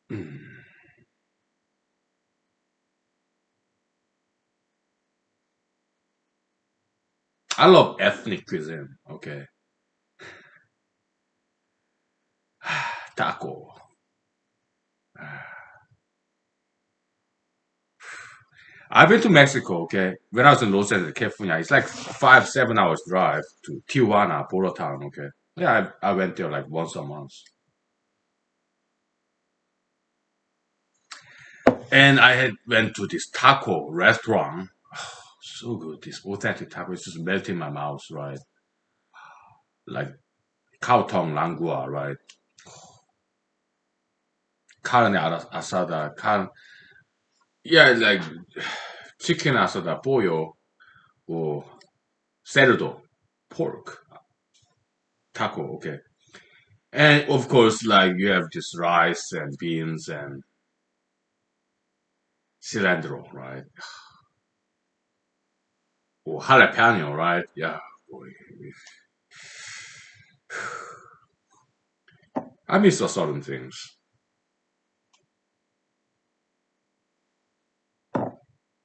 Mm. I love ethnic cuisine, okay. Taco. I've been to Mexico, okay. When I was in Los Angeles, California, it's like 5, 7 hours drive to Tijuana, Port Town, okay. Yeah, I went there like once a month. And I had went to this taco restaurant. So good, this authentic taco is just melting in my mouth, right? Like cow tongue langua, right? Carne asada, yeah, like chicken asada, pollo, or cerdo, pork taco, okay. And of course, like you have just rice and beans and cilantro, right? Or jalapeno, right? Yeah. Boy. I miss a certain things.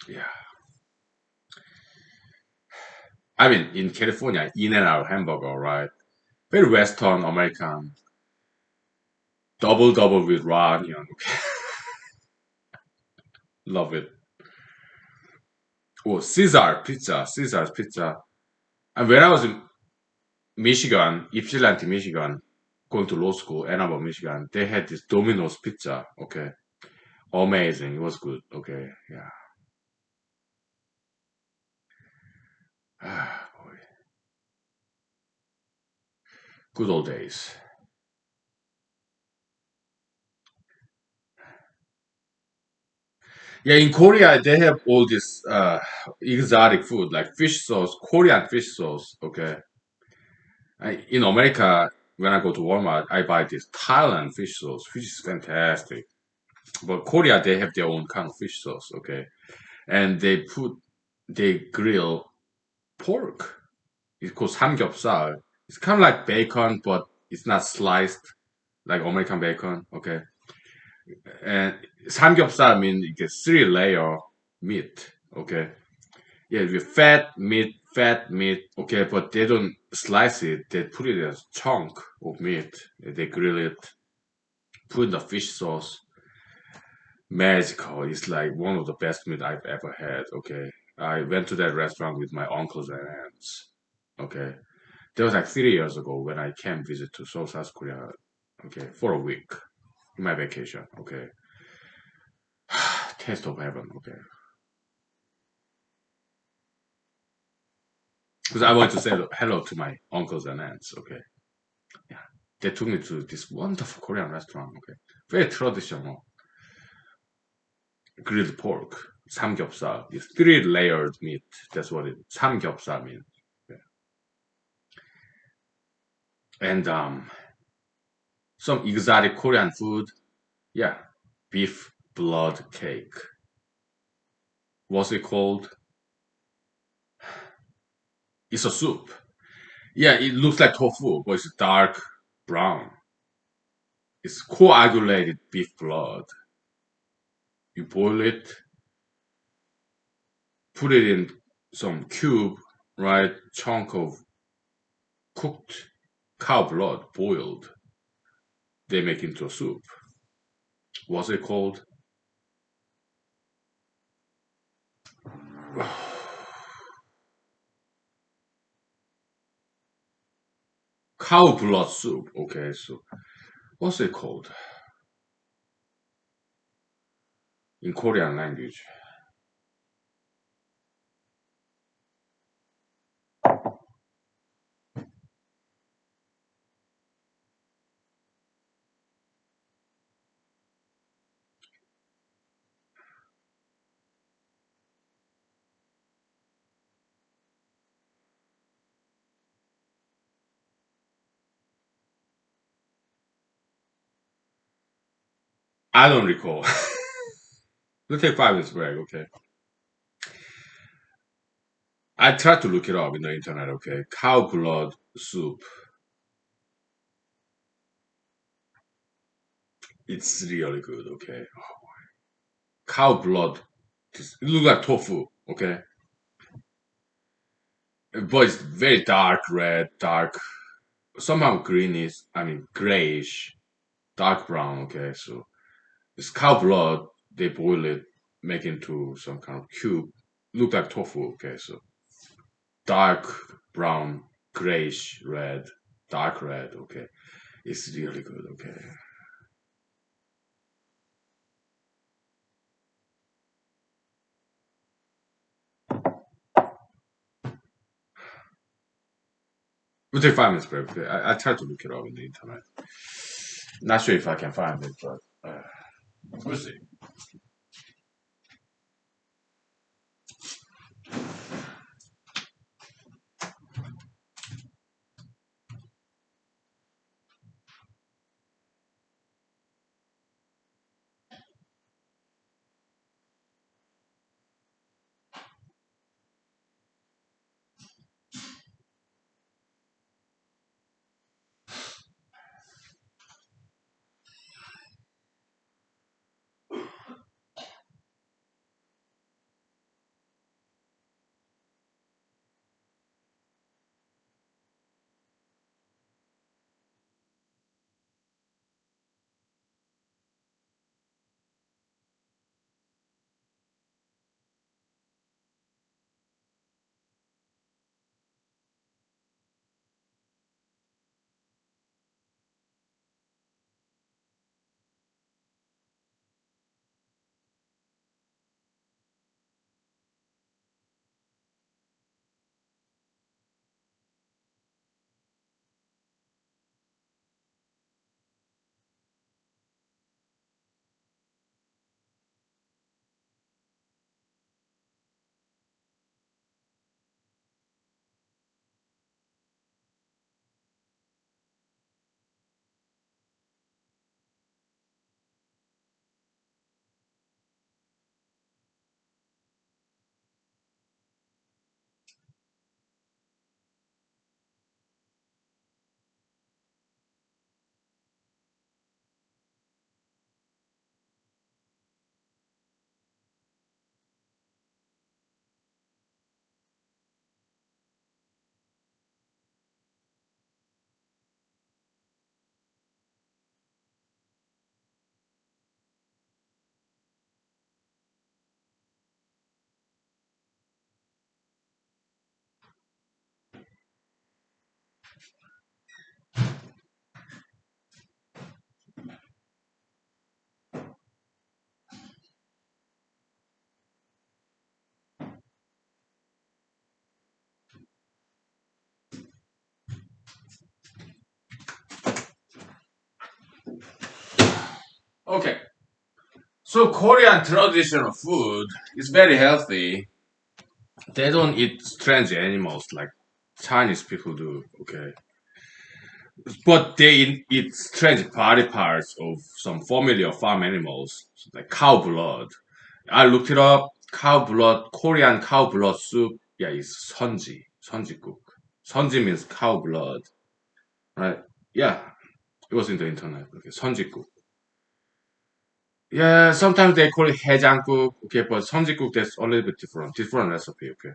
Yeah. I mean, in California, In and Out hamburger, right? Very Western American, double double with raw onion. Love it. Oh, Caesar's pizza. And when I was in Michigan, Ypsilanti, Michigan, going to law school, Ann Arbor, Michigan, they had this Domino's pizza. Okay, amazing. It was good. Okay, yeah. Ah, boy, good old days. Yeah, in Korea they have all this exotic food like fish sauce, Korean fish sauce. Okay, in America, when I go to Walmart, I buy this Thailand fish sauce, which is fantastic. But Korea, they have their own kind of fish sauce. Okay, and they grill pork. It's called samgyeopsal. It's kind of like bacon, but it's not sliced like American bacon. Okay, and samgyeopsal means you get three layer meat. Okay, yeah, with fat meat. Okay, but they don't slice it. They put it as chunk of meat. They grill it, put in the fish sauce. Magical. It's like one of the best meat I've ever had. Okay, I went to that restaurant with my uncles and aunts. Okay, that was like 3 years ago when I came visit to Seoul, South Korea. Okay, for a week in my vacation. Okay, taste of heaven. Okay, because I wanted to say hello to my uncles and aunts. Okay, yeah, they took me to this wonderful Korean restaurant. Okay, very traditional grilled pork, samgyeopsal. It's three layered meat. That's what it samgyeopsal means. Yeah. And some exotic Korean food. Yeah, beef blood cake. What's it called? It's a soup. Yeah, it looks like tofu, but it's dark brown. It's coagulated beef blood. You boil it, put it in some cube, right? Chunk of cooked cow blood, boiled. They make into a soup. What's it called? Cow blood soup. Okay, so what's it called in Korean language? I don't recall. We'll take 5 minutes break. Okay. I tried to look it up in the internet. Okay, cow blood soup. It's really good. Okay, cow blood. It looks like tofu. Okay, but it's very dark red, dark, somehow greenish. I mean grayish, dark brown. Okay, so it's cow blood. They boil it, make into some kind of cube. Look like tofu. Okay, so dark brown, grayish red, dark red. Okay, it's really good. Okay. We'll take 5 minutes break. Okay? I tried to look it up in the internet. Not sure if I can find it, but we'll see. Okay, so Korean traditional food is very healthy. They don't eat strange animals like Chinese people do. Okay, but they eat strange body parts of some familiar farm animals like cow blood. I looked it up. Cow blood, Korean cow blood soup. Yeah, it's 선지, 선지국. 선지 means cow blood, right? Yeah, it was in the internet. Okay, 선지국. Yeah, sometimes they call it 해장국. Okay, but 선지국 that's a little bit different. Different recipe. Okay,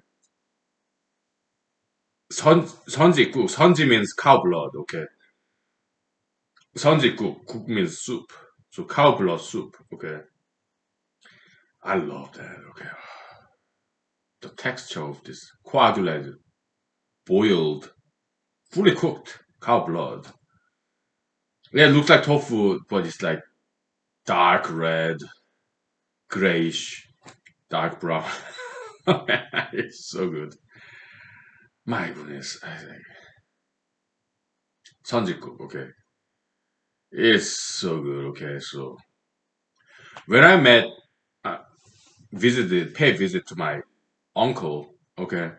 선지국. 선지 means cow blood. Okay, 선지국. 국 means soup. So cow blood soup. Okay, I love that. Okay, the texture of this coagulated, boiled, fully cooked cow blood. Yeah, it looks like tofu, but it's like dark red, grayish, dark brown. It's so good. My goodness. 선지국, okay. It's so good, okay. So when I met, uh, paid visit to my uncle, okay.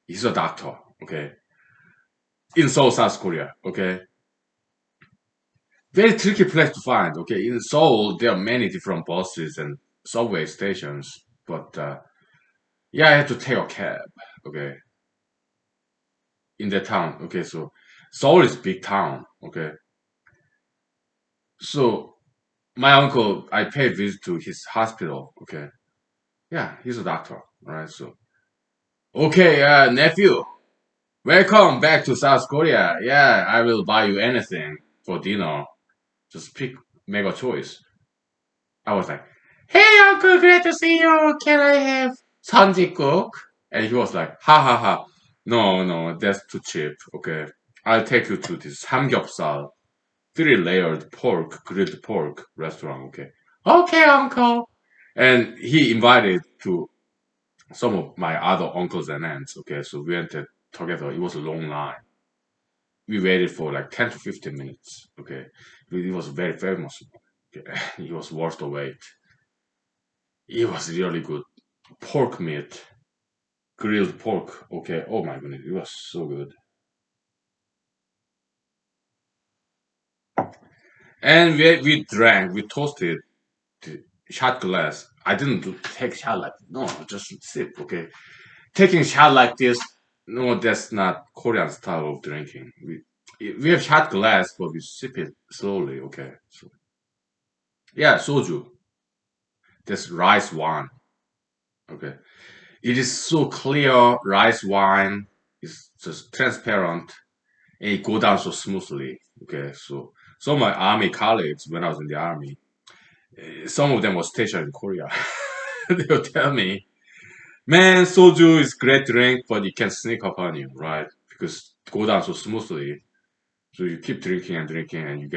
He's a doctor, okay. In Seoul, South Korea, okay. Very tricky place to find, okay. In Seoul, there are many different buses and subway stations, but yeah, I had to take a cab, okay. In that town. Okay, so Seoul is big town. Okay, so my uncle, I paid visit to his hospital. Okay, yeah, he's a doctor. All right, so okay, nephew, welcome back to South Korea. Yeah, I will buy you anything for dinner. Just make a choice. I was like, hey uncle, great to see you. Can I have 선지국? And he was like, ha ha ha. No, no, that's too cheap. Okay, I'll take you to this samgyeopsal three layered pork, grilled pork restaurant. Okay. Okay, uncle. And he invited to some of my other uncles and aunts. Okay. So we went together. It was a long line. We waited for like 10 to 15 minutes. Okay. It was very famous. Okay. It was worth the wait. It was really good. Pork meat, grilled pork. Okay. Oh my goodness. It was so good. And we toasted the shot glass. I didn't take shot like, no, just sip. Okay. Taking shot like this, no, that's not Korean style of drinking. We have shot glass, but we sip it slowly. Okay, so yeah, soju. That's rice wine. Okay, it is so clear. Rice wine is just transparent, and it go down so smoothly. Okay, so some of my army colleagues when I was in the army, some of them were stationed in Korea. They would tell me, "Man, soju is great drink, but it can sneak up on you, right? Because it go down so smoothly." So you keep drinking and drinking, and you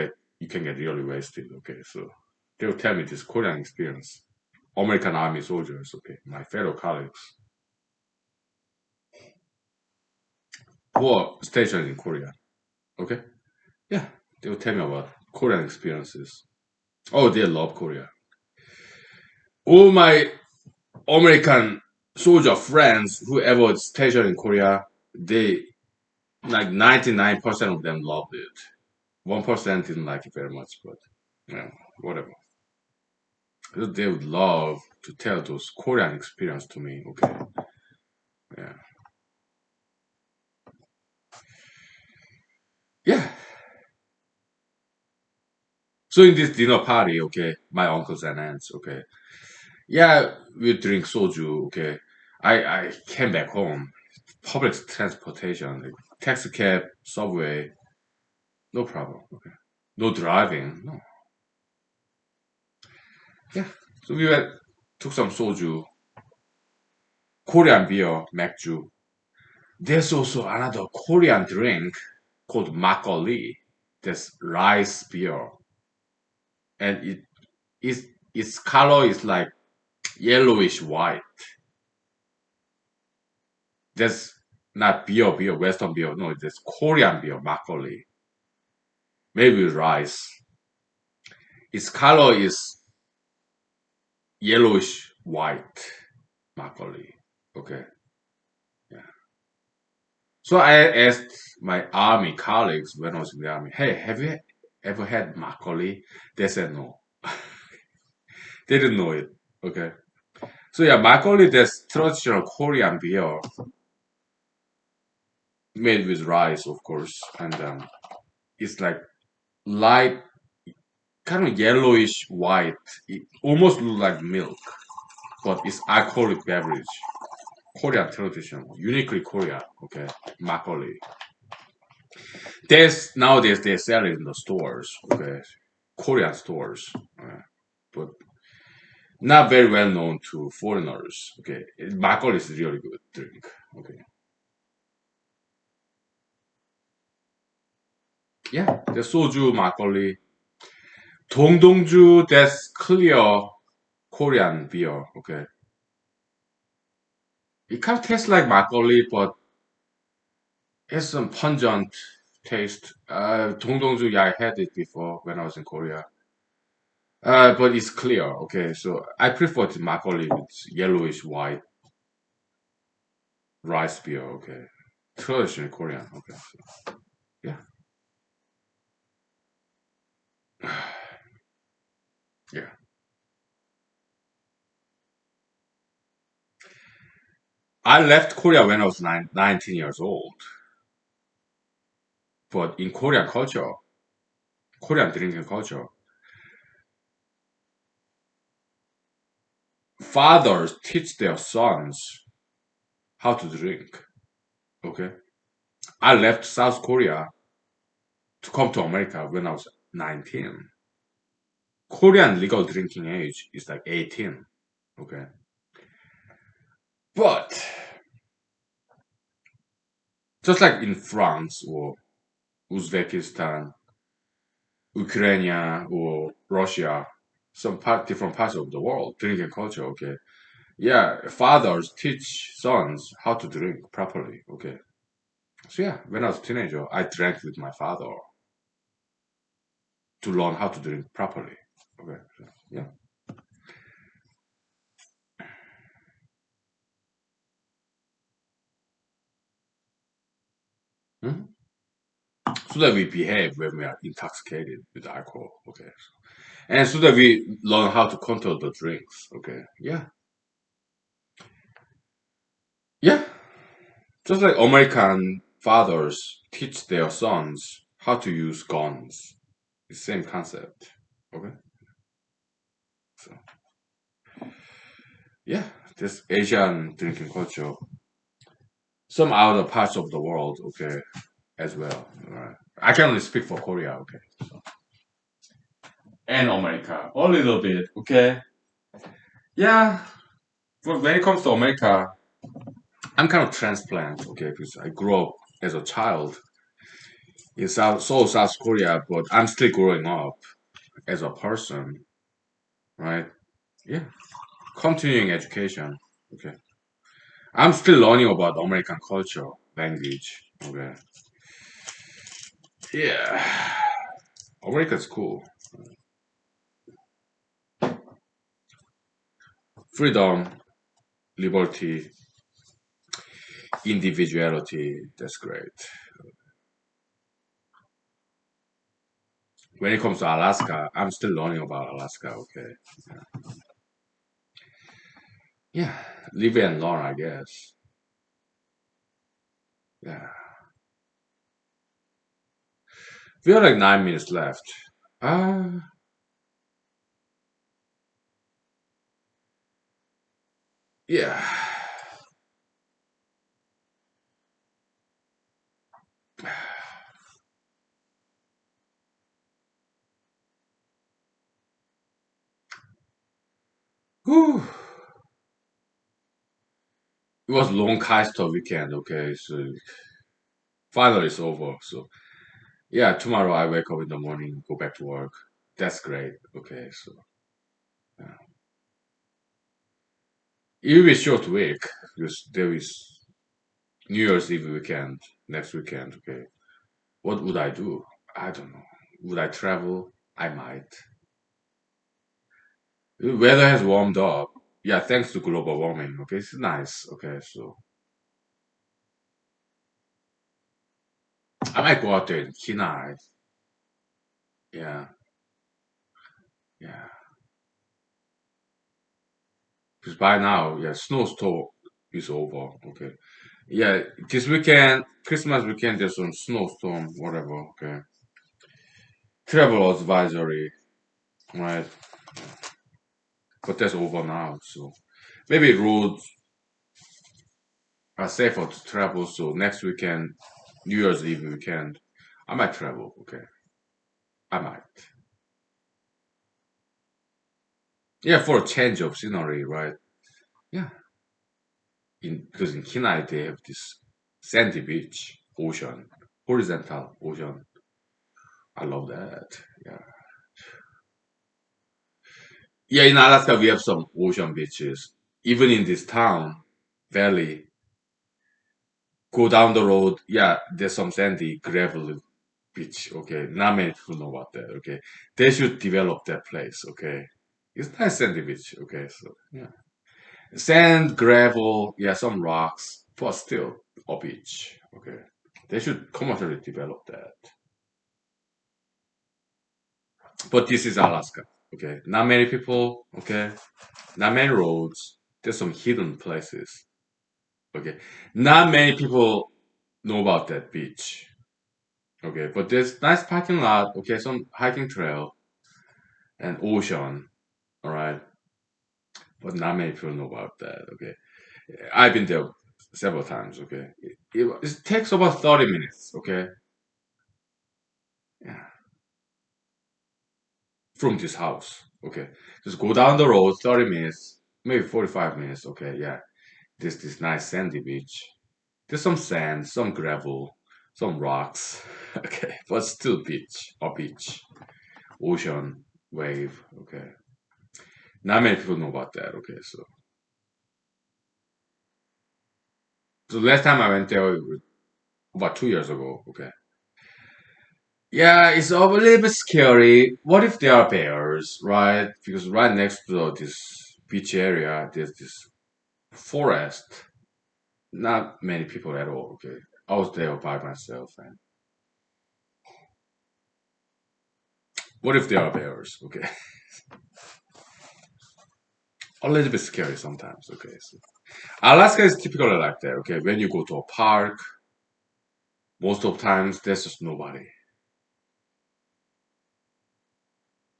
can get really wasted. Okay, so they'll tell me this Korean experience. American Army soldiers, okay, my fellow colleagues who are stationed in Korea. Okay, yeah, they'll tell me about Korean experiences. Oh, they love Korea. All my American soldier friends who ever stationed in Korea, they like 99% of them loved it. 1% didn't like it very much, but yeah, whatever. They would love to tell those Korean experience to me. Okay, yeah, yeah. So in this dinner party, okay, my uncles and aunts, okay, yeah, we drink soju. Okay, I came back home. Public transportation, like taxi cab, subway, no problem. Okay, no driving, no. Yeah. So we went, took some soju, Korean beer, 맥주. There's also another Korean drink called makgeolli. That's rice beer, and its color is like yellowish white. That's not beer, Western beer. No, that's Korean beer, makgeolli, maybe with rice. Its color is yellowish white makgeolli. Okay. Yeah. So I asked my army colleagues when I was in the army, hey, have you ever had makgeolli? They said no. They didn't know it. Okay. So yeah, makgeolli, that's traditional Korean beer made with rice, of course, and it's like light, kind of yellowish white. It almost looks like milk, but it's alcoholic beverage. Korean tradition, uniquely Korean. Okay, makgeolli. There's nowadays they sell it in the stores. Okay, Korean stores, but not very well known to foreigners. Okay, makgeolli is really good drink. Okay, yeah, the soju makgeolli. 동동주, that's clear Korean beer. Okay, it kind of tastes like makgeolli, but it's some pungent taste. 동동주, yeah, I had it before when I was in Korea. But it's clear. Okay, so I prefer the makgeolli with yellowish white rice beer. Okay, traditional Korean. Okay, so, yeah, yeah. I left Korea when I was 19 years old. But in Korean culture, Korean drinking culture, fathers teach their sons how to drink. Okay, I left South Korea to come to America when I was 19. Korean legal drinking age is like 18. Okay, but just like in France or Uzbekistan, Ukraine or Russia, different parts of the world, drinking culture. Okay, yeah, fathers teach sons how to drink properly. Okay, so yeah, when I was a teenager, I drank with my father to learn how to drink properly. Okay, so, yeah. Mhm. So that we behave when we are intoxicated with alcohol. Okay, and so that we learn how to control the drinks. Okay, yeah, yeah. Just like American fathers teach their sons how to use guns. It's the same concept. Okay, so yeah, this Asian drinking culture, some other parts of the world, okay, as well. Right. I can only speak for Korea, okay, and America a little bit, okay. Yeah, but when it comes to America, I'm kind of transplant, okay, because I grew up as a child in South Korea, but I'm still growing up as a person, right? Yeah, continuing education, okay. I'm still learning about American culture, language, okay. Yeah, America's cool. Freedom, liberty, individuality. That's great. When it comes to Alaska, I'm still learning about Alaska. Okay. Yeah. Live and learn, I guess. Yeah. We have like 9 minutes left. Uh, yeah. Whew. It was long Kaister weekend. Okay. So finally it's over. So yeah, tomorrow I wake up in the morning, go back to work. That's great. Okay. So yeah. It will be short week because there is New Year's Eve weekend next weekend. Okay. What would I do? I don't know. Would I travel? I might. The weather has warmed up. Yeah, thanks to global warming. Okay, it's nice. Okay, so I might go out there in Kenai. Yeah, yeah. Because by now, yeah, snowstorm is over. Okay. Yeah, this weekend, Christmas weekend, there's some snowstorm, whatever. Okay. Travel advisory, right? But that's over now. So maybe roads are safer to travel. So next weekend, New Year's Eve weekend, I might travel. Okay. I might. Yeah, for a change of scenery, right? Yeah. Because in Kenai they have this sandy beach, ocean, horizontal ocean. I love that. Yeah. Yeah, in Alaska we have some ocean beaches. Even in this town, valley, go down the road. Yeah, there's some sandy gravel beach. Okay, not many people know about that. Okay, they should develop that place. Okay, it's nice sandy beach. Okay, so yeah, sand, gravel, yeah, some rocks, but still a beach. Okay, they should commercially develop that. But this is Alaska. Okay, not many people. Okay, not many roads. There's some hidden places. Okay, not many people know about that beach. Okay, but there's nice parking lot. Okay, some hiking trail and ocean. All right, but not many people know about that. Okay, I've been there several times. Okay, it takes about 30 minutes. Okay, yeah, from this house. Okay, just go down the road 30 minutes, maybe 45 minutes. Okay, yeah, this nice sandy beach. There's some sand, some gravel, some rocks. Okay, but still beach or beach, ocean, wave. Okay, not many people know about that. Okay, so last time I went there was about 2 years ago. Okay, yeah, it's a little bit scary. What if there are bears, right? Because right next to this beach area, there's this forest. Not many people at all. Okay, I was there by myself, and what if there are bears? Okay, a little bit scary sometimes. Okay, so Alaska is typically like that. Okay, when you go to a park, most of times there's just nobody.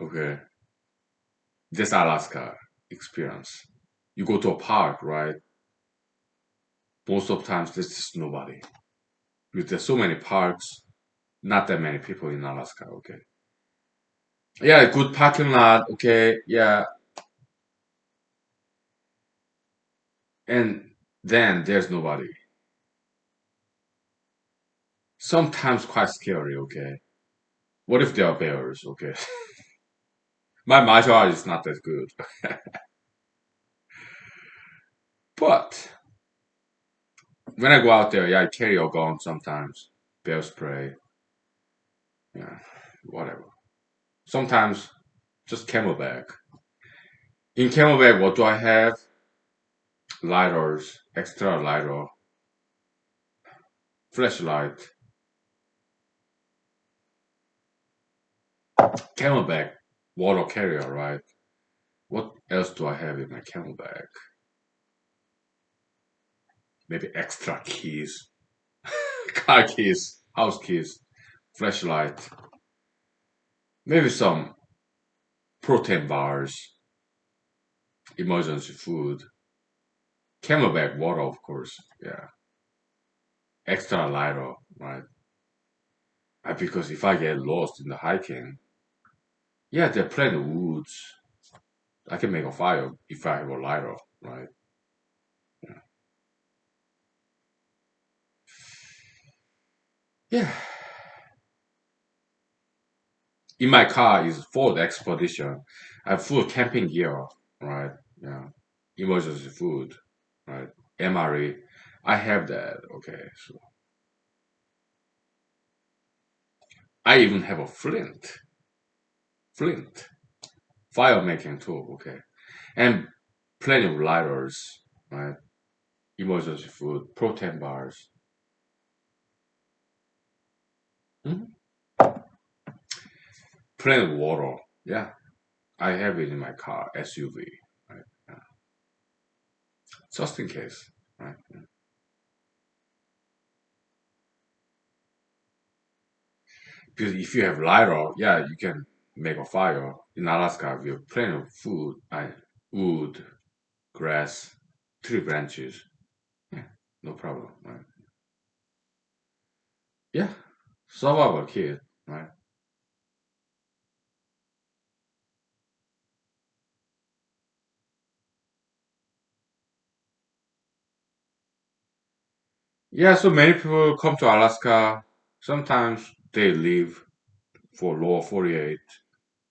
Okay, this Alaska experience. You go to a park, right? Most of times there's just nobody. Because there's so many parks, not that many people in Alaska. Okay, yeah, good parking lot. Okay, yeah, and then there's nobody. Sometimes quite scary. Okay, what if there are bears? Okay, my martial art is not that good, but when I go out there, yeah, I carry a gun sometimes, bear spray, yeah, whatever. Sometimes just camelback. In camelback, what do I have? Lighters, extra lighter, flashlight, camelback, water carrier, right? What else do I have in my camelback? Maybe extra keys, car keys, house keys, flashlight, maybe some protein bars, emergency food, camelback water, of course, yeah, extra lighter, right? Because if I get lost in the hiking, yeah, there are plenty of woods. I can make a fire if I have a lighter, right? Yeah. Yeah. In my car is Ford Expedition. I have full camping gear, right? Yeah. Emergency food, right? MRE. I have that. Okay. So I even have a flint. fire making too, okay, and plenty of lighters, right? Emergency food, protein bars, mhm, plenty of water. Yeah, I have it in my car, SUV, right? Yeah. Just in case, right? Yeah. Because if you have lighter, yeah, you can make a fire. In Alaska, we have plenty of food, wood, grass, tree branches. Yeah, no problem, right? Yeah, survival kit, right? Yeah, so many people come to Alaska. Sometimes they live for lower 48,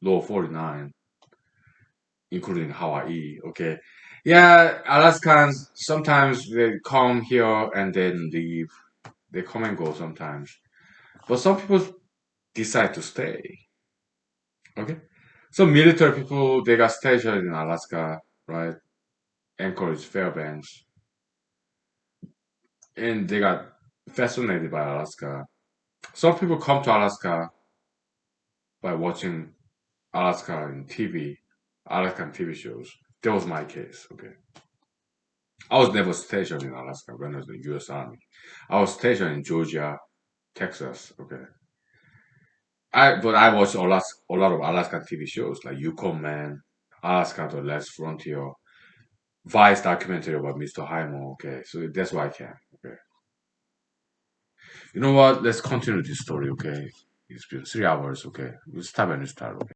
lower 49, including Hawaii. Okay. Yeah, Alaskans sometimes they come here and then leave. They come and go sometimes. But some people decide to stay. Okay. So military people they got stationed in Alaska, right? Anchorage, Fairbanks, and they got fascinated by Alaska. Some people come to Alaska by watching Alaska in TV, Alaskan TV shows. That was my case. Okay. I was never stationed in Alaska when I was in the U.S. Army. I was stationed in Georgia, Texas. Okay. But I watched a lot of Alaskan TV shows like Yukon Man, Alaska: The Last Frontier, Vice documentary about Mr. Hymo. Okay, so that's why I can. Okay, you know what? Let's continue this story. Okay, it's been 3 hours. Okay, we'll stop and restart. Okay.